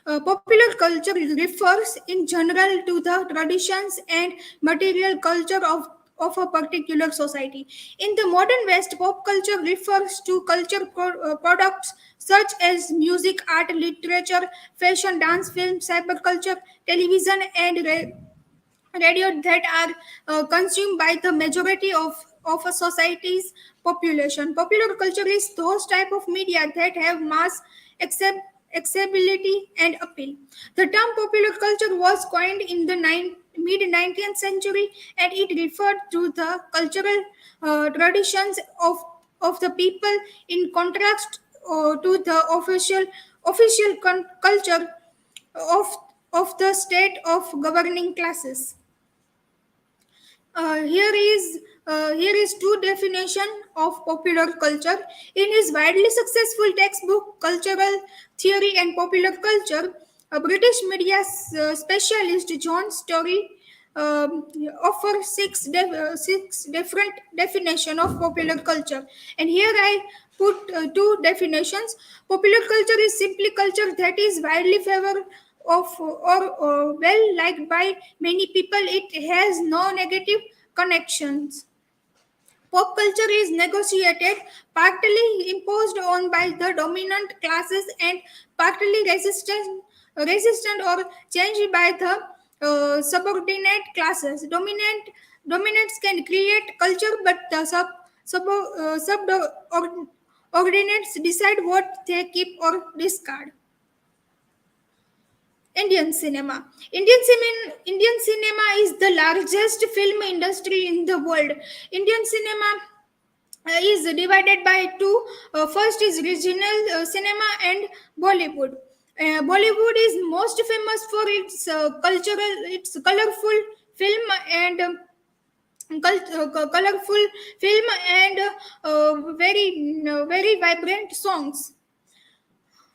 Popular culture refers in general to the traditions and material culture of a particular society. In the modern West, pop culture refers to products such as music, art, literature, fashion, dance, film, cyberculture, television, and radio that are consumed by the majority of a society's population. Popular culture is those type of media that have mass accept, accessibility and appeal. The term popular culture was coined in the mid 19th century and it referred to the cultural traditions of the people in contrast to the official culture of of the state of governing classes. Here is two definition of popular culture. In his widely successful textbook Cultural Theory and Popular Culture, a British media specialist John Story offers six different definition of popular culture. And here I put two definitions. Popular culture is simply culture that is widely favored of or well liked by many people. It has no negative connections. Pop culture is negotiated, partly imposed on by the dominant classes and partly resistant or changed by the subordinate classes. Dominants can create culture, but the subordinates decide what they keep or discard. Indian cinema is the largest film industry in the world. Indian cinema is divided by two. First is regional cinema and Bollywood. Bollywood is most famous for its colorful film and very vibrant songs.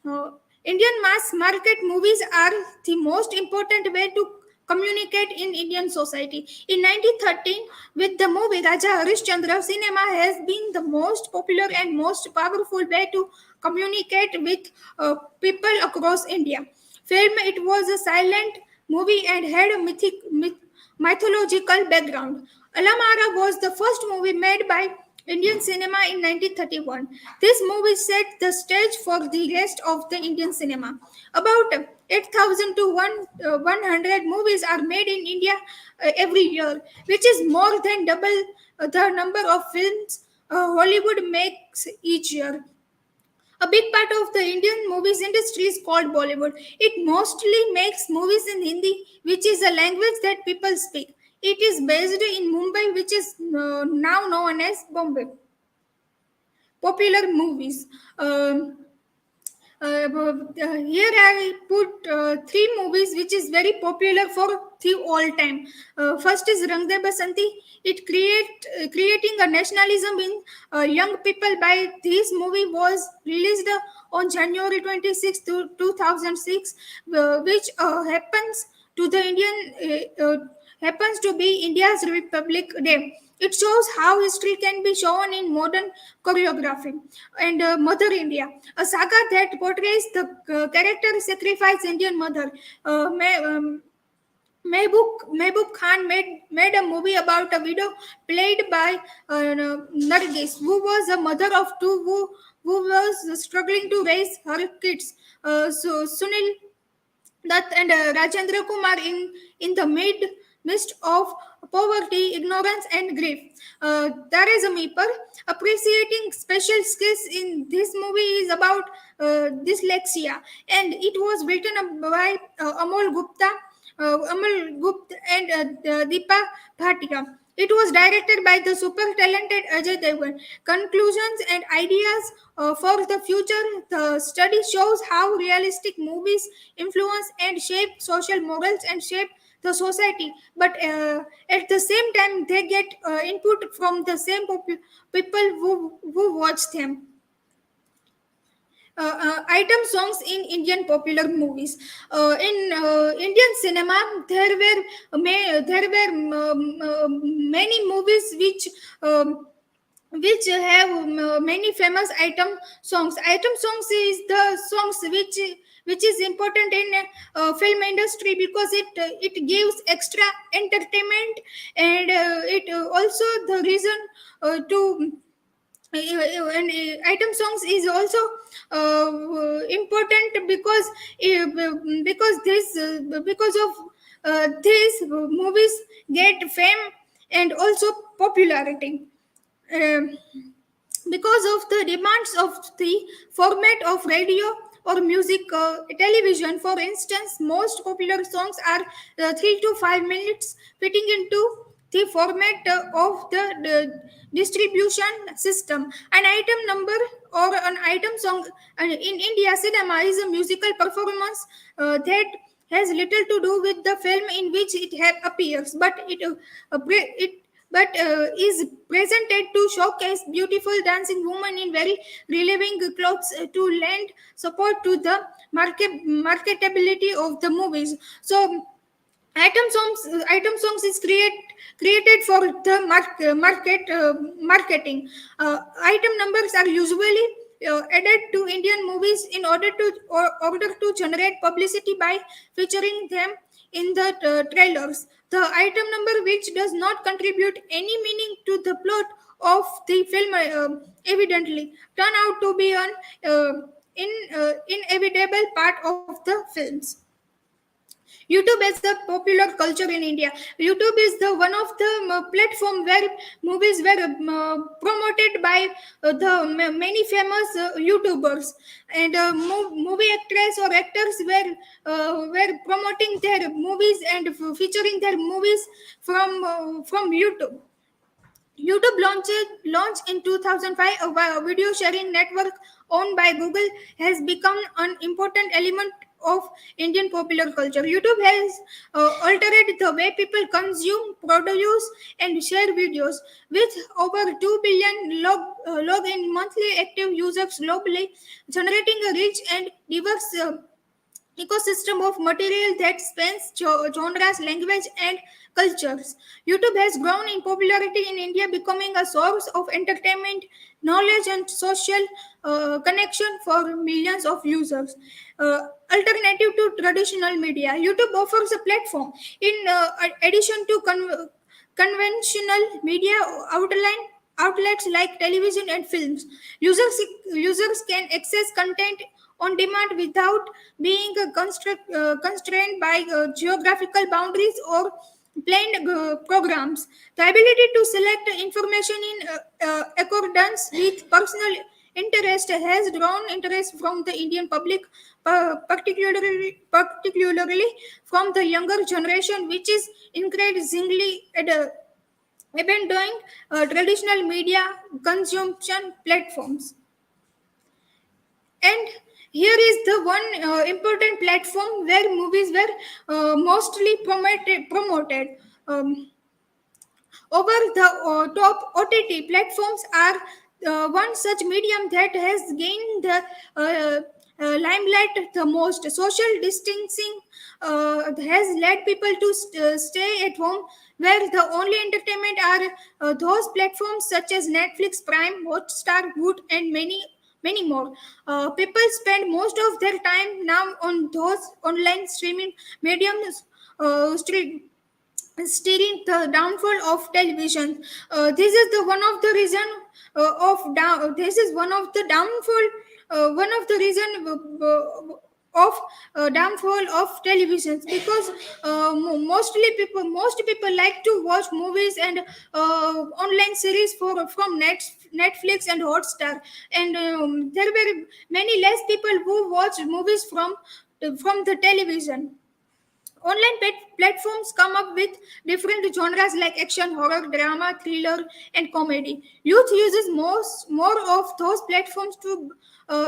Uh, Indian mass market movies are the most important way to communicate in Indian society. In 1913, with the movie Raja Harishchandra, cinema has been the most popular and most powerful way to communicate with people across India. Film, it was a silent movie and had a mythological background. Alamara was the first movie made by Indian cinema in 1931. This movie set the stage for the rest of the Indian cinema. About 8,000 to 100 movies are made in India every year, which is more than double the number of films Hollywood makes each year. A big part of the Indian movies industry is called Bollywood. It mostly makes movies in Hindi, which is a language that people speak. It is based in Mumbai, which is now known as Bombay. Popular movies. Here I put three movies which is very popular for the all time. First is Rang De Basanti. It creating a nationalism in young people by this movie was released on January 26, 2006, which happens to be India's Republic Day. It shows how history can be shown in modern choreography. And Mother India, a saga that portrays the character sacrifice Indian mother. Mehboob Khan made a movie about a widow played by Nargis, who was a mother of two who was struggling to raise her kids. So Sunil Dutt and Rajendra Kumar in the midst of poverty, ignorance, and grief. There is a Meeper. Appreciating special skills in this movie is about dyslexia, and it was written by Amol Gupta and Deepa Bhatia. It was directed by the super talented Ajay Devgan. Conclusions and ideas for the future. The study shows how realistic movies influence and shape social morals and shape the society. But at the same time, they get input from the same people who watch them. Item songs in Indian popular movies. In Indian cinema, there were many movies which have many famous item songs. Item songs is the songs which is important in film industry because it gives extra entertainment and it also the reason to and item songs is also important because of these movies get fame and also popularity. Um, because of the demands of the format of radio or music television. For instance, most popular songs are 3 to 5 minutes, fitting into the format of the distribution system. An item number or an item song in India cinema is a musical performance that has little to do with the film in which it appears, but it but is presented to showcase beautiful dancing women in very relevant clothes to lend support to the marketability of the movies. So item songs is created for the marketing. Item numbers are usually added to Indian movies in order to generate publicity by featuring them in the trailers. The item number which does not contribute any meaning to the plot of the film evidently turn out to be an inevitable part of the films. YouTube is the popular culture in India. YouTube is the one of the platform where movies were promoted by many famous YouTubers, and movie actors or actors were promoting their movies and featuring their movies from YouTube. YouTube launched in 2005. A video sharing network owned by Google has become an important element of Indian popular culture. YouTube has altered the way people consume, produce, and share videos. With over 2 billion login monthly active users globally, generating a rich and diverse ecosystem of material that spans genres, language, and cultures. YouTube has grown in popularity in India, becoming a source of entertainment, knowledge, and social connection for millions of users. Alternative to traditional media, YouTube offers a platform in addition to conventional media outlets like television and films. Users can access content on demand without being constrained by geographical boundaries or planned programs. The ability to select information in accordance with personal interest has drawn interest from the Indian public, particularly from the younger generation, which is increasingly abandoning traditional media consumption platforms. And here is the one important platform where movies were mostly promoted. Over the top OTT platforms are one such medium that has gained the limelight the most. Social distancing has led people to stay at home, where the only entertainment are those platforms such as Netflix, Prime, Hotstar, Woot, and many more. People spend most of their time now on those online streaming mediums. Steering the downfall of television. This is the one of the reason of down. This is one of the downfall. One of the reason of downfall of televisions, because most people like to watch movies and online series from Netflix and Hotstar, and there were many less people who watch movies from the television. Online platforms come up with different genres like action, horror, drama, thriller, and comedy. Youth uses more of those platforms to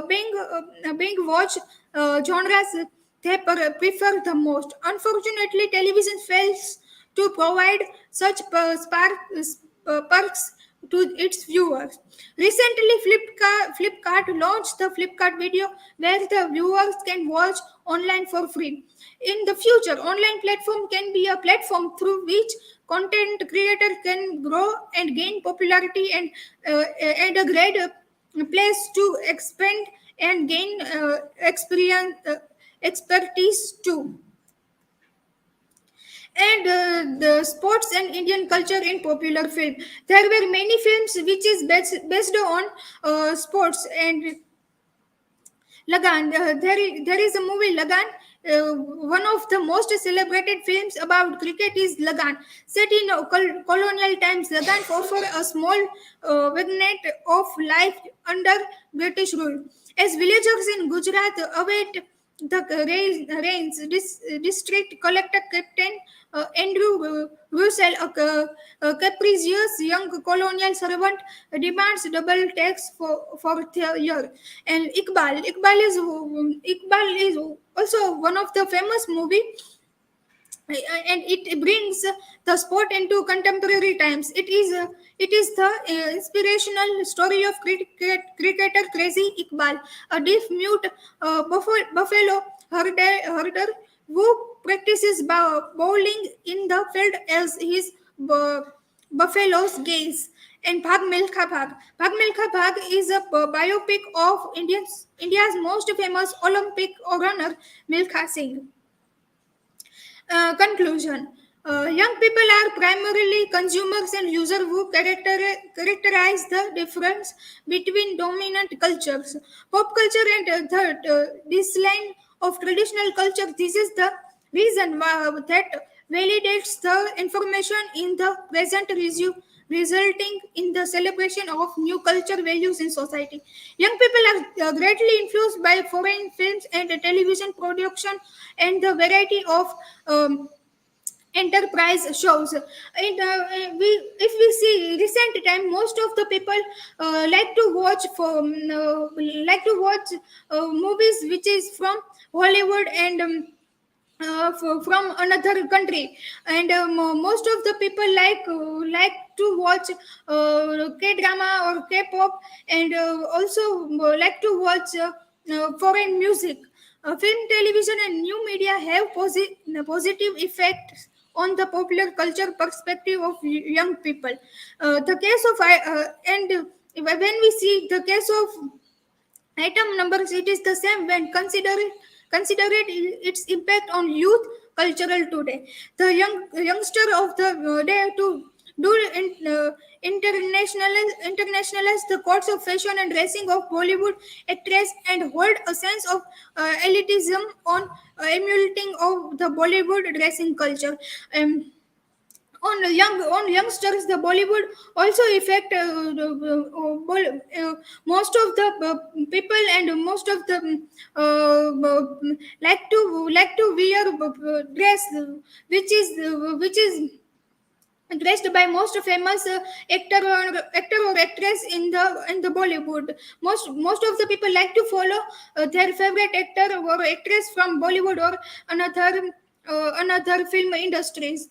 being watch genres they prefer the most. Unfortunately, television fails to provide such perks to its viewers. Recently, Flipkart launched the Flipkart Video, where the viewers can watch online for free. In the future, online platform can be a platform through which content creator can grow and gain popularity, and a great place to expand and gain expertise too. And the sports and Indian culture in popular film. There were many films which is based on sports and Lagan. There is a movie Lagan. One of the most celebrated films about cricket is Lagan. Set in colonial times, Lagan offered a small vignette of life under British rule. As villagers in Gujarat await the rains, district collector Captain Andrew Russell, a capricious young colonial servant, demands double tax for the year. And Iqbal is also one of the famous movie and it brings the sport into contemporary times. It is the inspirational story of cricketer Crazy Iqbal, a deaf mute buffalo herder who practices bowling in the field as his buffaloes gaze. And Bhag Milkha Bhag. Bhag Milkha Bhag is a biopic of India's most famous Olympic runner, Milkha Singh. Conclusion. Young people are primarily consumers and users who characterize the difference between dominant cultures. Pop culture and the decline of traditional culture. This is the reason that validates the information in the present resulting in the celebration of new culture values in society. Young people are greatly influenced by foreign films and television production and the variety of enterprise shows. If we see recent time, most of the people like to watch movies which is from Hollywood and from another country, and most of the people like to watch K drama or K pop, and also like to watch foreign music. Film, television, and new media have positive effects on the popular culture perspective of young people. The case of and when we see the case of item numbers, it is the same when consider it its impact on youth cultural today. The youngster of the day to do internationalize the codes of fashion and dressing of Bollywood actress and hold a sense of elitism on emulating of the Bollywood dressing culture. On youngsters, the Bollywood also affect most of the people, and most of the like to wear dress which is dressed by most famous actor or actress in the Bollywood. Most of the people like to follow their favorite actor or actress from Bollywood or another film industries.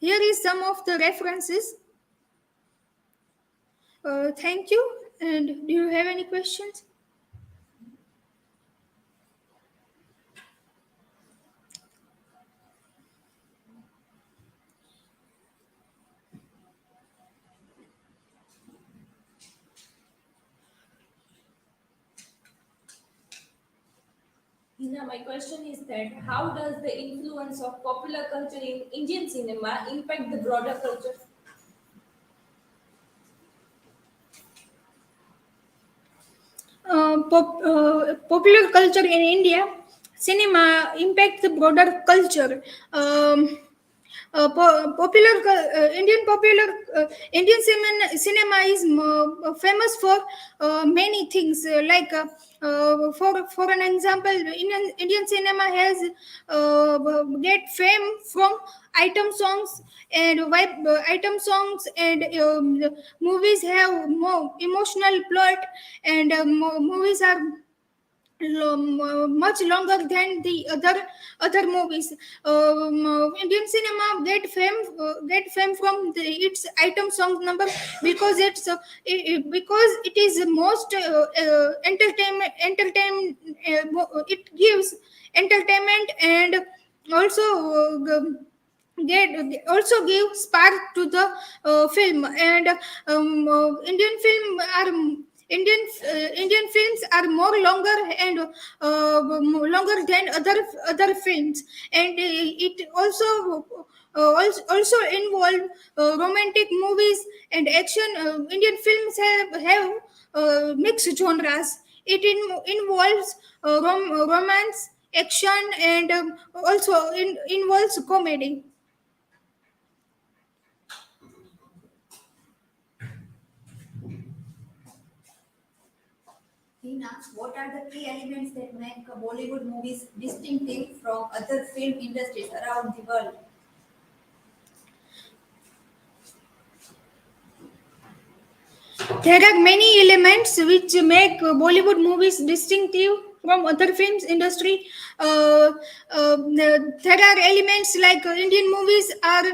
Here is some of the references. Thank you. And do you have any questions? Hina, my question is that how does the influence of popular culture in Indian cinema impact the broader culture? Popular culture in India, cinema impact the broader culture. Indian cinema is famous for many things. For an example, Indian cinema has get fame from item songs and movies have more emotional plot, and movies are much longer than the other movies. Indian cinema get fame from its item song number, because because it is most it gives entertainment, and also get also give spark to the film. And Indian films are more longer and longer than other films, and it also involve romantic movies and action. Indian films have mixed genres. It involves romance, action, and also involves comedy. Hina, what are the key elements that make Bollywood movies distinctive from other film industries around the world? There are many elements which make Bollywood movies distinctive from other films industry there are elements like Indian movies are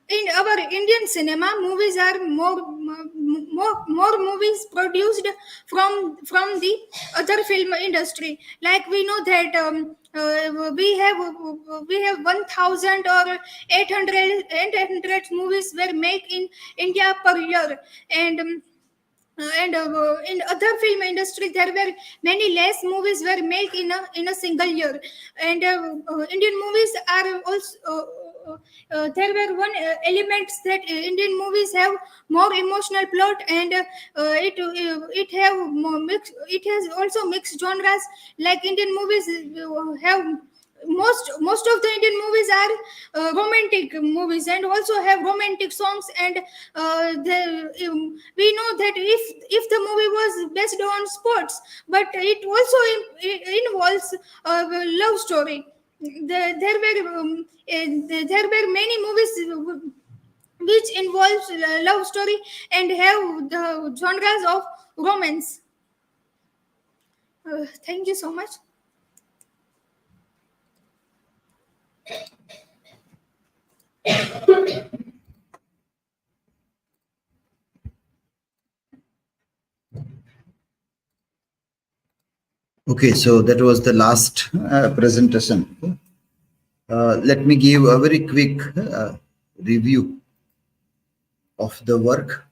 in our Indian cinema, movies are more movies produced from the other film industry. Like we know that we have 1,000 or 800 movies were made in India per year, and in other film industry there were many less movies were made in a single year, and Indian movies are also there were one elements that Indian movies have more emotional plot, and it have more it has also mixed genres. Like Indian movies have most of the Indian movies are romantic movies and also have romantic songs, and we know that if the movie was based on sports, but it also involves love story. There were many movies which involves love story and have the genres of romance. Thank you so much. Okay, so that was the last presentation. Let me give a very quick review of the work.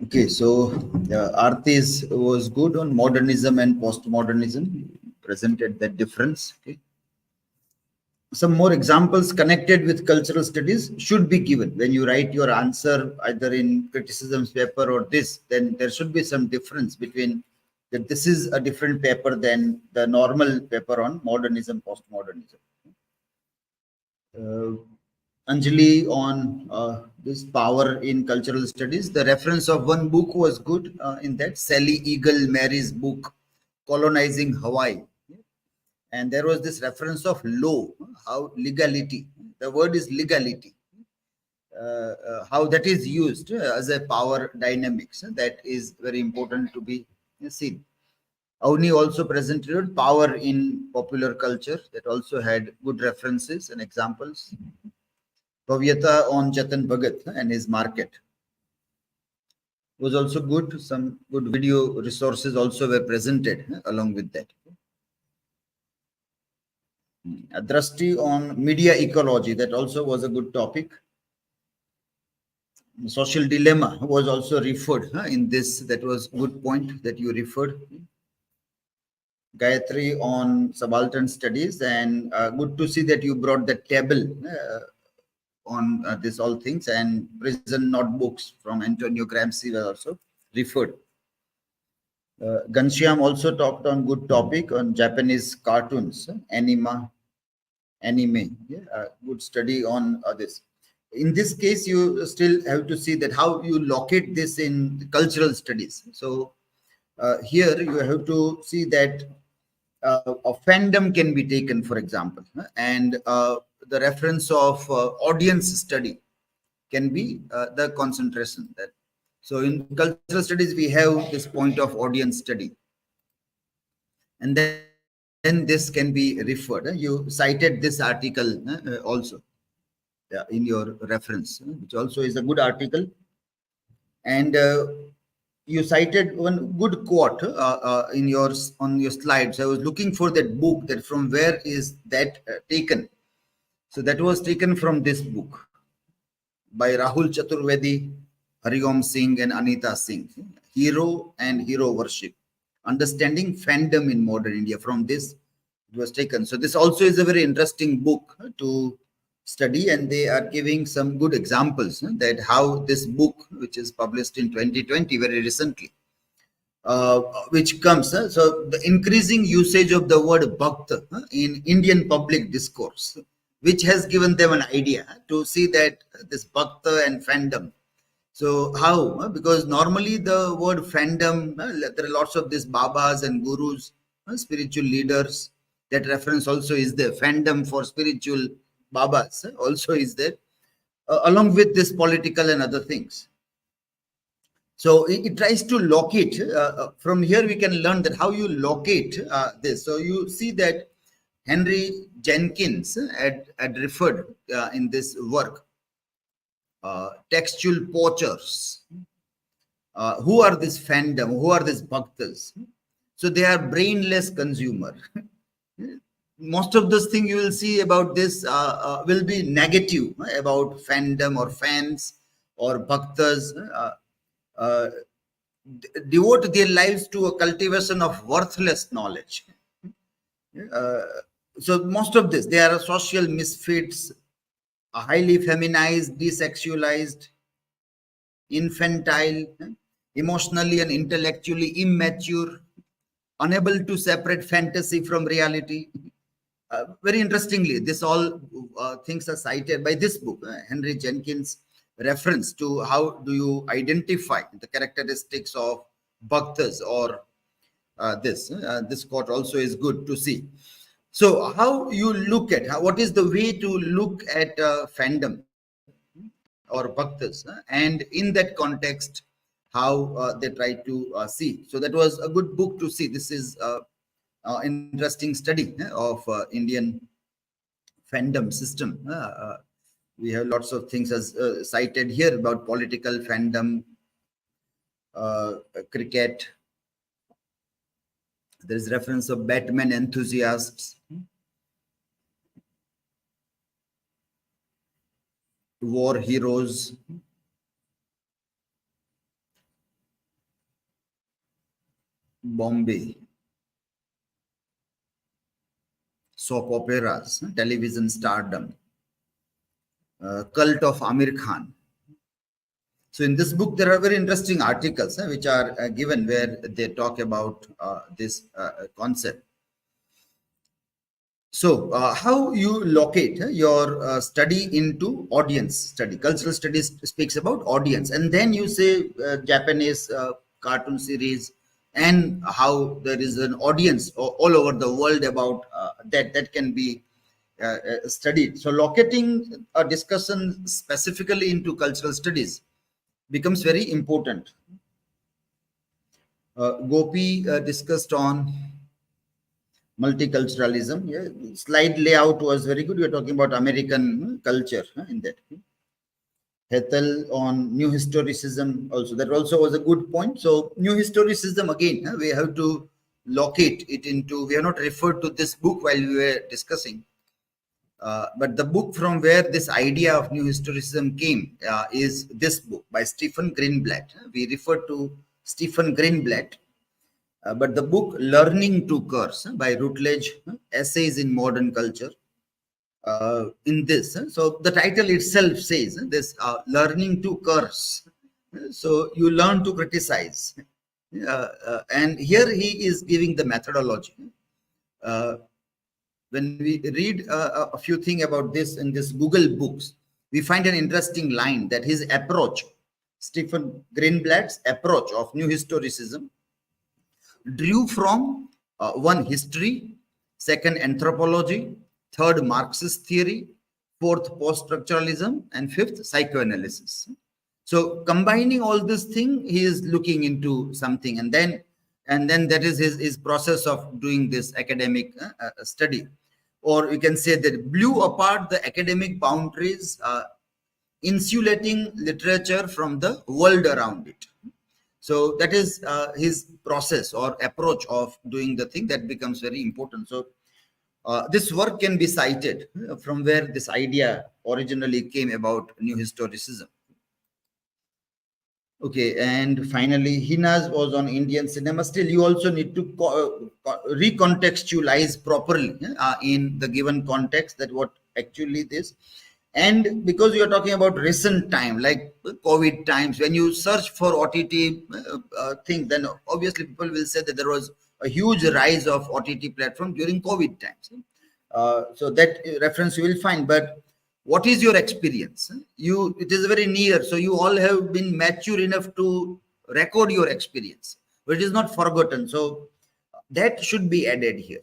Okay, so Aarti was good on modernism and postmodernism, presented that difference. Okay. Some more examples connected with cultural studies should be given. When you write your answer either in criticisms paper or this, then there should be some difference between that this is a different paper than the normal paper on modernism, postmodernism. Anjali on this power in cultural studies. The reference of one book was good in that, Sally Eagle Mary's book, Colonizing Hawaii. And there was this reference of law, how legality, the word is legality, how that is used as a power dynamics. That is very important to be seen. Avani also presented power in popular culture, that also had good references and examples. Bhavyata on Chetan Bhagat and his market was also good. Some good video resources also were presented along with that. Drashti on media ecology, that also was a good topic. Social dilemma was also referred in this, that was good point that you referred. Gayatri on subaltern studies, and good to see that you brought the table on this all things, and prison notebooks from Antonio Gramsci were also referred. Ghanshyam also talked on good topic on Japanese cartoons, anime, good study on this. In this case, you still have to see that how you locate this in cultural studies. So here you have to see that a fandom can be taken, for example, and the reference of audience study can be the concentration. That so in cultural studies we have this point of audience study, and then this can be referred. You cited this article also in your reference, which also is a good article, and you cited one good quote in on your slides. I was looking for that book, that from where is that taken. So that was taken from this book by Rahul Chaturvedi, Hariom Singh and Anita Singh, Hero and Hero Worship, Understanding Fandom in Modern India. From this it was taken. So this also is a very interesting book to study, and they are giving some good examples that how this book, which is published in 2020 very recently, which comes, so the increasing usage of the word bhakta in Indian public discourse, which has given them an idea to see that this bhakta and fandom. So how? Because normally the word fandom, there are lots of these babas and gurus, spiritual leaders. That reference also is there. Fandom for spiritual babas also is there, along with this political and other things. So it tries to locate. From here we can learn that how you locate this. So you see that Henry Jenkins had referred in this work, textual poachers. Who are this fandom? Who are these bhaktas? So they are brainless consumer. Most of those things you will see about this will be negative about fandom or fans or bhaktas. Devote their lives to a cultivation of worthless knowledge. So most of this, they are social misfits, highly feminized, desexualized, infantile, emotionally and intellectually immature, unable to separate fantasy from reality. Very interestingly, this all things are cited by this book, Henry Jenkins' reference to how do you identify the characteristics of bhaktas or this. This quote also is good to see. So how you look at, what is the way to look at fandom or bhaktas, and in that context, how they try to see. So that was a good book to see. This is interesting study of Indian fandom system. We have lots of things as cited here about political fandom, cricket. There is reference of Batman enthusiasts, war heroes, Bombay, soap operas, television stardom, cult of Amir Khan. So in this book, there are very interesting articles which are given where they talk about this concept. So how you locate your study into audience study. Cultural studies speaks about audience, and then you say Japanese cartoon series, and how there is an audience all over the world about that can be studied. So locating a discussion specifically into cultural studies becomes very important. Gopi discussed on multiculturalism. Yeah, slide layout was very good. We are talking about American culture in that. Hetal on new historicism also. That also was a good point. So new historicism again, we have to locate it into. We have not referred to this book while we were discussing. But the book from where this idea of new historicism came is this book by Stephen Greenblatt. We refer to Stephen Greenblatt, but the book Learning to Curse by Routledge, Essays in Modern Culture, in this. So the title itself says this, Learning to Curse. So you learn to criticize. And here he is giving the methodology. When we read a few things about this in this Google books, we find an interesting line that his approach, Stephen Greenblatt's approach of new historicism, drew from one, history, second, anthropology, third, Marxist theory, fourth, post-structuralism, and fifth, psychoanalysis. So combining all this thing, he is looking into something, and then that is his process of doing this academic study. Or we can say that blew apart the academic boundaries, insulating literature from the world around it. So that is his process or approach of doing the thing that becomes very important. So this work can be cited from where this idea originally came about new historicism. Okay, and finally, Hina's was on Indian cinema. Still, you also need to recontextualize properly in the given context that what actually this. And because you are talking about recent time, like COVID times, when you search for OTT thing, then obviously people will say that there was a huge rise of OTT platform during COVID times. So that reference you will find. But what is your experience? It is very near, so you all have been mature enough to record your experience, but it is not forgotten. So that should be added here.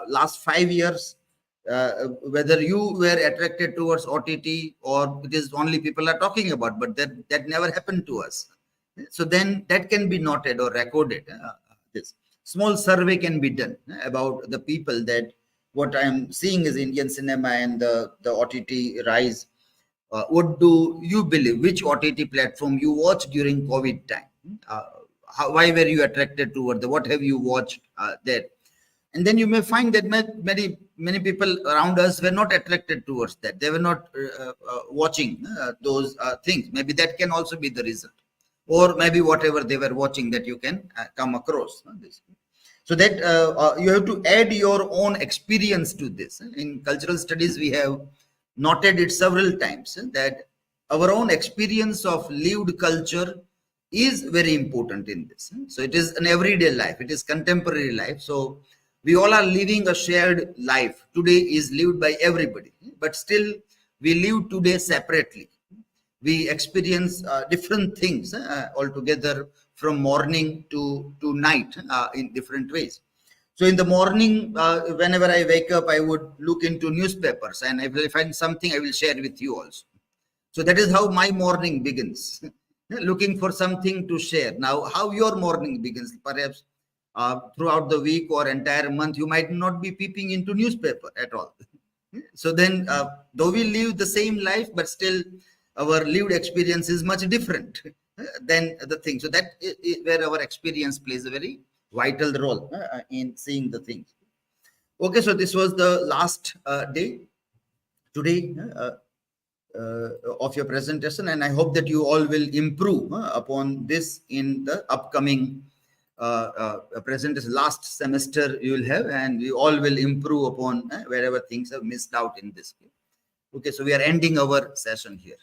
Last 5 years, whether you were attracted towards OTT or it is only people are talking about, but that never happened to us. So then that can be noted or recorded. This small survey can be done about the people, that what I am seeing is Indian cinema and the OTT rise. What do you believe? Which OTT platform you watched during COVID time? Why were you attracted toward what have you watched there? And then you may find that many people around us were not attracted towards that. They were not watching those things. Maybe that can also be the result, or maybe whatever they were watching that you can come across this. So that you have to add your own experience to this. In cultural studies, we have noted it several times that our own experience of lived culture is very important in this. So it is an everyday life, it is contemporary life. So we all are living a shared life. Today is lived by everybody, but still we live today separately. We experience different things altogether, from morning to night in different ways. So in the morning, whenever I wake up, I would look into newspapers, and if I find something, I will share with you also. So that is how my morning begins, looking for something to share. Now, how your morning begins, perhaps throughout the week or entire month, you might not be peeping into newspaper at all. So then, though we live the same life, but still our lived experience is much different than the thing. So that is where our experience plays a very vital role in seeing the things. Okay, so this was the last day today of your presentation, and I hope that you all will improve upon this in the upcoming presentation. Last semester you will have, and we all will improve upon wherever things have missed out in this. Okay, so we are ending our session here.